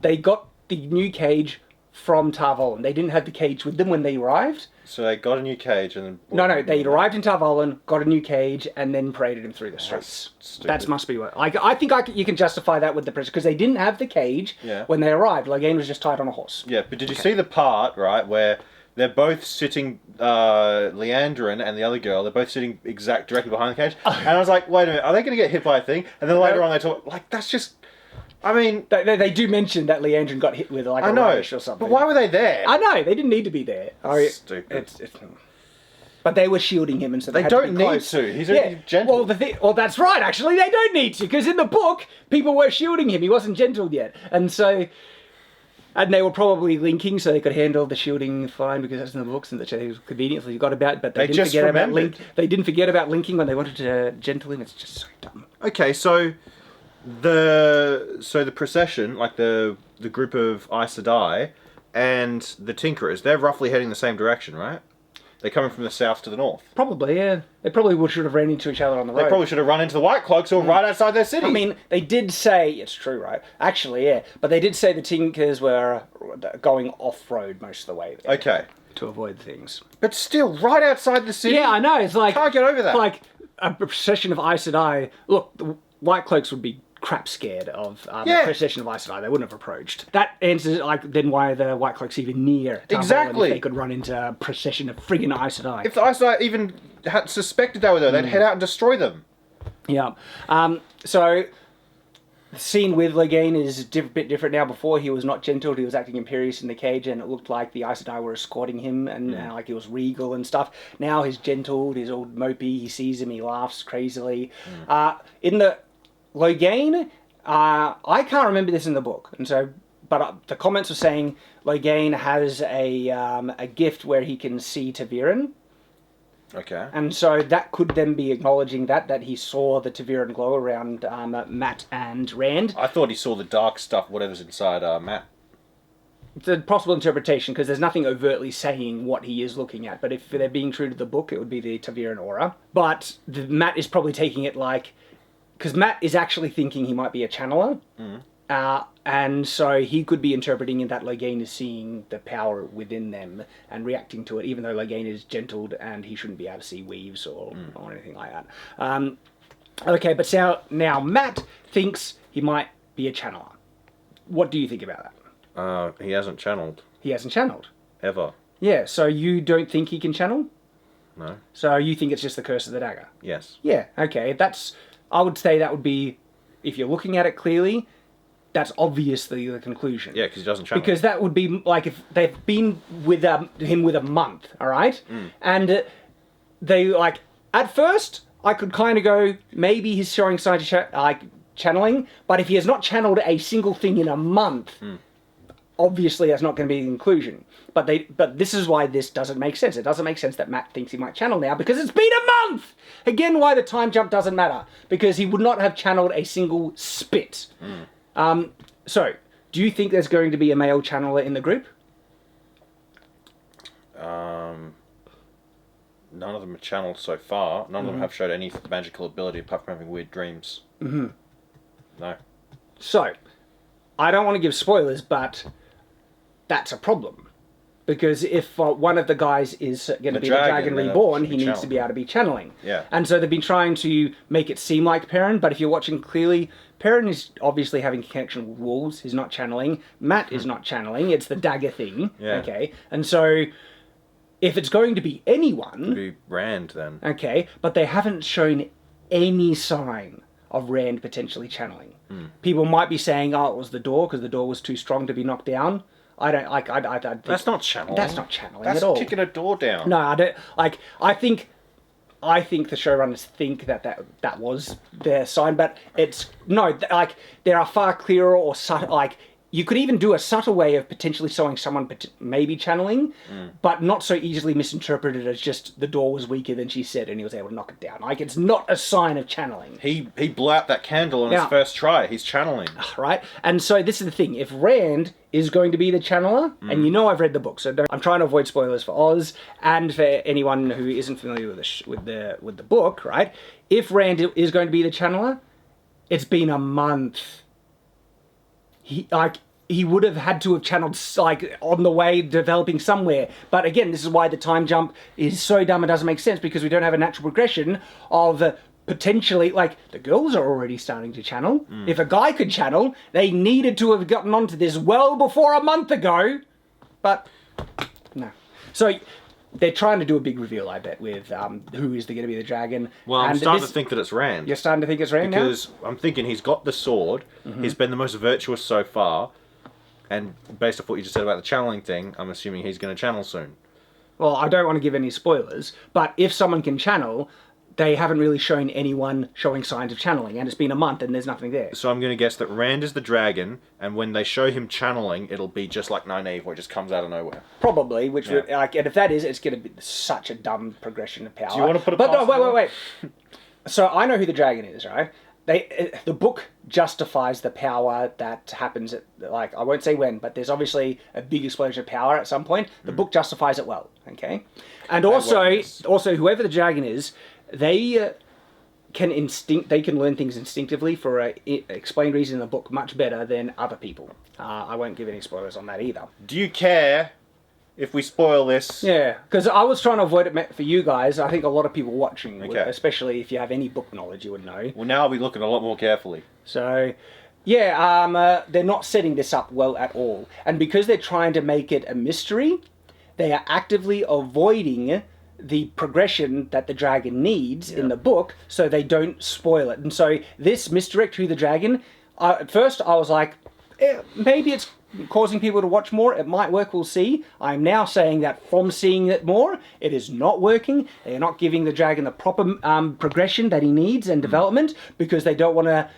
they got the new cage from Tarvolan. They didn't have the cage with them when they arrived. So they got a new cage and then... No, they arrived in Tarvolan, got a new cage, and then paraded him through the streets. That must be what... I think you can justify that with the press, because they didn't have the cage when they arrived. Loghain was just tied on a horse. Yeah, but did you see the part, right, where they're both sitting, Leandrin and the other girl, they're both sitting directly behind the cage? And I was like, wait a minute, are they going to get hit by a thing? And then later on they talk, like, that's just... I mean... They do mention that Leandrin got hit with like a radish or something. But why were they there? I know, they didn't need to be there. Stupid. But they were shielding him, and so they had don't to be need close. to. He's already gentle. Well, that's right, actually. They don't need to, because in the book, people were shielding him. He wasn't gentle yet. And so... And they were probably linking, so they could handle the shielding fine, because that's in the books, and that they conveniently forgot about. But they didn't forget about link. They didn't forget about linking when they wanted to gentle him. It's just so dumb. Okay, so the procession, like the group of Aes Sedai and the Tinkerers, they're roughly heading the same direction, right? They're coming from the south to the north. Probably, yeah. They probably should have ran into each other on the road. They probably should have run into the White Cloaks who were right outside their city. I mean, they did say... It's true, right? Actually, yeah. But they did say the Tinkers were going off-road most of the way there. Okay. To avoid things. But still, right outside the city? Yeah, I know. It's like... Can't get over that. Like a procession of Aes Sedai... Look, the White Cloaks would be crap scared of a procession of Aes Sedai. They wouldn't have approached. That answers then why the White Cloaks even near Tarvolan, exactly. if they could run into a procession of friggin' Aes Sedai. If the Aes Sedai even had suspected they were there, they'd head out and destroy them. Yeah. So The scene with Logain is a bit different now. Before, he was not gentle, he was acting imperious in the cage, and it looked like the Aes Sedai were escorting him, and like he was regal and stuff. Now he's gentled, he's all mopey, he sees him, he laughs crazily. In the Logain, I can't remember this in the book, and so, but the comments were saying Logain has a gift where he can see Ta'Viren. Okay. And so that could then be acknowledging that he saw the Ta'Viren glow around Matt and Rand. I thought he saw the dark stuff, whatever's inside Matt. It's a possible interpretation, because there's nothing overtly saying what he is looking at. But if they're being true to the book, it would be the Ta'Viren aura. But Matt is probably taking it like... Because Matt is actually thinking he might be a channeler. And so he could be interpreting in that Logain is seeing the power within them and reacting to it, even though Logain is gentled and he shouldn't be able to see weaves or anything like that. Okay, but now Matt thinks he might be a channeler. What do you think about that? He hasn't channeled. He hasn't channeled. Ever. Yeah, so you don't think he can channel? No. So you think it's just the curse of the dagger? Yes. Yeah, okay. I would say that would be, if you're looking at it clearly, that's obviously the conclusion. Yeah, because he doesn't channel. Because that would be like if they've been with him with a month, all right? And they, like, at first, I could kind of go, maybe he's showing signs of channeling, but if he has not channeled a single thing in a month, obviously that's not going to be the conclusion. But this is why this doesn't make sense. It doesn't make sense that Matt thinks he might channel now, because it's been a month! Again, why the time jump doesn't matter. Because he would not have channeled a single spit. So, do you think there's going to be a male channeler in the group? None of them have channeled so far. None of them have showed any magical ability apart from having weird dreams. No. So, I don't want to give spoilers, but that's a problem. Because if one of the guys is going to be the Dragon Reborn, he needs to be able to be channeling. Yeah. And so they've been trying to make it seem like Perrin, but if you're watching clearly, Perrin is obviously having a connection with wolves. He's not channeling. Matt is not channeling. It's the dagger thing. Yeah. Okay. And so if it's going to be anyone... It'd be Rand, then. Okay. But they haven't shown any sign of Rand potentially channeling. People might be saying, oh, it was the door, because the door was too strong to be knocked down. I think That's not channeling. That's not channeling That's at all. kicking a door down. No, I don't. Like, I think the showrunners think that was their sign, but it's no. Like, there are far clearer or subtle. Like, you could even do a subtle way of potentially showing someone maybe channeling, but not so easily misinterpreted as just the door was weaker than she said, and he was able to knock it down. Like, it's not a sign of channeling. He blew out that candle on his first try. He's channeling. Right? And so this is the thing. If Rand is going to be the channeler, and you know I've read the book, so I'm trying to avoid spoilers for Oz and for anyone who isn't familiar with the book, right? If Rand is going to be the channeler, it's been a month. He would have had to have channeled, like, on the way, developing somewhere. But again, this is why the time jump is so dumb and doesn't make sense, because we don't have a natural progression of potentially, like, the girls are already starting to channel. If a guy could channel, they needed to have gotten onto this well before a month ago. But, no. So, they're trying to do a big reveal, I bet, with who is going to be the dragon. Well, I'm starting to think that it's Rand. You're starting to think it's Rand now? Because I'm thinking he's got the sword. He's been the most virtuous so far. And based off what you just said about the channeling thing, I'm assuming he's going to channel soon. Well, I don't want to give any spoilers, but if someone can channel, they haven't really shown anyone showing signs of channeling, and it's been a month and there's nothing there. So I'm going to guess that Rand is the dragon, and when they show him channeling, it'll be just like Nynaeve, where it just comes out of nowhere. Probably, which would, like, and if that is, it's going to be such a dumb progression of power. Do you want to put a But no, wait. So I know who the dragon is, right? The book justifies the power that happens at, like, I won't say when, but there's obviously a big explosion of power at some point. The book justifies it well, okay? And also whoever the dragon is, they can learn things instinctively for a explained reason in the book much better than other people. I won't give any spoilers on that either. Do you care if we spoil this? Yeah, because I was trying to avoid it for you guys. I think a lot of people watching, especially if you have any book knowledge, you would know. Well, now I'll be looking a lot more carefully. So, yeah, they're not setting this up well at all. And because they're trying to make it a mystery, they are actively avoiding the progression that the dragon needs in the book, so they don't spoil it. And so this misdirect who the dragon, At first I was like, maybe it's causing people to watch more. It might work, we'll see. I'm now saying that from seeing it more, it is not working. They're not giving the dragon the proper progression that he needs and development because they don't want to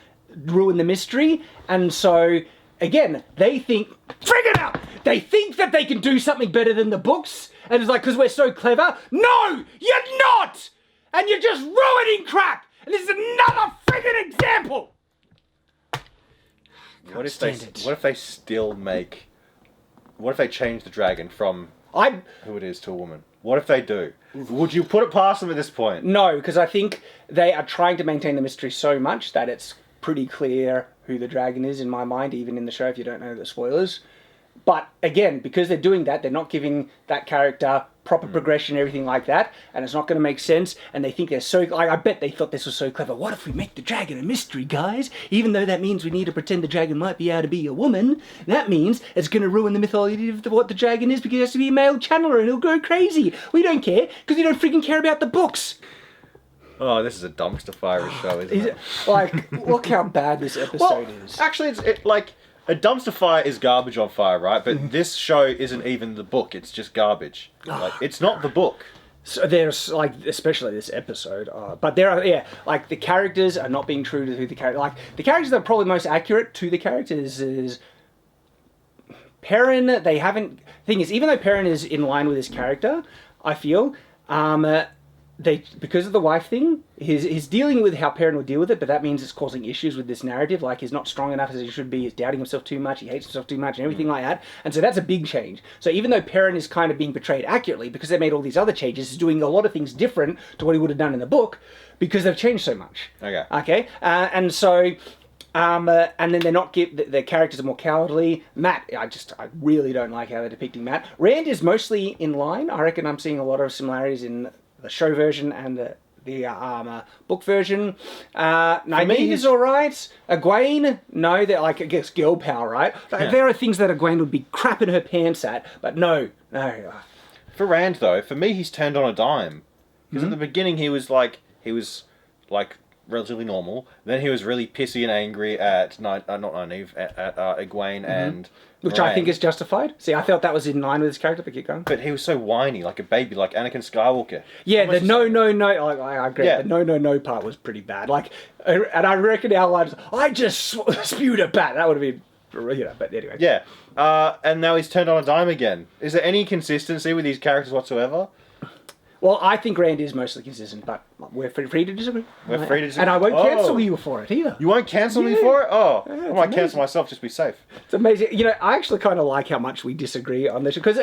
ruin the mystery. And so, again, they think, figure it out! They think that they can do something better than the books. And it's like, because we're so clever. No, you're not! And you're just ruining crap! And this is another friggin' example! What if they still make? What if they change the dragon from who it is to a woman? What if they do? Would you put it past them at this point? No, because I think they are trying to maintain the mystery so much that it's pretty clear who the dragon is in my mind, even in the show if you don't know the spoilers. But again, because they're doing that, they're not giving that character proper progression and everything like that, and it's not going to make sense, and they think they're so... I bet they thought this was so clever. What if we make the dragon a mystery, guys? Even though that means we need to pretend the dragon might be able to be a woman, that means it's going to ruin the mythology of what the dragon is because it has to be a male channeler and he'll go crazy. We don't care, because we don't freaking care about the books. Oh, this is a dumpster fire show, isn't it? Like, look how bad this episode is. Actually, a dumpster fire is garbage on fire, right? But this show isn't even the book. It's just garbage. Like, it's not the book. So there's, like, especially this episode, but there are, like, the characters are not being true to who the character, like, the characters that are probably most accurate to the characters is Perrin. They haven't, thing is, even though Perrin is in line with his character, I feel, because of the wife thing, he's dealing with how Perrin would deal with it, but that means it's causing issues with this narrative. Like, he's not strong enough as he should be, he's doubting himself too much, he hates himself too much, and everything like that. And so that's a big change. So even though Perrin is kind of being portrayed accurately, because they made all these other changes, he's doing a lot of things different to what he would have done in the book, because they've changed so much. Okay? And so... and then they're not their characters are more cowardly. Matt, I really don't like how they're depicting Matt. Rand is mostly in line. I reckon I'm seeing a lot of similarities in the show version and the book version. Nynaeve is alright. Egwene, no, they're like, I guess, girl power, right? Yeah. There are things that Egwene would be crapping her pants at, but no. For Rand, though, for me, he's turned on a dime. Because at the beginning, he was relatively normal. Then he was really pissy and angry at not Nynaeve, at Egwene and which Rand. I think is justified. See, I felt that was in line with his character, but keep going. But he was so whiny, like a baby, like Anakin Skywalker. Yeah, the no, I agree. Yeah. The no part was pretty bad. Like, and I reckon our lives, I just spewed a bat. That would have been, but anyway. Yeah, and now he's turned on a dime again. Is there any consistency with these characters whatsoever? Well, I think Rand is mostly consistent, but we're free to disagree. We're free to disagree. And I won't cancel you for it either. You won't cancel me for it? Oh, I might cancel myself just to be safe. It's amazing. I actually kind of like how much we disagree on this, because,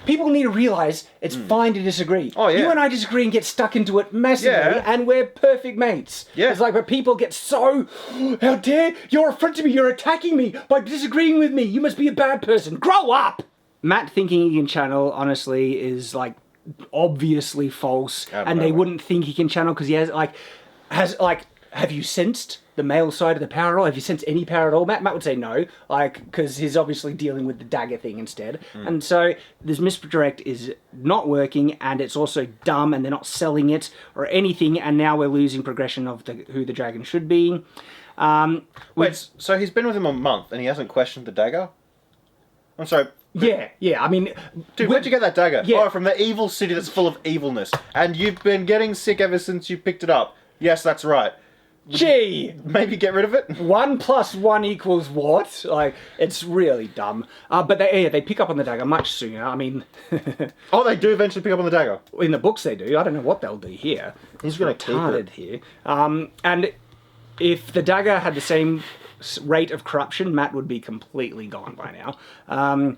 people need to realise it's fine to disagree. Oh, yeah. You and I disagree and get stuck into it massively, and we're perfect mates. Yeah. It's like, but people get so, how dare, you're affronting me, you're attacking me by disagreeing with me, you must be a bad person. Grow up! Matt thinking he can channel, honestly, is, obviously false, and they wouldn't think he can channel because he have you sensed the male side of the power at all? Have you sensed any power at all? Matt would say no, because he's obviously dealing with the dagger thing instead. And so this misdirect is not working, and it's also dumb, and they're not selling it or anything, and now we're losing progression of who the dragon should be. Wait, so he's been with him a month and he hasn't questioned the dagger? I'm sorry. Yeah, I mean... Dude, where'd you get that dagger? Yeah. Oh, from the evil city that's full of evilness. And you've been getting sick ever since you picked it up. Yes, that's right. Gee! Maybe get rid of it? 1 + 1 = what? It's really dumb. But they pick up on the dagger much sooner. I mean... Oh, they do eventually pick up on the dagger? In the books they do. I don't know what they'll do here. He's going to keep it here. And if the dagger had the same rate of corruption, Matt would be completely gone by now.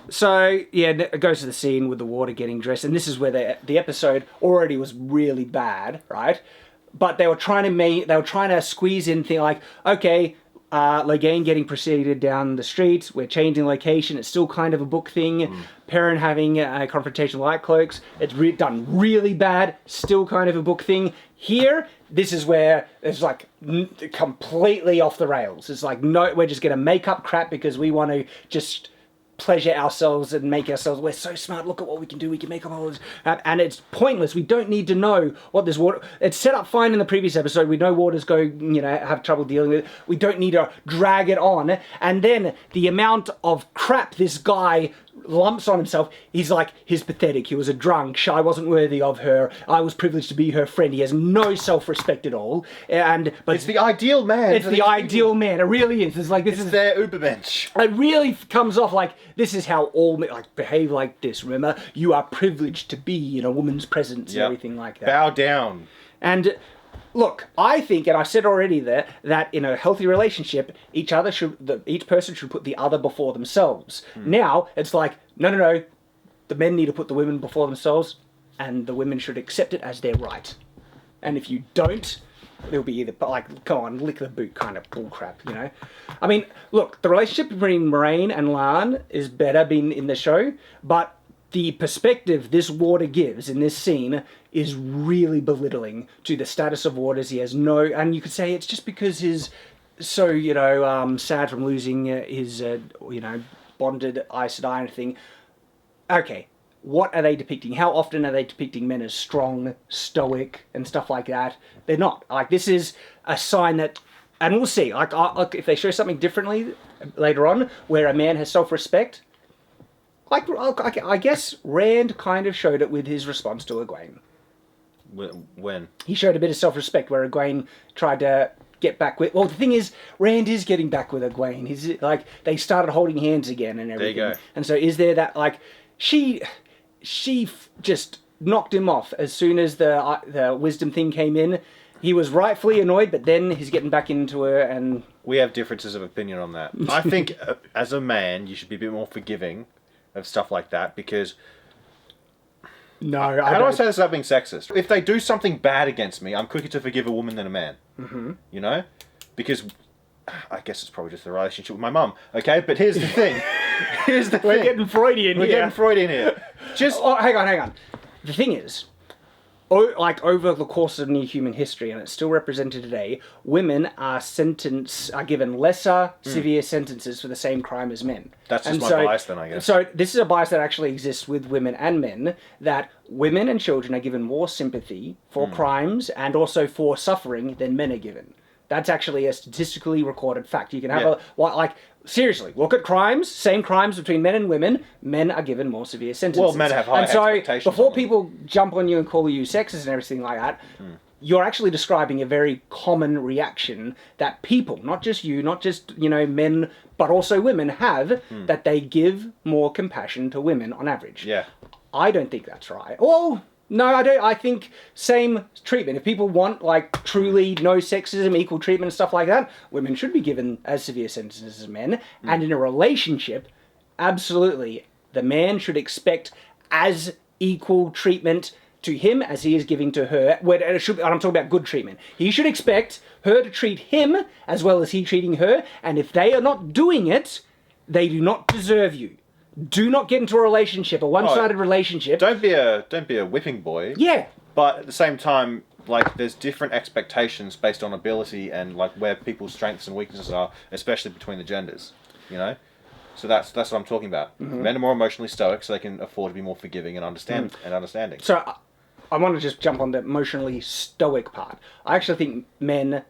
So yeah, it goes to the scene with the water getting dressed, and this is where the episode already was really bad, right? But they were trying to squeeze in thing like, okay, Logain getting preceded down the street, we're changing location, it's still kind of a book thing. Perrin having a confrontation with light cloaks, it's done really bad, still kind of a book thing. Here, this is where it's completely off the rails. It's no, we're just going to make up crap because we want to just pleasure ourselves and make ourselves, we're so smart, look at what we can do, we can make all this, and it's pointless. We don't need to know what this water, it's set up fine in the previous episode, we know waters go, have trouble dealing with it, we don't need to drag it on, and then the amount of crap this guy lumps on himself, he's like, he's pathetic, he was a drunk, I wasn't worthy of her, I was privileged to be her friend, he has no self-respect at all, but it's the ideal man. it's the ideal man, it really is. It's like, this is their Uberbench. it really comes off like, this is how all men behave like this, remember? You are privileged to be in a woman's presence and everything like that. Bow down. And look, I think, and I said already there, that in a healthy relationship, each person should put the other before themselves. Now, it's like, no, the men need to put the women before themselves, and the women should accept it as their right. And if you don't, it'll be either, like, come on, lick the boot kind of bullcrap, I mean, look, the relationship between Moraine and Lan is better being in the show, but the perspective this Water gives in this scene is really belittling to the status of Waters. He has no, and you could say it's just because he's so, sad from losing his, bonded Aes Sedai thing. Okay, what are they depicting? How often are they depicting men as strong, stoic, and stuff like that? They're not. Like, this is a sign that, and we'll see, like if they show something differently later on, where a man has self-respect, like, I guess Rand kind of showed it with his response to Egwene. When? He showed a bit of self-respect where Egwene tried to get back with... Well, the thing is, Rand is getting back with Egwene. He's, like, they started holding hands again and everything. There you go. And so is there that, like, she just knocked him off as soon as the wisdom thing came in. He was rightfully annoyed, but then he's getting back into her and... We have differences of opinion on that. I think, as a man, you should be a bit more forgiving of stuff like that, because... No, How do I say this without being sexist? If they do something bad against me, I'm quicker to forgive a woman than a man. Mm-hmm. Because I guess it's probably just the relationship with my mum. Okay, but here's the thing. We're getting Freudian here. We're getting Freudian here. Just hang on. The thing is, over the course of near human history, and it's still represented today, women are given lesser severe sentences for the same crime as men. That's just my bias then, I guess. So this is a bias that actually exists with women and men, that women and children are given more sympathy for crimes and also for suffering than men are given. That's actually a statistically recorded fact. You can have seriously, look at crimes, same crimes between men and women, men are given more severe sentences. Well, men have higher expectations. So, before people jump on you and call you sexist and everything like that, you're actually describing a very common reaction that people, not just you, not just, men, but also women have, that they give more compassion to women on average. Yeah. I don't think that's right. Well, no, I don't. I think same treatment. If people want, like, truly no sexism, equal treatment and stuff like that, women should be given as severe sentences as men. And in a relationship, absolutely, the man should expect as equal treatment to him as he is giving to her. And I'm talking about good treatment. He should expect her to treat him as well as he treating her. And if they are not doing it, they do not deserve you. Do not get into a relationship, a one-sided relationship. Don't be a whipping boy. Yeah. But at the same time, like, there's different expectations based on ability and, like, where people's strengths and weaknesses are, especially between the genders. So that's what I'm talking about. Mm-hmm. Men are more emotionally stoic, so they can afford to be more forgiving and understanding. So I want to just jump on the emotionally stoic part. I actually think men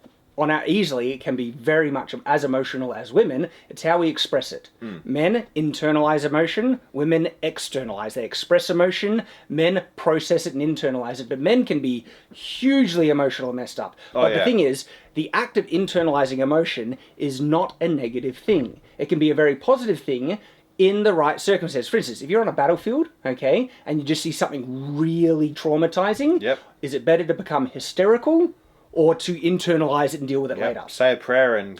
easily can be very much as emotional as women. It's how we express it. Men internalize emotion, women externalize. They express emotion, men process it and internalize it. But men can be hugely emotional and messed up. But the thing is, the act of internalizing emotion is not a negative thing. It can be a very positive thing in the right circumstance. For instance, if you're on a battlefield, okay, and you just see something really traumatizing, is it better to become hysterical or to internalize it and deal with it later? Say a prayer and...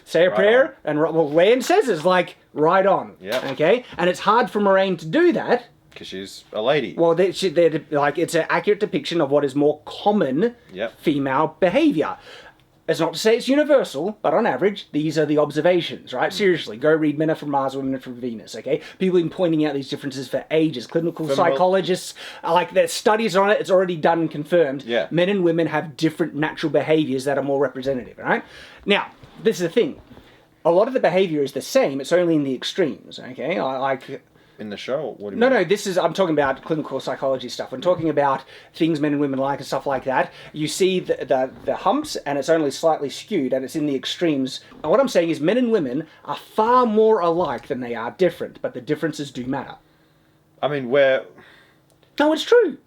Well, Rand says it's like, right on. Okay? And it's hard for Moraine to do that. Because she's a lady. Well, it's an accurate depiction of what is more common female behaviour. It's not to say it's universal, but on average, these are the observations, right? Seriously, go read Men Are From Mars, Women Are From Venus, okay? People have been pointing out these differences for ages. Clinical psychologists, there's studies on it, it's already done and confirmed. Yeah. Men and women have different natural behaviours that are more representative, right? Now, this is the thing. A lot of the behaviour is the same, it's only in the extremes, okay? in the show? Or what do you No, mean? no, I'm talking about clinical psychology stuff. I'm talking about things men and women like and stuff like that. You see the humps, and it's only slightly skewed, and it's in the extremes. And what I'm saying is men and women are far more alike than they are different, but the differences do matter. I mean, No, it's true.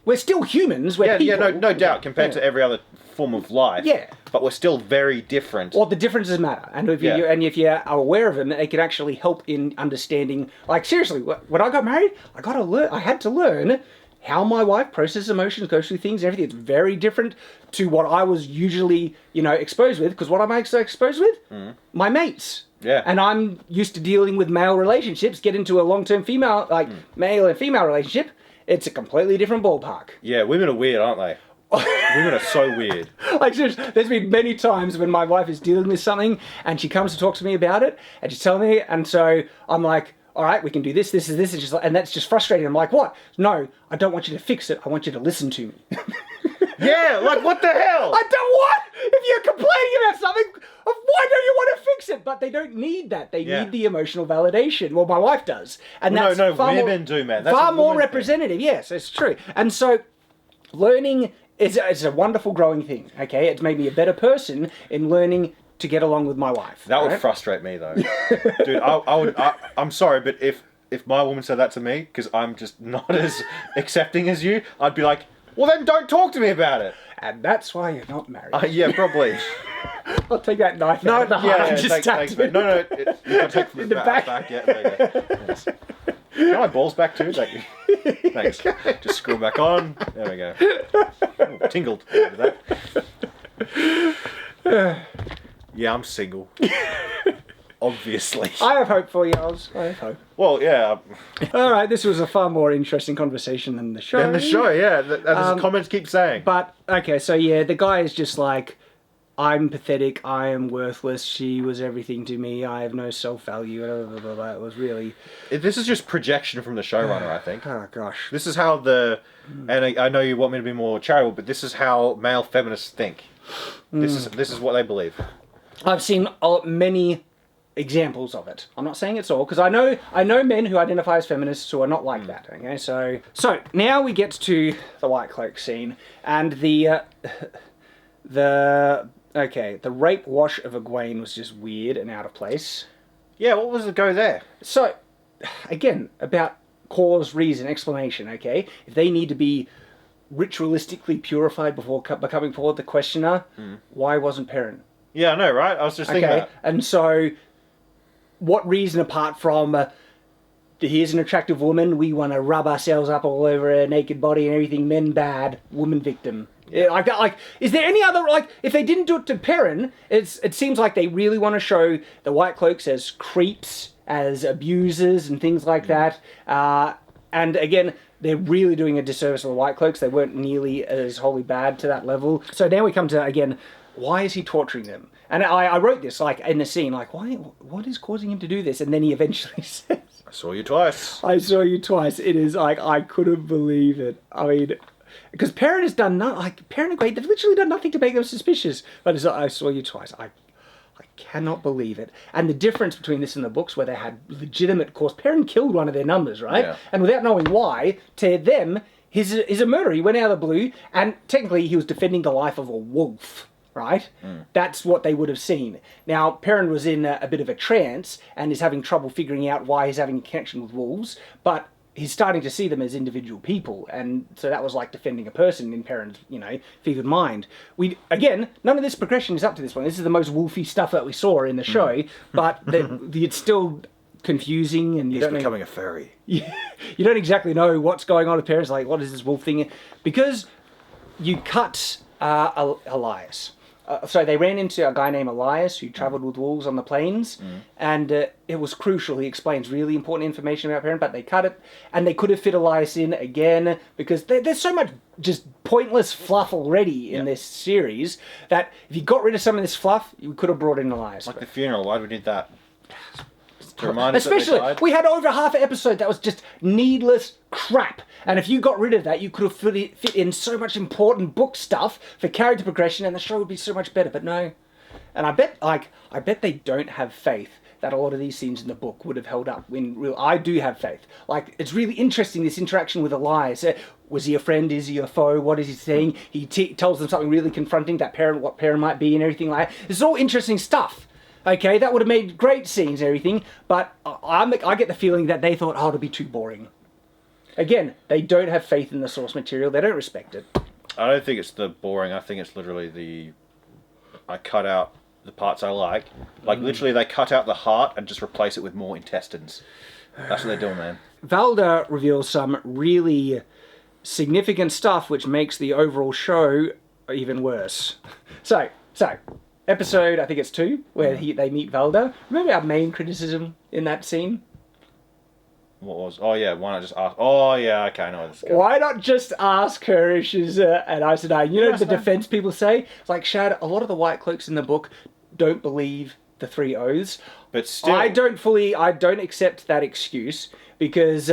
We're still humans. We're people. no doubt, compared to every other form of life. Yeah. But we're still very different. Well, the differences matter, and if you are aware of them, they can actually help in understanding. Like seriously, when I got married, I had to learn how my wife processes emotions, goes through things, everything. It's very different to what I was usually, exposed with. Because what am I exposed with? My mates. Yeah. And I'm used to dealing with male relationships. Get into a long-term male and female relationship. It's a completely different ballpark. Yeah, women are weird, aren't they? Women are so weird. Like, seriously, there's been many times when my wife is dealing with something and she comes to talk to me about it and she's telling me, and so I'm like, all right, we can do this, this, and this, and that's just frustrating. I'm like, what? No, I don't want you to fix it. I want you to listen to me. Yeah, like what the hell? I don't what? If you're complaining about something, why don't you want to fix it? But they don't need that. They need the emotional validation. Well, my wife does. And that's women do, man. That's far a more woman representative. Thing. Yes, it's true. And so learning is a wonderful growing thing, okay? It's made me a better person in learning to get along with my wife. That would frustrate me, though. Dude, I'm sorry, but if my woman said that to me, because I'm just not as accepting as you, I'd be like, well, then don't talk to me about it. And that's why you're not married. Yeah, probably. I'll take that knife out of the heart and just thanks, man. No, you got to take from the back. Yeah, there you go. Yes. Can my balls back too? Thank you. Thanks. Just screw them back on. There we go. Ooh, tingled. That. Yeah, I'm single. Obviously. I have hope for you, Oz. I have hope. Well, yeah. All right, this was a far more interesting conversation than the show. Yeah. As the comments keep saying. But, okay, so yeah, the guy is just like, I'm pathetic, I am worthless, she was everything to me, I have no self-value, blah, blah, blah, blah. It was really... This is just projection from the showrunner, I think. Oh, gosh. This is how and I know you want me to be more charitable, but this is how male feminists think. This is what they believe. I've seen many examples of it. I'm not saying it's all, because I know men who identify as feminists who are not like that. Okay, so now we get to the white cloak scene and the rape wash of Egwene was just weird and out of place. Yeah, what was the go there? So, again, about cause, reason, explanation. Okay, if they need to be ritualistically purified before becoming forward the questioner, why wasn't Perrin? Yeah, I know, right? I was just thinking that. And so, what reason apart from here's an attractive woman, we want to rub ourselves up all over her naked body and everything, men bad, woman victim. Yeah, like that. Like, is there any other, like, if they didn't do it to Perrin, it seems like they really want to show the White Cloaks as creeps, as abusers and things like that. And again, they're really doing a disservice to the White Cloaks. They weren't nearly as wholly bad to that level. So now we come to, again, why is he torturing them? And I wrote this, like, in the scene, like, what is causing him to do this? And then he eventually says... I saw you twice. I saw you twice. It is, like, I couldn't believe it. I mean... Because Perrin has done Perrin and Egwene, they've literally done nothing to make them suspicious. But it's like, I saw you twice. I cannot believe it. And the difference between this and the books, where they had legitimate cause, Perrin killed one of their numbers, right? Yeah. And without knowing why, to them, he's a murderer. He went out of the blue, and technically he was defending the life of a wolf, right? That's what they would have seen. Now, Perrin was in a bit of a trance and is having trouble figuring out why he's having a connection with wolves, but he's starting to see them as individual people, and so that was like defending a person in Perrin's, fevered mind. Again, none of this progression is up to this point. This is the most wolfy stuff that we saw in the show, but it's still confusing, and he's becoming a furry. You don't exactly know what's going on with Perrin. Like, what is this wolf thing? Because you cut Elias. So they ran into a guy named Elias who travelled with wolves on the plains, and it was crucial. He explains really important information about Perrin, but they cut it, and they could have fit Elias in again, because there's so much just pointless fluff already in this series that if you got rid of some of this fluff, you could have brought in Elias. Like the funeral, why do we need that? To remind us especially, that they died? We had over half an episode that was just needless crap. And if you got rid of that, you could have fit in so much important book stuff for character progression, and the show would be so much better. But no. And I bet they don't have faith that a lot of these scenes in the book would have held up. I do have faith. Like, it's really interesting, this interaction with Elias. Was he a friend? Is he a foe? What is he saying? He tells them something really confronting, what parent might be and everything like that. This is all interesting stuff. Okay, that would have made great scenes and everything, but I get the feeling that they thought, oh, it'll be too boring. Again, they don't have faith in the source material. They don't respect it. I don't think it's the boring. I think it's literally I cut out the parts I like. Like, literally, they cut out the heart and just replace it with more intestines. That's what they're doing, man. Valda reveals some really significant stuff which makes the overall show even worse. So episode, I think it's 2, where they meet Valda. Remember our main criticism in that scene? What was? Oh, yeah, why not just ask? Oh, yeah, okay, I know where this is going. Why not just ask her if she's an Aes Sedai? You know the defense people say? It's like, Shad, a lot of the White Cloaks in the book don't believe the 3 oaths. But still... I don't accept that excuse, because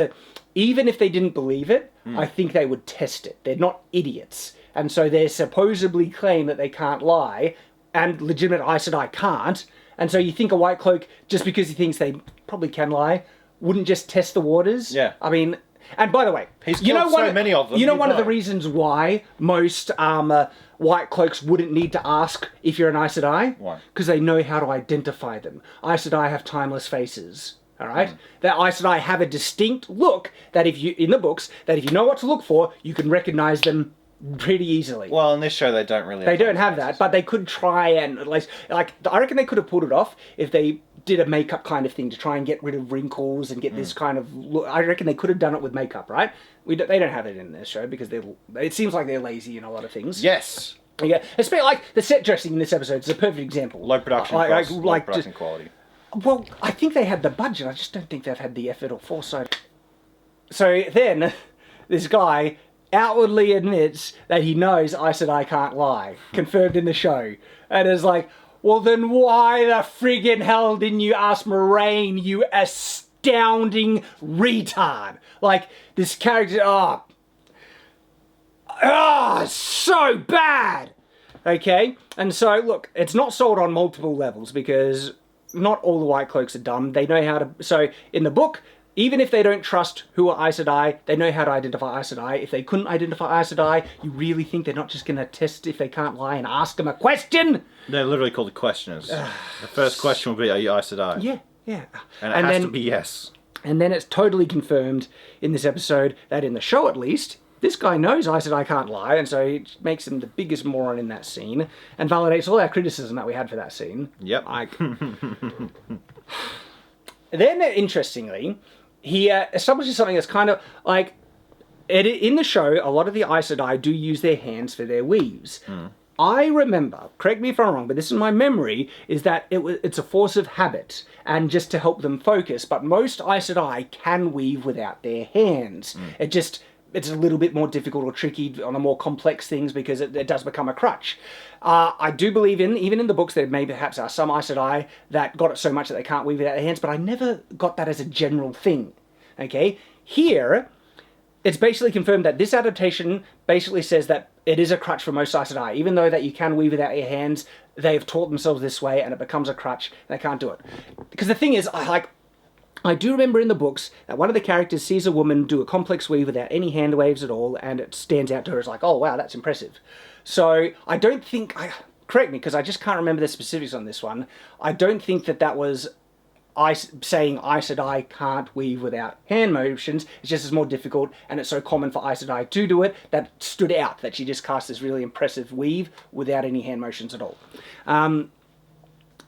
even if they didn't believe it, I think they would test it. They're not idiots. And so they supposedly claim that they can't lie, and legitimate Aes Sedai can't. And so you think a White Cloak, just because he thinks they probably can lie, wouldn't just test the waters? Yeah. I mean, and by the way, he's killed so many of them. You know one of the reasons why most White Cloaks wouldn't need to ask if you're an Aes Sedai? Why? Because they know how to identify them. Aes Sedai have timeless faces. All right? That Aes Sedai have a distinct look that if you know what to look for, you can recognize them pretty easily. Well, in this show, they don't really. They don't have that, but they could try and at least, like, I reckon they could have pulled it off if they did a makeup kind of thing to try and get rid of wrinkles and get this kind of look. I reckon they could have done it with makeup, right? They don't have it in this show because it seems like they're lazy in a lot of things. Yes. Yeah, especially like the set dressing in this episode is a perfect example. Low production costs, low production quality. Well, I think they had the budget. I just don't think they've had the effort or foresight. So then, this guy outwardly admits that he knows Aes Sedai can't lie, confirmed in the show, and is like, well, then why the friggin' hell didn't you ask Moraine, you astounding retard? Like, this character, so bad! Okay? And so, look, it's not sold on multiple levels, because not all the White Cloaks are dumb. They know how to... So, in the book, even if they don't trust who are Aes Sedai, they know how to identify Aes Sedai. If they couldn't identify Aes Sedai, you really think they're not just going to test if they can't lie and ask them a question? They're literally called the questioners. The first question will be, are you Aes Sedai? Yeah. And it has to be yes. And then it's totally confirmed in this episode that in the show at least, this guy knows Aes Sedai can't lie, and so it makes him the biggest moron in that scene, and validates all our criticism that we had for that scene. Yep. Then, interestingly, he establishes something that's kind of like... In the show, a lot of the Aes Sedai do use their hands for their weaves. I remember, correct me if I'm wrong, but this is my memory, is that it's a force of habit, and just to help them focus, but most Aes Sedai can weave without their hands. It's a little bit more difficult or tricky on the more complex things because it does become a crutch. I do believe even in the books, there may perhaps are some Aes Sedai that got it so much that they can't weave without their hands, but I never got that as a general thing. Okay? Here, it's basically confirmed that this adaptation basically says that it is a crutch for most Aes Sedai. Even though that you can weave without your hands, they've taught themselves this way and it becomes a crutch and they can't do it. Because the thing is, I do remember in the books that one of the characters sees a woman do a complex weave without any hand waves at all, and it stands out to her as like, oh wow, that's impressive. So I don't think, correct me because I just can't remember the specifics on this one, I don't think that was saying Aes Sedai can't weave without hand motions. It's just it's more difficult, and it's so common for Aes Sedai to do it that stood out, that she just cast this really impressive weave without any hand motions at all.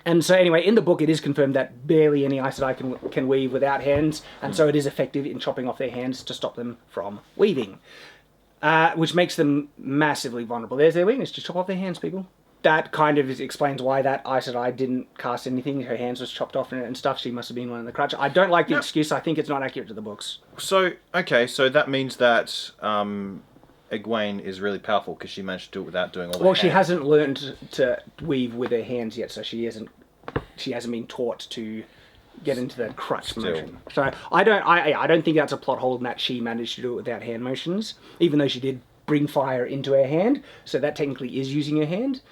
And so anyway, in the book it is confirmed that barely any Aes Sedai can weave without hands, and so it is effective in chopping off their hands to stop them from weaving. Which makes them massively vulnerable. There's their weakness, just chop off their hands, people. That kind of explains why that Aes Sedai didn't cast anything. Her hands was chopped off and stuff. She must have been one of the crutch. I don't like the excuse. I think it's not accurate to the books. So, okay, so that means that Egwene is really powerful because she managed to do it without doing all that. Well, she hasn't learned to weave with her hands yet, so she hasn't been taught to get into the crutch motion. So I don't think that's a plot hole in that she managed to do it without hand motions, even though she did bring fire into her hand, so that technically is using her hand.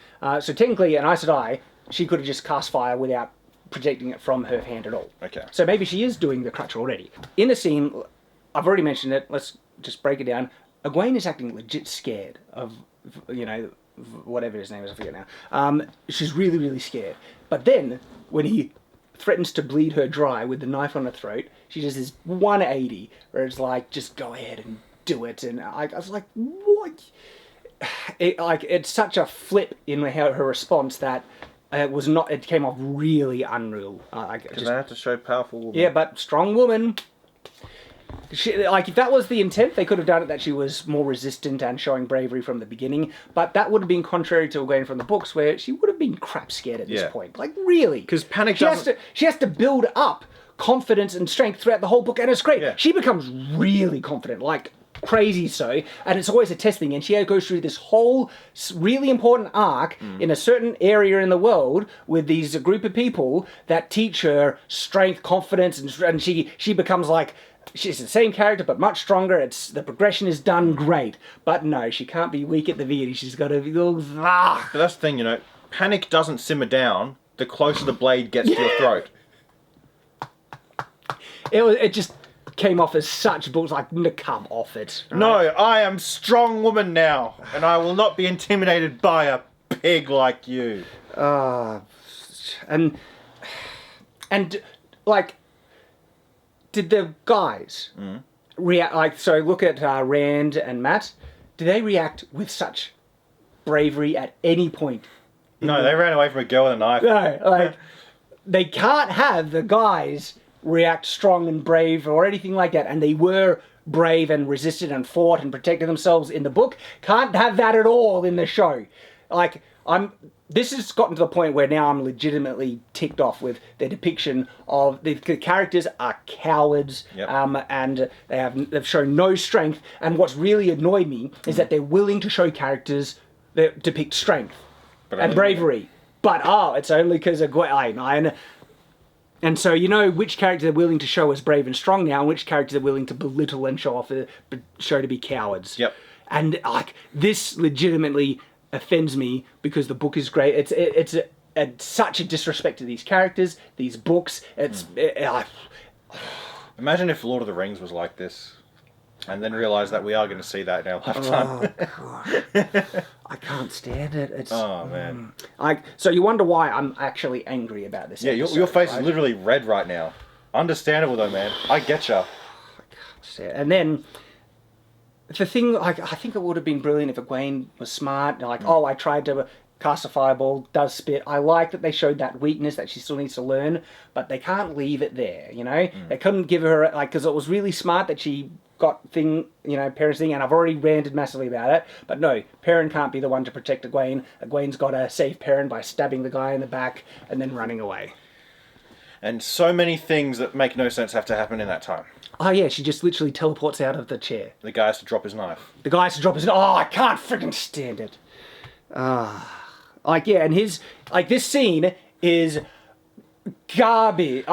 So technically, an Aes Sedai, she could have just cast fire without projecting it from her hand at all. Okay. So maybe she is doing the crutch already. In the scene, I've already mentioned it, let's just break it down. Egwene is acting legit scared of, whatever his name is, I forget now. She's really, really scared. But then, when he threatens to bleed her dry with the knife on her throat, she does this 180, where it's like, just go ahead and do it. And I was like, what? It's such a flip in her response that it came off really unreal. Because they have to show powerful woman. Yeah, but strong woman. If that was the intent, they could have done it that she was more resistant and showing bravery from the beginning. But that would have been contrary to Egwene from the books, where she would have been crap scared at this point. Like, really. Because panic she has to build up confidence and strength throughout the whole book, and it's great. Yeah. She becomes really confident, like crazy so, and it's always a testing, and she goes through this whole really important arc in a certain area in the world with these group of people that teach her strength, confidence, and she becomes like, she's the same character but much stronger. The progression is done great, but no, she can't be weak at the beginning. She's got to be But that's the thing, panic doesn't simmer down the closer the blade gets to your throat. It just came off as such bullshit. Like, come off it. Right? No, I am strong woman now, and I will not be intimidated by a pig like you. And like, did the guys react? Like, so look at Rand and Matt. Do they react with such bravery at any point? No, they ran away from a girl with a knife. No, like, they can't have the guys react strong and brave or anything like that, and they were brave and resisted and fought and protected themselves in the book. Can't have that at all in the show. Like, this has gotten to the point where now I'm legitimately ticked off with the depiction of the characters are cowards. Yep. And they've shown no strength, and what's really annoyed me is that they're willing to show characters that depict strength and bravery, but it's only because of Egwene. And so which character they're willing to show as brave and strong now, and which character they're willing to belittle and show to be cowards. Yep. And this legitimately offends me because the book is great. It's such a disrespect to these characters, these books. Imagine if Lord of the Rings was like this, and then realize that we are going to see that in our lifetime. Oh, God. I can't stand it. Oh, man. So you wonder why I'm actually angry about this. Yeah, episode, your face right? is literally red right now. Understandable though, man. I getcha. And then the thing, I think it would have been brilliant if Egwene was smart. I tried to cast a fireball, does spit. I like that they showed that weakness that she still needs to learn, but they can't leave it there, They couldn't give her, because it was really smart that she got Perrin's thing, and I've already ranted massively about it, but no, Perrin can't be the one to protect Egwene. Egwene's got to save Perrin by stabbing the guy in the back and then running away. And so many things that make no sense have to happen in that time. Oh yeah, she just literally teleports out of the chair. The guy has to drop his knife. The guy has to drop his... Oh, I can't freaking stand it. And this scene is garbage.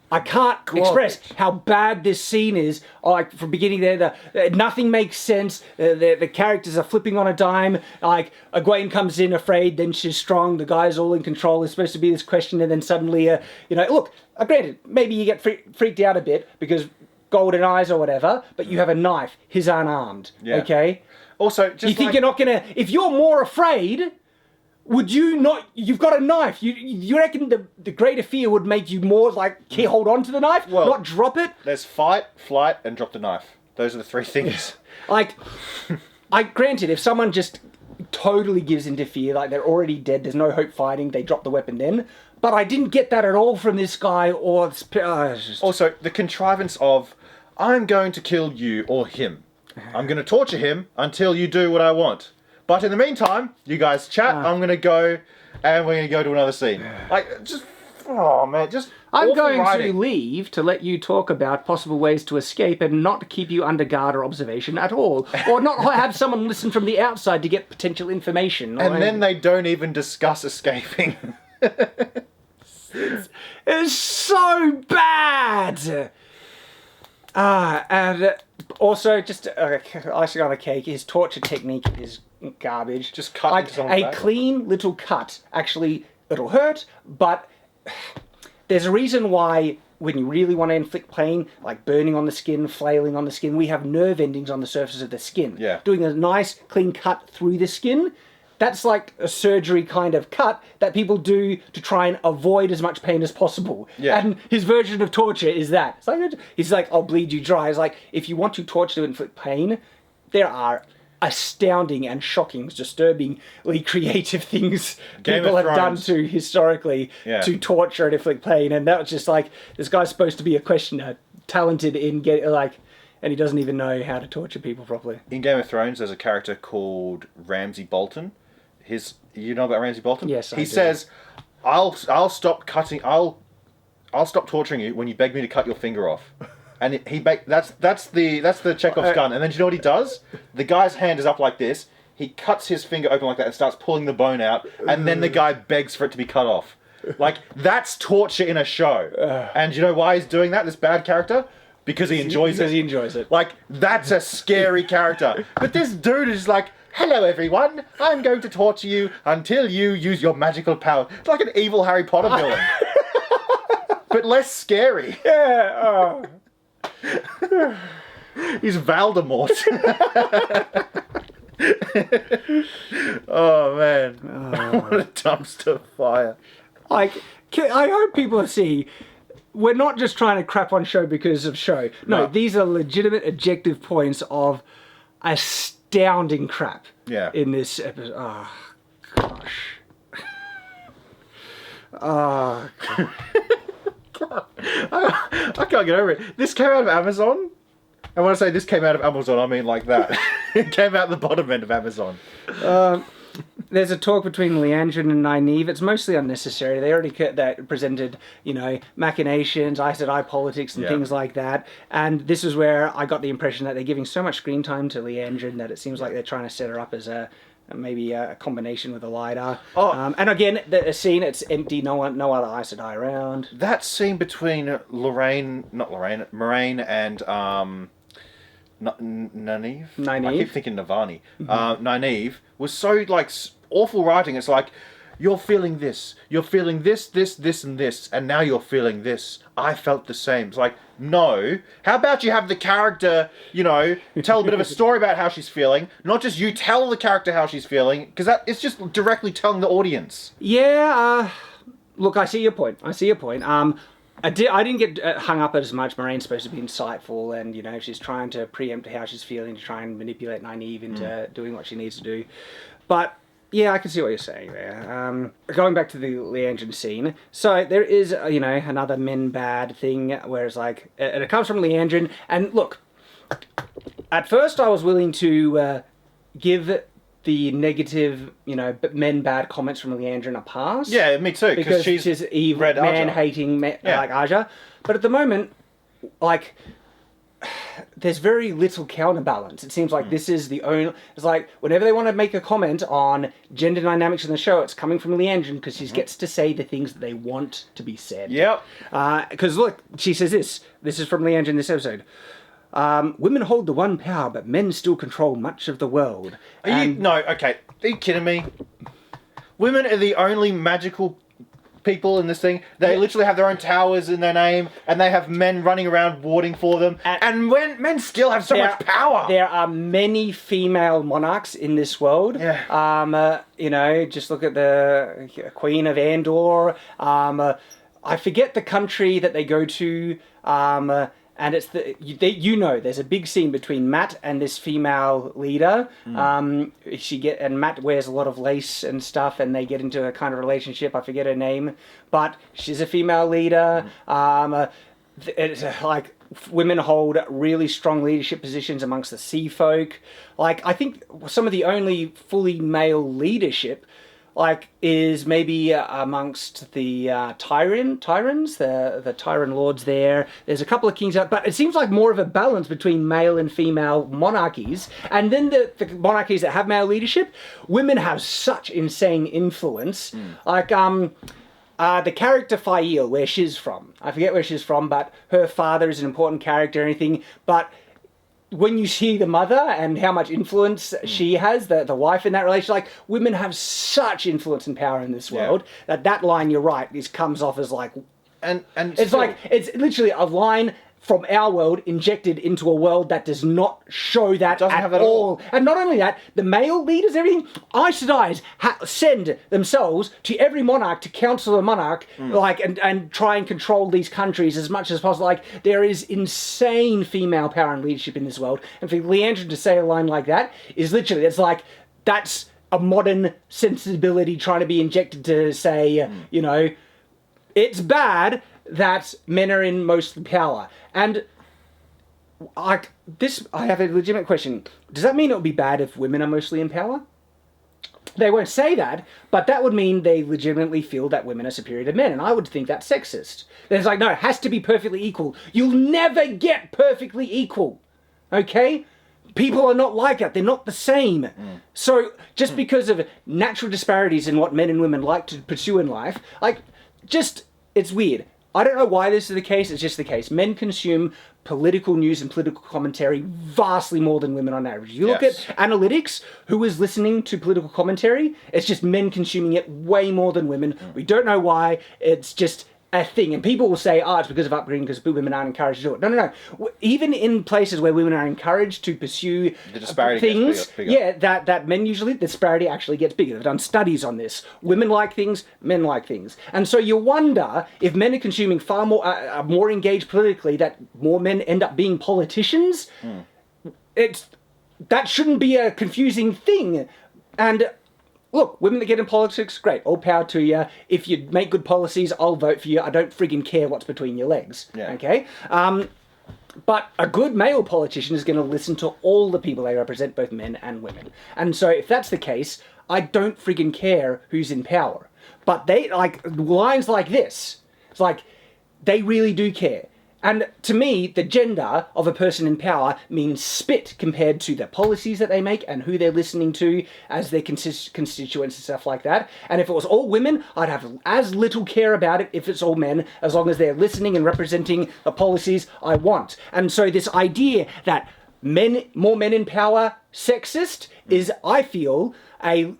I can't express how bad this scene is. From beginning there, nothing makes sense. The characters are flipping on a dime. Egwene comes in afraid, then she's strong. The guy's all in control. There's supposed to be this question, and then suddenly, look, granted, maybe you get freaked out a bit because golden eyes or whatever, but you have a knife. He's unarmed. Yeah. Okay? Also, just you think you're not gonna... If you're more afraid... Would you not? You've got a knife. You reckon the greater fear would make you more hold on to the knife, not drop it? There's fight, flight, and drop the knife. Those are the three things. Granted, if someone just totally gives into fear, they're already dead, there's no hope fighting, they drop the weapon then. But I didn't get that at all from this guy or... Also, the contrivance of, I'm going to kill you or him. I'm going to torture him until you do what I want. But in the meantime, you guys chat, I'm going to go, and we're going to go to another scene. I'm going to leave to let you talk about possible ways to escape and not keep you under guard or observation at all. Or not have someone listen from the outside to get potential information. And then they don't even discuss escaping. It's so bad! And also, just icing on the cake, his torture technique is garbage. Just cut a clean little cut. Actually, it'll hurt, but there's a reason why when you really want to inflict pain, like burning on the skin, flailing on the skin, we have nerve endings on the surface of the skin. Yeah. Doing a nice, clean cut through the skin, that's like a surgery kind of cut that people do to try and avoid as much pain as possible. Yeah. And his version of torture is that. It's like, he's like, I'll bleed you dry. It's like, if you want to torture to inflict pain, there are astounding and shocking, disturbingly creative things people have done to historically to torture and inflict pain. And that was just like, this guy's supposed to be a questioner, talented in and he doesn't even know how to torture people properly. In Game of Thrones, there's a character called Ramsay Bolton. You know about Ramsay Bolton? Yes, I He do. says, I'll stop torturing you when you beg me to cut your finger off. And that's the Chekhov's gun. And then do you know what he does? The guy's hand is up like this. He cuts his finger open like that and starts pulling the bone out. And then the guy begs for it to be cut off. Like, that's torture in a show. And do you know why he's doing that, this bad character? Because he enjoys it. Because he enjoys it. Like, that's a scary character. But this dude is like, hello everyone, I'm going to torture you until you use your magical power. It's like an evil Harry Potter villain. But less scary. Yeah. Oh. He's Voldemort. Oh man. What a dumpster fire. Like, I hope people see, we're not just trying to crap on show because of show. No, these are legitimate objective points of astounding crap in this episode. Oh, gosh. Oh, God. I can't get over it. This came out of Amazon. And when I say this came out of Amazon, I mean like that. It came out the bottom end of Amazon. There's a talk between Leandrin and Nynaeve. It's mostly unnecessary. They already presented, machinations, Aes Sedai politics and things like that. And this is where I got the impression that they're giving so much screen time to Leandrin that it seems like they're trying to set her up as maybe a combination with Elida. And again, the scene, it's empty, no other Aes Sedai around. That scene between Moraine and Nynaeve? I keep thinking Navani. Nynaeve was so awful writing. It's like, you're feeling this, this, and this, and now you're feeling this. I felt the same. It's like, no. How about you have the character, tell a bit of a story about how she's feeling, not just you tell the character how she's feeling, because it's just directly telling the audience. Yeah, look, I see your point. I didn't get hung up as much. Moraine's supposed to be insightful, and she's trying to preempt how she's feeling to try and manipulate Nynaeve into doing what she needs to do. But yeah, I can see what you're saying there. Going back to the Leandrin scene, so there is another men bad thing where it's like it comes from Leandrin, and look, at first I was willing to give the negative, men bad comments from Leandrin a pass. Yeah, me too. Because she's evil, man-hating, like Aja. But at the moment, there's very little counterbalance. It seems like this is the only... It's like, whenever they want to make a comment on gender dynamics in the show, it's coming from Leandrin because she gets to say the things that they want to be said. Yep. Because, look, she says this. This is from Leandrin, this episode. Women hold the one power, but men still control much of the world. Are you kidding me? Women are the only magical people in this thing. They literally have their own towers in their name, and they have men running around warding for them. And men still have so much power. There are many female monarchs in this world. Yeah. Just look at the Queen of Andor. I forget the country that they go to. And it's there's a big scene between Matt and this female leader. And Matt wears a lot of lace and stuff, and they get into a kind of relationship. I forget her name, but she's a female leader. It's like women hold really strong leadership positions amongst the sea folk. I think some of the only fully male leadership is maybe amongst the Tyrans, the Tyran lords there. There's a couple of kings out, but it seems like more of a balance between male and female monarchies. And then the monarchies that have male leadership, women have such insane influence. The character Fail, where she's from. I forget where she's from, but her father is an important character and anything, but when you see the mother and how much influence she has, the wife in that relation, women have such influence and power in this world that line, you're right, comes off as and It's still, like, it's literally a line from our world injected into a world that does not show that doesn't at have that at all. all. And not only that, the male leaders, everything, Aes send themselves to every monarch to counsel the monarch, like, and try and control these countries as much as possible. Like, there is insane female power and leadership in this world. And for Leandrin to say a line like that is literally, it's like, that's a modern sensibility trying to be injected to say, you know, it's bad that men are in most power. And I have a legitimate question. Does that mean it would be bad if women are mostly in power? They won't say that, but that would mean they legitimately feel that women are superior to men, and I would think that's sexist. It's like, no, it has to be perfectly equal. You'll never get perfectly equal, okay? People are not like that. They're not the same. So just because of natural disparities in what men and women like to pursue in life, like, it's weird. I don't know why this is the case, it's just the case. Men consume political news and political commentary vastly more than women on average. You look at analytics, who is listening to political commentary, it's just men consuming it way more than women. We don't know why, it's just a thing. And people will say, it's because of upbringing, because women aren't encouraged to do it. No. Even in places where women are encouraged to pursue the disparity things, gets bigger. yeah, that men usually, the disparity actually gets bigger. They've done studies on this. Women like things, men like things. And so you wonder if men are consuming far more, are more engaged politically, that more men end up being politicians. That shouldn't be a confusing thing. And look, women that get in politics, great, all power to you. If you make good policies, I'll vote for you. I don't friggin' care what's between your legs, okay? But a good male politician is going to listen to all the people they represent, both men and women. And so if that's the case, I don't friggin' care who's in power. But they, like, lines like this, it's like, they really do care. And to me, the gender of a person in power means spit compared to the policies that they make and who they're listening to as their constituents and stuff like that. And if it was all women, I'd have as little care about it if it's all men, as long as they're listening and representing the policies I want. And so this idea that more men in power, sexist, is, I feel, a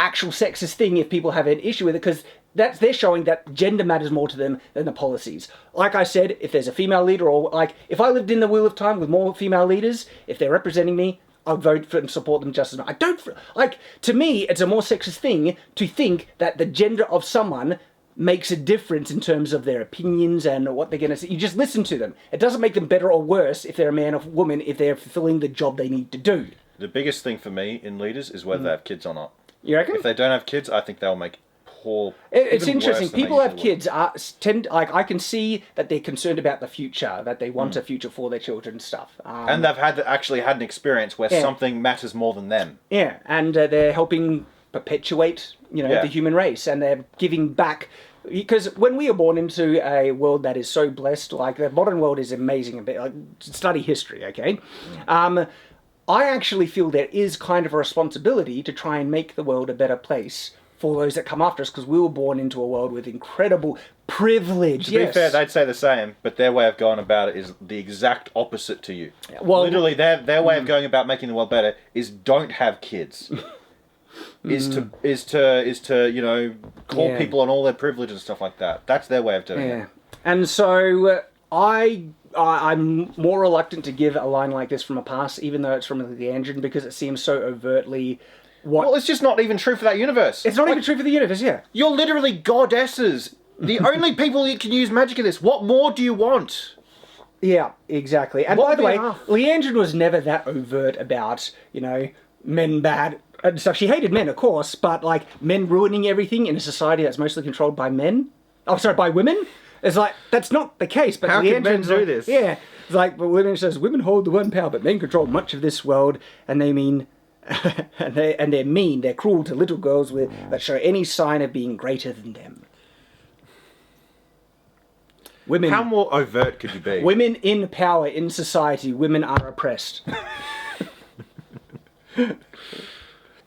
actual sexist thing if people have an issue with it, because they're showing that gender matters more to them than the policies. Like I said, if there's a female leader, or like, if I lived in the Wheel of Time with more female leaders, if they're representing me, I'd vote for and support them just as much. To me, it's a more sexist thing to think that the gender of someone makes a difference in terms of their opinions and what they're going to say. You just listen to them. It doesn't make them better or worse if they're a man or woman, if they're fulfilling the job they need to do. The biggest thing for me in leaders is whether they have kids or not. You reckon? If they don't have kids, I think they'll make poor. It's interesting. People have kids I can see that they're concerned about the future, that they want a future for their children and stuff. And they've actually had an experience where something matters more than them. Yeah, and they're helping perpetuate, the human race, and they're giving back. Because when we are born into a world that is so blessed, like the modern world is amazing, like, study history, okay? I actually feel there is kind of a responsibility to try and make the world a better place for those that come after us, because we were born into a world with incredible privilege. To be fair, they'd say the same, but their way of going about it is the exact opposite to you. Well, literally, their way of going about making the world better is don't have kids. is to call people on all their privilege and stuff like that. That's their way of doing it. And so I'm more reluctant to give a line like this from a pass, even though it's from Leandrin, because it seems so overtly. Well, it's just not even true for that universe. It's not even true for the universe, yeah. You're literally goddesses. The only people that can use magic in this. What more do you want? Yeah, exactly. And by the way, Leandrin was never that overt about, men bad and stuff. She hated men, of course, but, like, men ruining everything in a society that's mostly controlled by men. Oh, sorry, by women? It's like, that's not the case. But how can men do this? Yeah. It's like, but women says, women hold the one power, but men control much of this world, and they mean... and they're mean, they're cruel to little girls that show any sign of being greater than them. Women. How more overt could you be? Women in power in society, women are oppressed.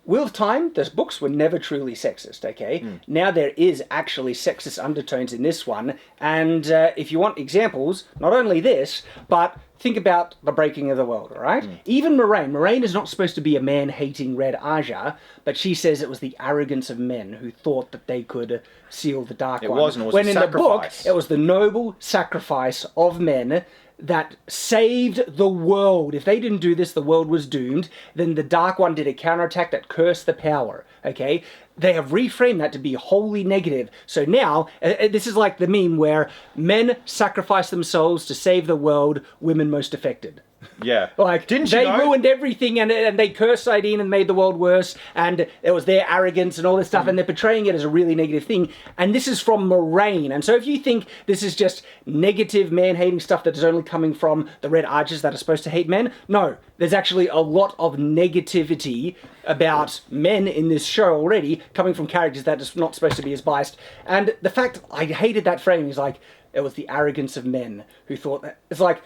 Wheel of Time, those books were never truly sexist, okay? Now there is actually sexist undertones in this one, and if you want examples, not only this, but think about the breaking of the world, all right? Even Moraine is not supposed to be a man-hating Red Aja, but she says it was the arrogance of men who thought that they could seal the Dark One. It was when a in the book, sacrifice. it was the noble sacrifice of men that saved the world. If they didn't do this, the world was doomed. Then the Dark One did a counterattack that cursed the power, okay? They have reframed that to be wholly negative. So now, this is like the meme where men sacrifice themselves to save the world, women most affected. Yeah. Like, Didn't you they know? ruined everything and they cursed Sidene and made the world worse, and it was their arrogance and all this stuff, and they're portraying it as a really negative thing. And this is from Moraine. And so if you think this is just negative man-hating stuff that is only coming from the Red Archers that are supposed to hate men, no. There's actually a lot of negativity about men in this show already, coming from characters that are not supposed to be as biased. And the fact I hated that framing is like, it was the arrogance of men who thought that. It's like,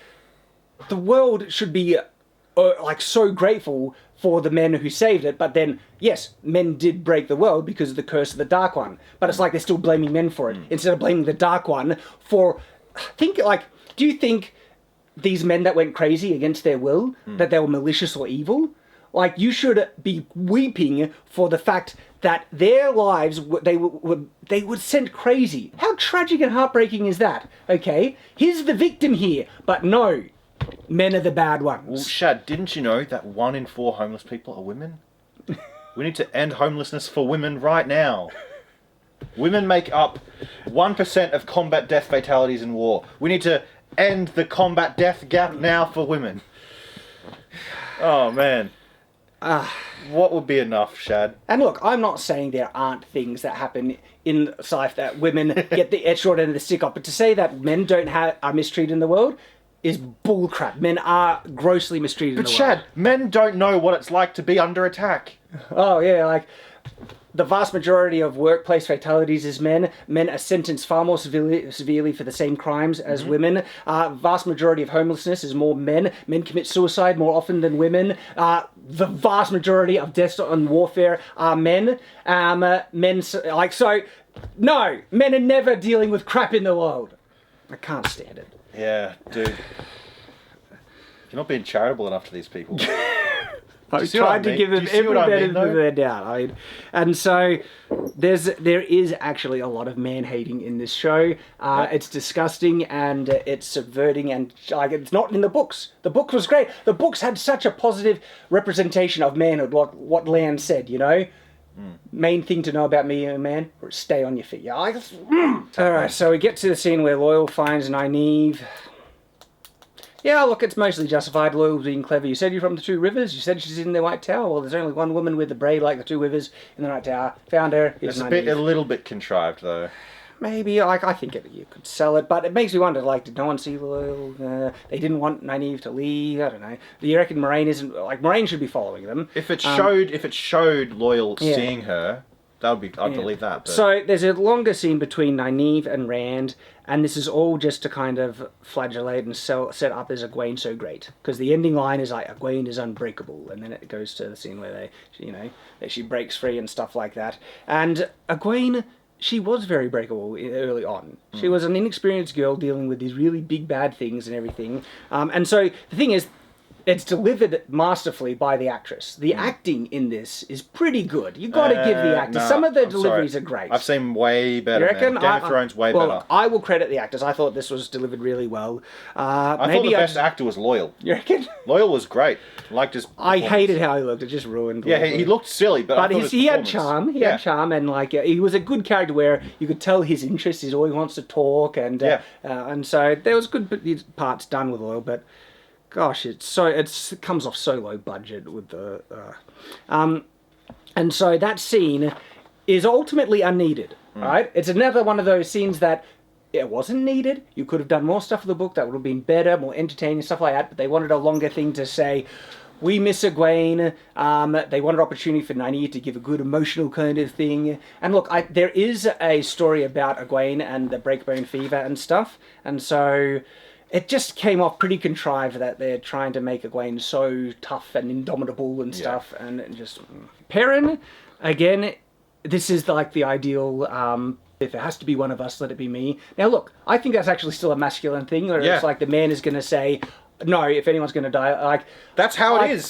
the world should be like so grateful for the men who saved it, but then yes, men did break the world because of the curse of the Dark One, but it's like they're still blaming men for it instead of blaming the Dark One for do you think these men that went crazy against their will, that they were malicious or evil? Like, you should be weeping for the fact that their lives, they were sent crazy. How tragic and heartbreaking is that? Okay, he's the victim here, but no, men are the bad ones. Well, Shad, didn't you know that 1 in 4 homeless people are women? We need to end homelessness for women right now. Women make up 1% of combat death fatalities in war. We need to end the combat death gap now for women. Oh, man. What would be enough, Shad? And look, I'm not saying there aren't things that happen in life that women get the short end of the stick off, but to say that men are mistreated in the world is bullcrap. Men are grossly mistreated in the world. But Shad, men don't know what it's like to be under attack. Oh, yeah, like, the vast majority of workplace fatalities is men. Men are sentenced far more severely for the same crimes as women. Vast majority of homelessness is more men. Men commit suicide more often than women. The vast majority of deaths on warfare are men. No, men are never dealing with crap in the world. I can't stand it. Yeah, dude. You're not being charitable enough to these people. I tried to give them every benefit of their doubt. And so there is actually a lot of man-hating in this show. It's disgusting and it's subverting, and it's not in the books. The book was great. The books had such a positive representation of manhood, what Lan said, you know? Main thing to know about me, man, stay on your feet. Yeah, Alright, so we get to the scene where Loyal finds Nynaeve. Yeah, look, it's mostly justified. Loyal being clever. You said you're from the Two Rivers. You said she's in the White Tower. Well, there's only one woman with a braid like the Two Rivers in the White Tower. Found her. It's a little bit contrived, though. Maybe, I think you could sell it, but it makes me wonder, did no one see Loyal? They didn't want Nynaeve to leave. I don't know. Do you reckon Moraine isn't... Moraine should be following them. If it showed Loyal seeing her, I'd believe that. But... So there's a longer scene between Nynaeve and Rand, and this is all just to kind of flagellate and set up as Egwene so great. Because the ending line is like, Egwene is unbreakable, and then it goes to the scene where that she breaks free and stuff like that. And Egwene, she was very breakable early on. She was an inexperienced girl dealing with these really big bad things and everything. And so the thing is, it's delivered masterfully by the actress. The acting in this is pretty good. You got to give the actors. Some of the deliveries are great. I've seen way better. You reckon? Game of Thrones way better. Look, I will credit the actors. I thought this was delivered really well. I thought the best actor was Loyal. You reckon? Loyal was great. Liked his. I hated how he looked. It just ruined. Yeah, he looked silly, but he had charm. He had charm, and he was a good character where you could tell his interest. He always wants to talk, and so there was good parts done with Loyal, but. Gosh, it comes off so low budget with the, and so that scene is ultimately unneeded, right? It's another one of those scenes that it wasn't needed. You could have done more stuff with the book that would have been better, more entertaining, stuff like that. But they wanted a longer thing to say. We miss Egwene. They wanted opportunity for Nynaeve to give a good emotional kind of thing. And look, there is a story about Egwene and the breakbone fever and stuff, and so. it just came off pretty contrived that they're trying to make Egwene so tough and indomitable and stuff, and it just... Perrin, again, this is like the ideal, if it has to be one of us, let it be me. Now look, I think that's actually still a masculine thing, where it's like the man is going to say, no, if anyone's going to die, like... That's how it is.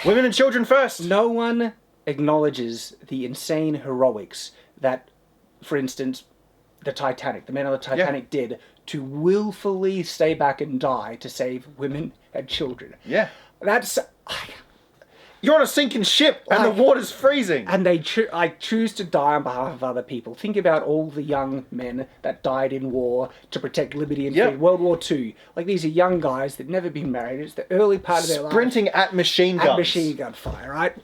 Women and children first. No one acknowledges the insane heroics that, for instance, the Titanic, the men on the Titanic did to willfully stay back and die to save women and children. Yeah. That's... You're on a sinking ship and the water's freezing. And they choose to die on behalf of other people. Think about all the young men that died in war to protect liberty and freedom. World War II. Like, these are young guys that never been married. It's the early part of their life. Sprinting at machine guns. At machine gun fire, right?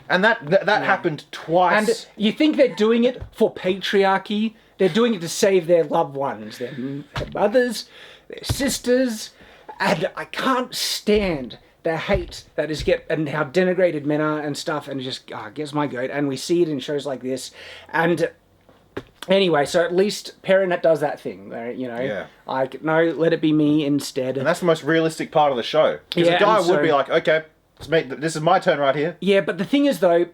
And that happened twice. And you think they're doing it for patriarchy? They're doing it to save their loved ones, their mothers, their sisters. And I can't stand the hate that is and how denigrated men are and stuff, and just gets my goat. And we see it in shows like this. And anyway, so at least Perrin does that thing, you know. Like, no, let it be me instead. And that's the most realistic part of the show. Because the guy would be like, okay, this is my turn right here. Yeah, but the thing is, though,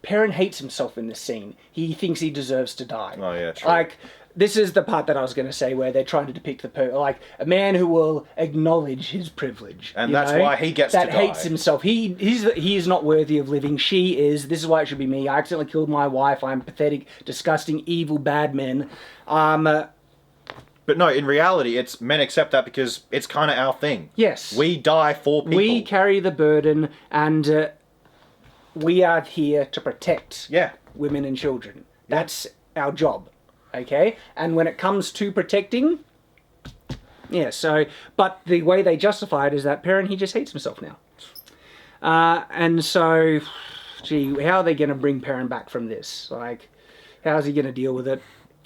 Perrin hates himself in this scene. He thinks he deserves to die. Oh yeah, true. Like, this is the part that I was going to say, where they're trying to depict like a man who will acknowledge his privilege, and that's why he gets to die. That hates himself. He is not worthy of living. She is. This is why it should be me. I accidentally killed my wife. I'm pathetic, disgusting, evil, bad men. But no, in reality, it's men accept that because it's kind of our thing. Yes, we die for people. We carry the burden, and we are here to protect women and children. That's our job. Okay, and when it comes to protecting, but the way they justify it is that Perrin, he just hates himself now. And so, gee, how are they going to bring Perrin back from this? Like, how's he going to deal with it?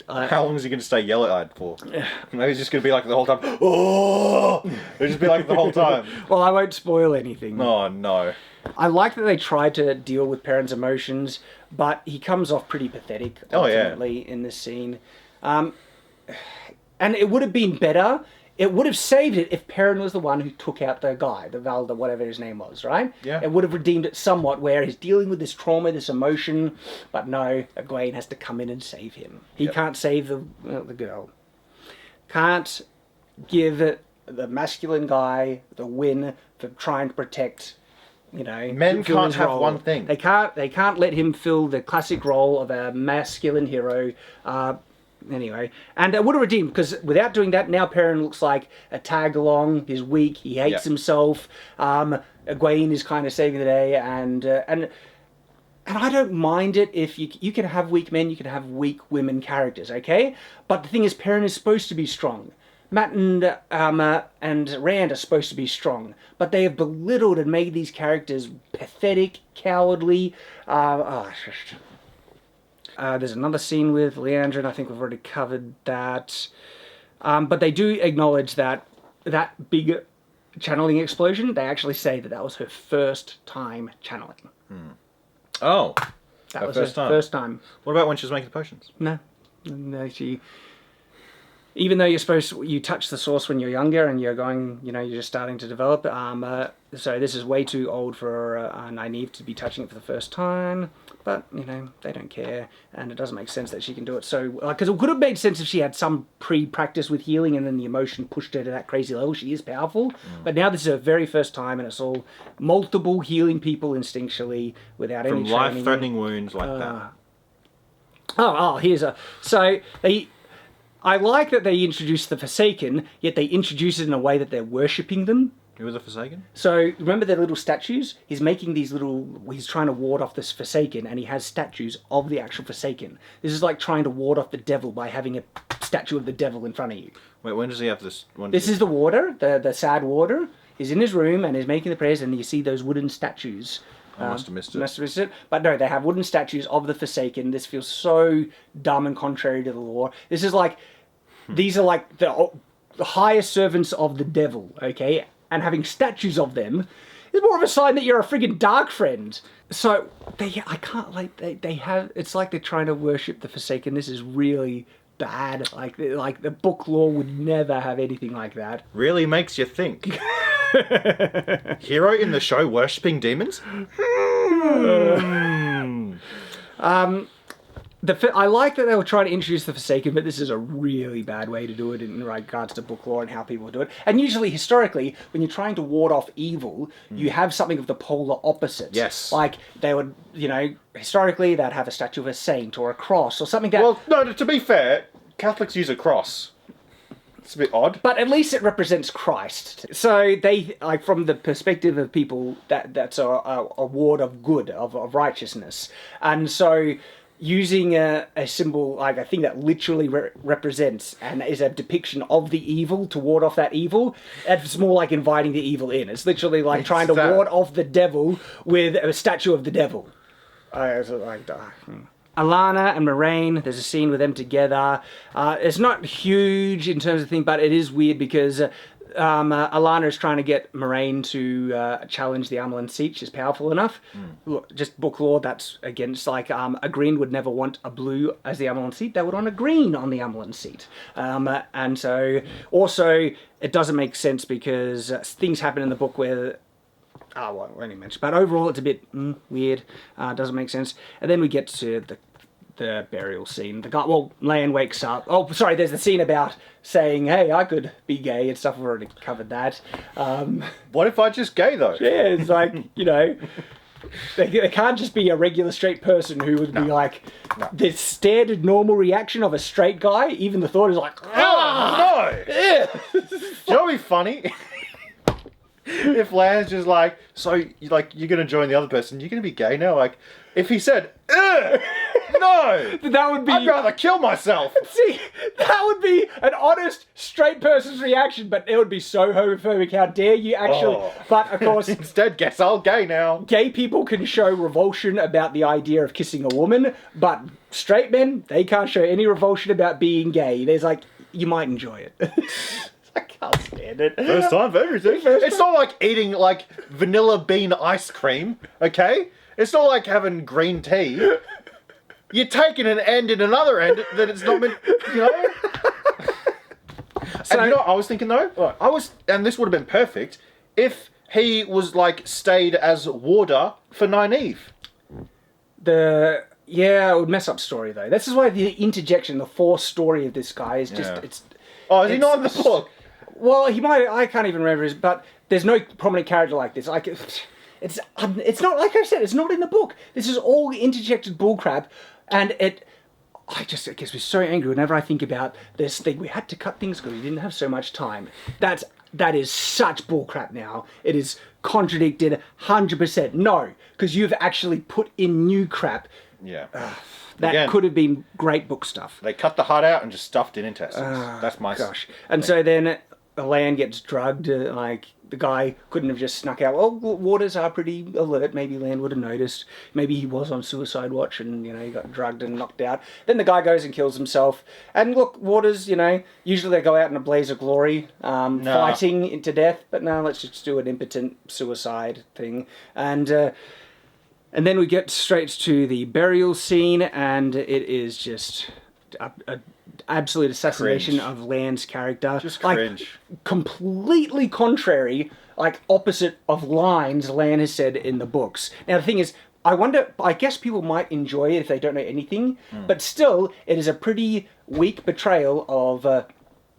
How long is he going to stay yellow-eyed for? Maybe he's just going to be like the whole time, oh! He'll just be like the whole time. Well, I won't spoil anything. Oh, no. I like that they tried to deal with Perrin's emotions, but he comes off pretty pathetic, ultimately, in this scene. And it would have been better, it would have saved it if Perrin was the one who took out the guy, the Valda, whatever his name was, right? Yeah. It would have redeemed it somewhat, where he's dealing with this trauma, this emotion, but no, Egwene has to come in and save him. He can't save the girl. Can't give the masculine guy the win for trying to protect... You know, men can't have one thing. They can't let him fill the classic role of a masculine hero. Anyway, and it would have redeemed, because without doing that, now Perrin looks like a tag along. He's weak. He hates himself. Egwene is kind of saving the day, and I don't mind it if you can have weak men, you can have weak women characters, okay? But the thing is, Perrin is supposed to be strong. Matt and Rand are supposed to be strong, but they have belittled and made these characters pathetic, cowardly. There's another scene with Leandra, and I think we've already covered that. But they do acknowledge that big channeling explosion, they actually say that was her first time channeling. Oh, that was her first time. What about when she was making the potions? No, she... Even though you touch the source when you're younger and you're going, you're just starting to develop. So this is way too old for Nynaeve to be touching it for the first time. But, they don't care. And it doesn't make sense that she can do it. So, because it could have made sense if she had some pre-practice with healing and then the emotion pushed her to that crazy level. She is powerful. But now this is her very first time, and it's all multiple healing people instinctually without any training. From life-threatening wounds like that. I like that they introduced the Forsaken, yet they introduce it in a way that they're worshipping them. Who was the Forsaken? So, remember their little statues? He's making these he's trying to ward off this Forsaken, and he has statues of the actual Forsaken. This is like trying to ward off the devil by having a statue of the devil in front of you. Wait, when does he have this? This is the warder, the sad warder. He's in his room, and he's making the prayers, and you see those wooden statues. I must have missed it. But no, they have wooden statues of the Forsaken. This feels so dumb and contrary to the lore. This is like... These are like the highest servants of the devil, okay? And having statues of them is more of a sign that you're a friggin' dark friend. So, they have... It's like they're trying to worship the Forsaken. This is really bad. Like the book lore would never have anything like that. Really makes you think. Hero in the show worshipping demons? I like that they were trying to introduce the Forsaken, but this is a really bad way to do it in regards to book lore and how people do it. And usually, historically, when you're trying to ward off evil, you have something of the polar opposite. Yes. Like, they would, historically, they'd have a statue of a saint or a cross or something that... Well, no, to be fair, Catholics use a cross. It's a bit odd. But at least it represents Christ. So they, like, from the perspective of people, that's a ward of good, of righteousness. And so... using a symbol, like a thing that literally represents and is a depiction of the evil to ward off that evil, it's more like inviting the evil in. It's literally like trying to ward off the devil with a statue of the devil. Alana and Moraine, there's a scene with them together. It's not huge in terms of thing, but it is weird because... Alana is trying to get Moraine to challenge the Amelin seat. She's powerful enough. Look, just book lore, that's against, like, a green would never want a blue as the Amelin seat. They would want a green on the Amelin seat. And so, also, it doesn't make sense because things happen in the book where... I won't really mention. But overall, it's a bit weird. Doesn't make sense. And then we get to the burial scene. Lan wakes up. Oh, sorry, there's the scene about saying, hey, I could be gay and stuff. We've already covered that. What if I just gay, though? Yeah, it's like, they can't just be a regular straight person who would be like, the standard normal reaction of a straight guy. Even the thought is like, no! Yeah. You know what'd be funny? If Lan's just like, so, like, you're going to join the other person, you're going to be gay now? Like, if he said, ugh! No! That would be... I'd rather kill myself! See, that would be an honest, straight person's reaction, but it would be so homophobic. How dare you actually... Oh. But, of course... Instead, guess I'll gay now. Gay people can show revulsion about the idea of kissing a woman, but straight men, they can't show any revulsion about being gay. There's like, you might enjoy it. I can't stand it. First time for everything. It's not like eating, like, vanilla bean ice cream, okay? It's not like having green tea. You're taking an end in another end that it's not meant, So, and I was thinking though? What? And this would have been perfect, if he was, like, stayed as warder for Nynaeve. It would mess up story though. This is why the interjection, the forced story of this guy is just, is he not in the book? Well, he might, I can't even remember but there's no prominent character like this. Like, it's not, like I said, it's not in the book. This is all interjected bullcrap. And it gets me so angry whenever I think about this thing. We had to cut things because we didn't have so much time. That is such bullcrap now. It is contradicted 100%. No, because you've actually put in new crap. Yeah. That could have been great book stuff. They cut the heart out and just stuffed it into essence. That's my... Gosh. And so then Lan gets drugged, like... The guy couldn't have just snuck out. Well, waters are pretty alert. Maybe Lan would have noticed. Maybe he was on suicide watch and, he got drugged and knocked out. Then the guy goes and kills himself. And look, waters, usually they go out in a blaze of glory, fighting into death. But no, let's just do an impotent suicide thing. And then we get straight to the burial scene, and it is just a absolute assassination of Lan's character. Just cringe. Like, completely contrary, like opposite of lines Lan has said in the books. Now the thing is, I guess people might enjoy it if they don't know anything, but still, it is a pretty weak betrayal of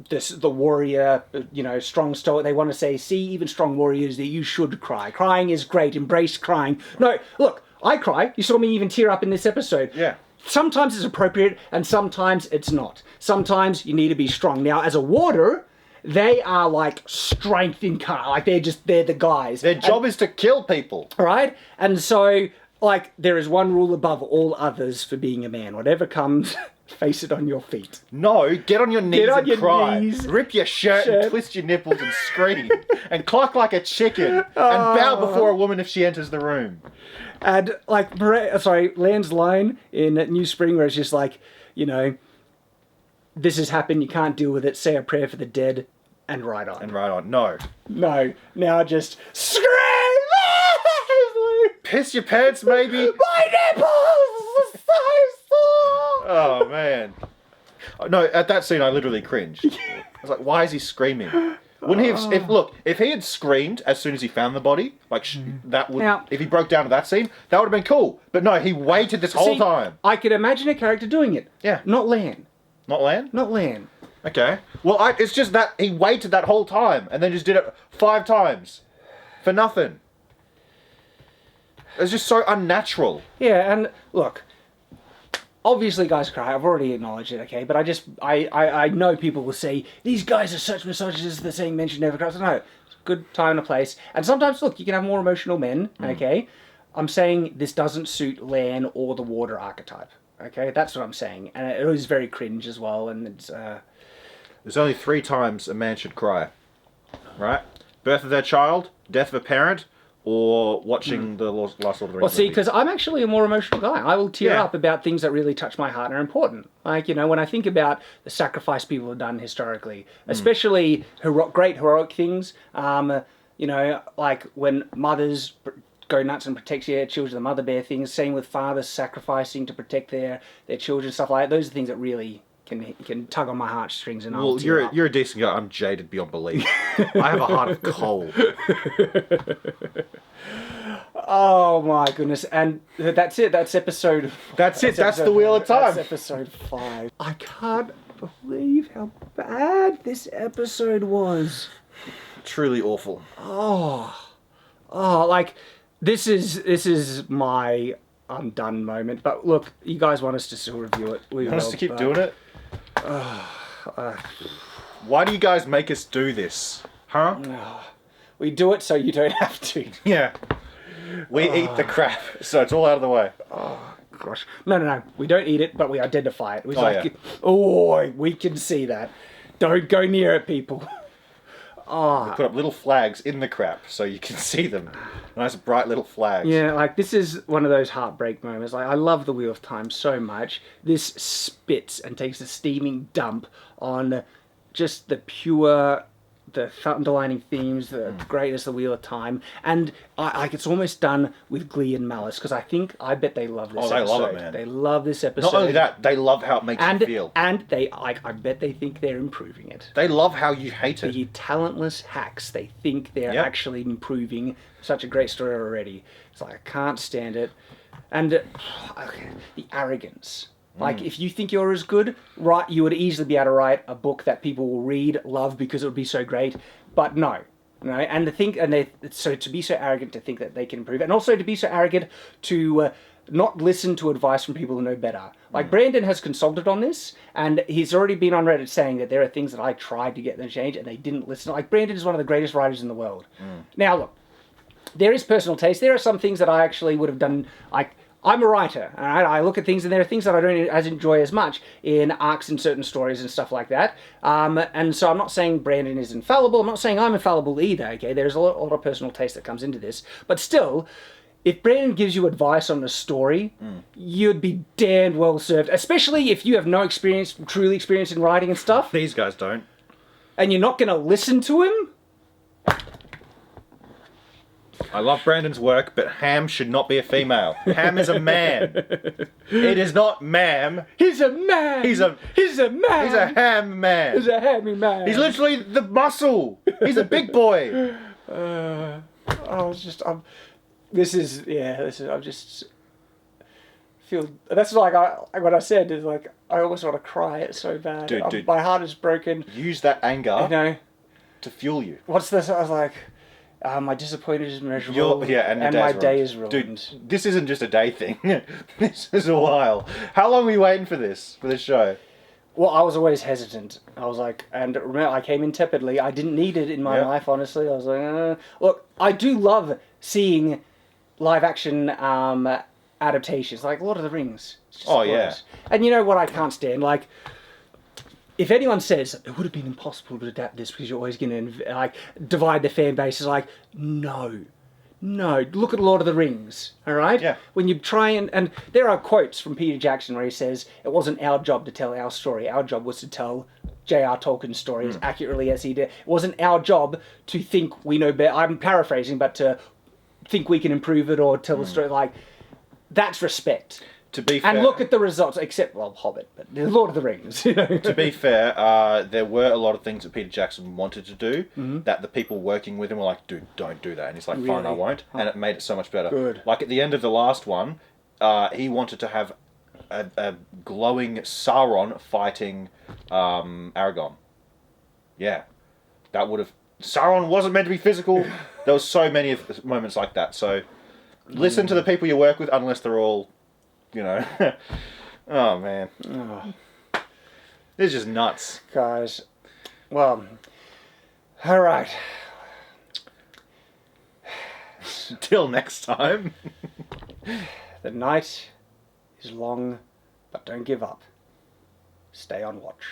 the warrior, strong stoic. They want to say, see, even strong warriors, that you should cry. Crying is great. Embrace crying. No, look, I cry. You saw me even tear up in this episode. Yeah. Sometimes it's appropriate, and sometimes it's not. Sometimes you need to be strong. Now, as a warder, they are like strength incarnate. Like they're the guys. Their job is to kill people. Right? And so, like, there is one rule above all others for being a man. Whatever comes, face it on your feet. No, get on your knees and cry. Knees. Rip your shirt and twist your nipples and scream. And cluck like a chicken. And bow before a woman if she enters the room. And, like, Lan's line in New Spring where it's just like, this has happened, you can't deal with it, say a prayer for the dead, and ride on. No. No. Now just scream! Piss your pants, maybe? My nipples are so sore! Oh, man. No, at that scene I literally cringed. I was like, why is he screaming? Wouldn't he have... If he had screamed as soon as he found the body, like, that would... Now- if he broke down to that scene, that would have been cool. But no, he waited this whole See, time. I could imagine a character doing it. Yeah. Not Lan. Not Lan? Not Lan. Okay. Well, it's just that he waited that whole time and then just did it 5 times. For nothing. It's just so unnatural. Yeah, and look, obviously guys cry, I've already acknowledged it, okay, but I know people will say, these guys are such misogynists, they're saying men should never cry. So no, it's a good time and a place. And sometimes, look, you can have more emotional men, okay? I'm saying this doesn't suit Lan or the water archetype, okay? That's what I'm saying. And it was very cringe as well, and it's... There's only 3 times a man should cry. Right? Birth of their child, death of a parent, or watching the last Lord of the Rings Well, see, movie. because I'm actually a more emotional guy. I will tear Yeah. up about things that really touch my heart and are important. Like, you know, when I think about the sacrifice people have done historically, especially great heroic things, you know, like when mothers go nuts and protect their children, the mother bear things, same with fathers sacrificing to protect their children, stuff like that. Those are things that really can tug on my heartstrings and I'll tear up. You're a decent guy. I'm jaded beyond belief. I have a heart of coal. Oh my goodness! And that's it. That's episode. That's it. That's the Wheel of Time. That's episode 5. I can't believe how bad this episode was. Truly awful. Like this is my I'm done moment. But look, you guys want us to still review it. We Want us to keep doing it? Why do you guys make us do this? Huh? We do it so you don't have to. Yeah. We eat the crap, so it's all out of the way. Gosh. No. We don't eat it, but we identify it. It was Yeah. Oh, we can see that. Don't go near it, people. We put up little flags in the crap so you can see them. Nice bright little flags. Yeah, like this is one of those heartbreak moments. Like I love the Wheel of Time so much. This spits and takes a steaming dump on just the underlining themes, the greatness of the Wheel of Time, and it's almost done with glee and malice because I bet they love this. Oh, they episode. love it, man. They love this episode. Not only that, they love how it makes you feel. And I bet they think they're improving it. They love how you hate it. The talentless hacks, they think they're actually improving such a great story already. It's like, I can't stand it. And the arrogance. Like, if you think you're as good, right, you would easily be able to write a book that people will read, love, because it would be so great. But no. And so to be so arrogant to think that they can improve, and also to be so arrogant to not listen to advice from people who know better. Like, Brandon has consulted on this, and he's already been on Reddit saying that there are things that I tried to get them to change, and they didn't listen. Like, Brandon is one of the greatest writers in the world. Now, look, there is personal taste. There are some things that I actually would have done, like, I'm a writer, and I look at things, and there are things that I don't as enjoy as much in arcs and certain stories and stuff like that. And so I'm not saying Brandon is infallible. I'm not saying I'm infallible either, okay? There's a lot of personal taste that comes into this. But still, if Brandon gives you advice on the story, you'd be damned well served, especially if you have no experience, truly experience in writing and stuff. These guys don't. And you're not going to listen to him? I love Brandon's work, but Ham should not be a female. Ham is a man. It is not ma'am. He's a man. He's a man. He's a ham man. He's a hammy man. He's literally the muscle. He's a big boy. I just feel, that's like, what I said is like, I almost want to cry. It's so bad. Dude. My heart is broken. Use that anger You know, to fuel you. what's this? I was like, my disappointment is immeasurable. And my day is ruined. Dude, this isn't just a day thing. This is a while. How long were you waiting for this show? Well, I was always hesitant. I was like, and remember, I came in tepidly. I didn't need it in my life, honestly. I was like, look, I do love seeing live action adaptations, like Lord of the Rings. It's just glorious. And you know what I can't stand? Like, if anyone says it would have been impossible to adapt this because you're always going to like divide the fan base, it's like, no. Look at Lord of the Rings, all right? Yeah. When you try and there are quotes from Peter Jackson where he says, it wasn't our job to tell our story. Our job was to tell J.R. Tolkien's story as accurately as he did. It wasn't our job to think we know better. I'm paraphrasing, but to think we can improve it or tell the story. Like, that's respect. To be fair, And look at the results, except, well, Hobbit, but The Lord of the Rings, you know. to be fair, there were a lot of things that Peter Jackson wanted to do that the people working with him were like, dude, don't do that. And he's like, fine, I Really? won't. And it made it so much better. Good. Like at the end of the last one, he wanted to have a glowing Sauron fighting Aragorn. Yeah. That would have... Sauron wasn't meant to be physical. There was so many of moments like that. So listen to the people you work with, unless they're all, you know... Oh, man. Oh, It's just nuts. guys. Well, all right. Till next time. The night is long, but don't give up. Stay on watch.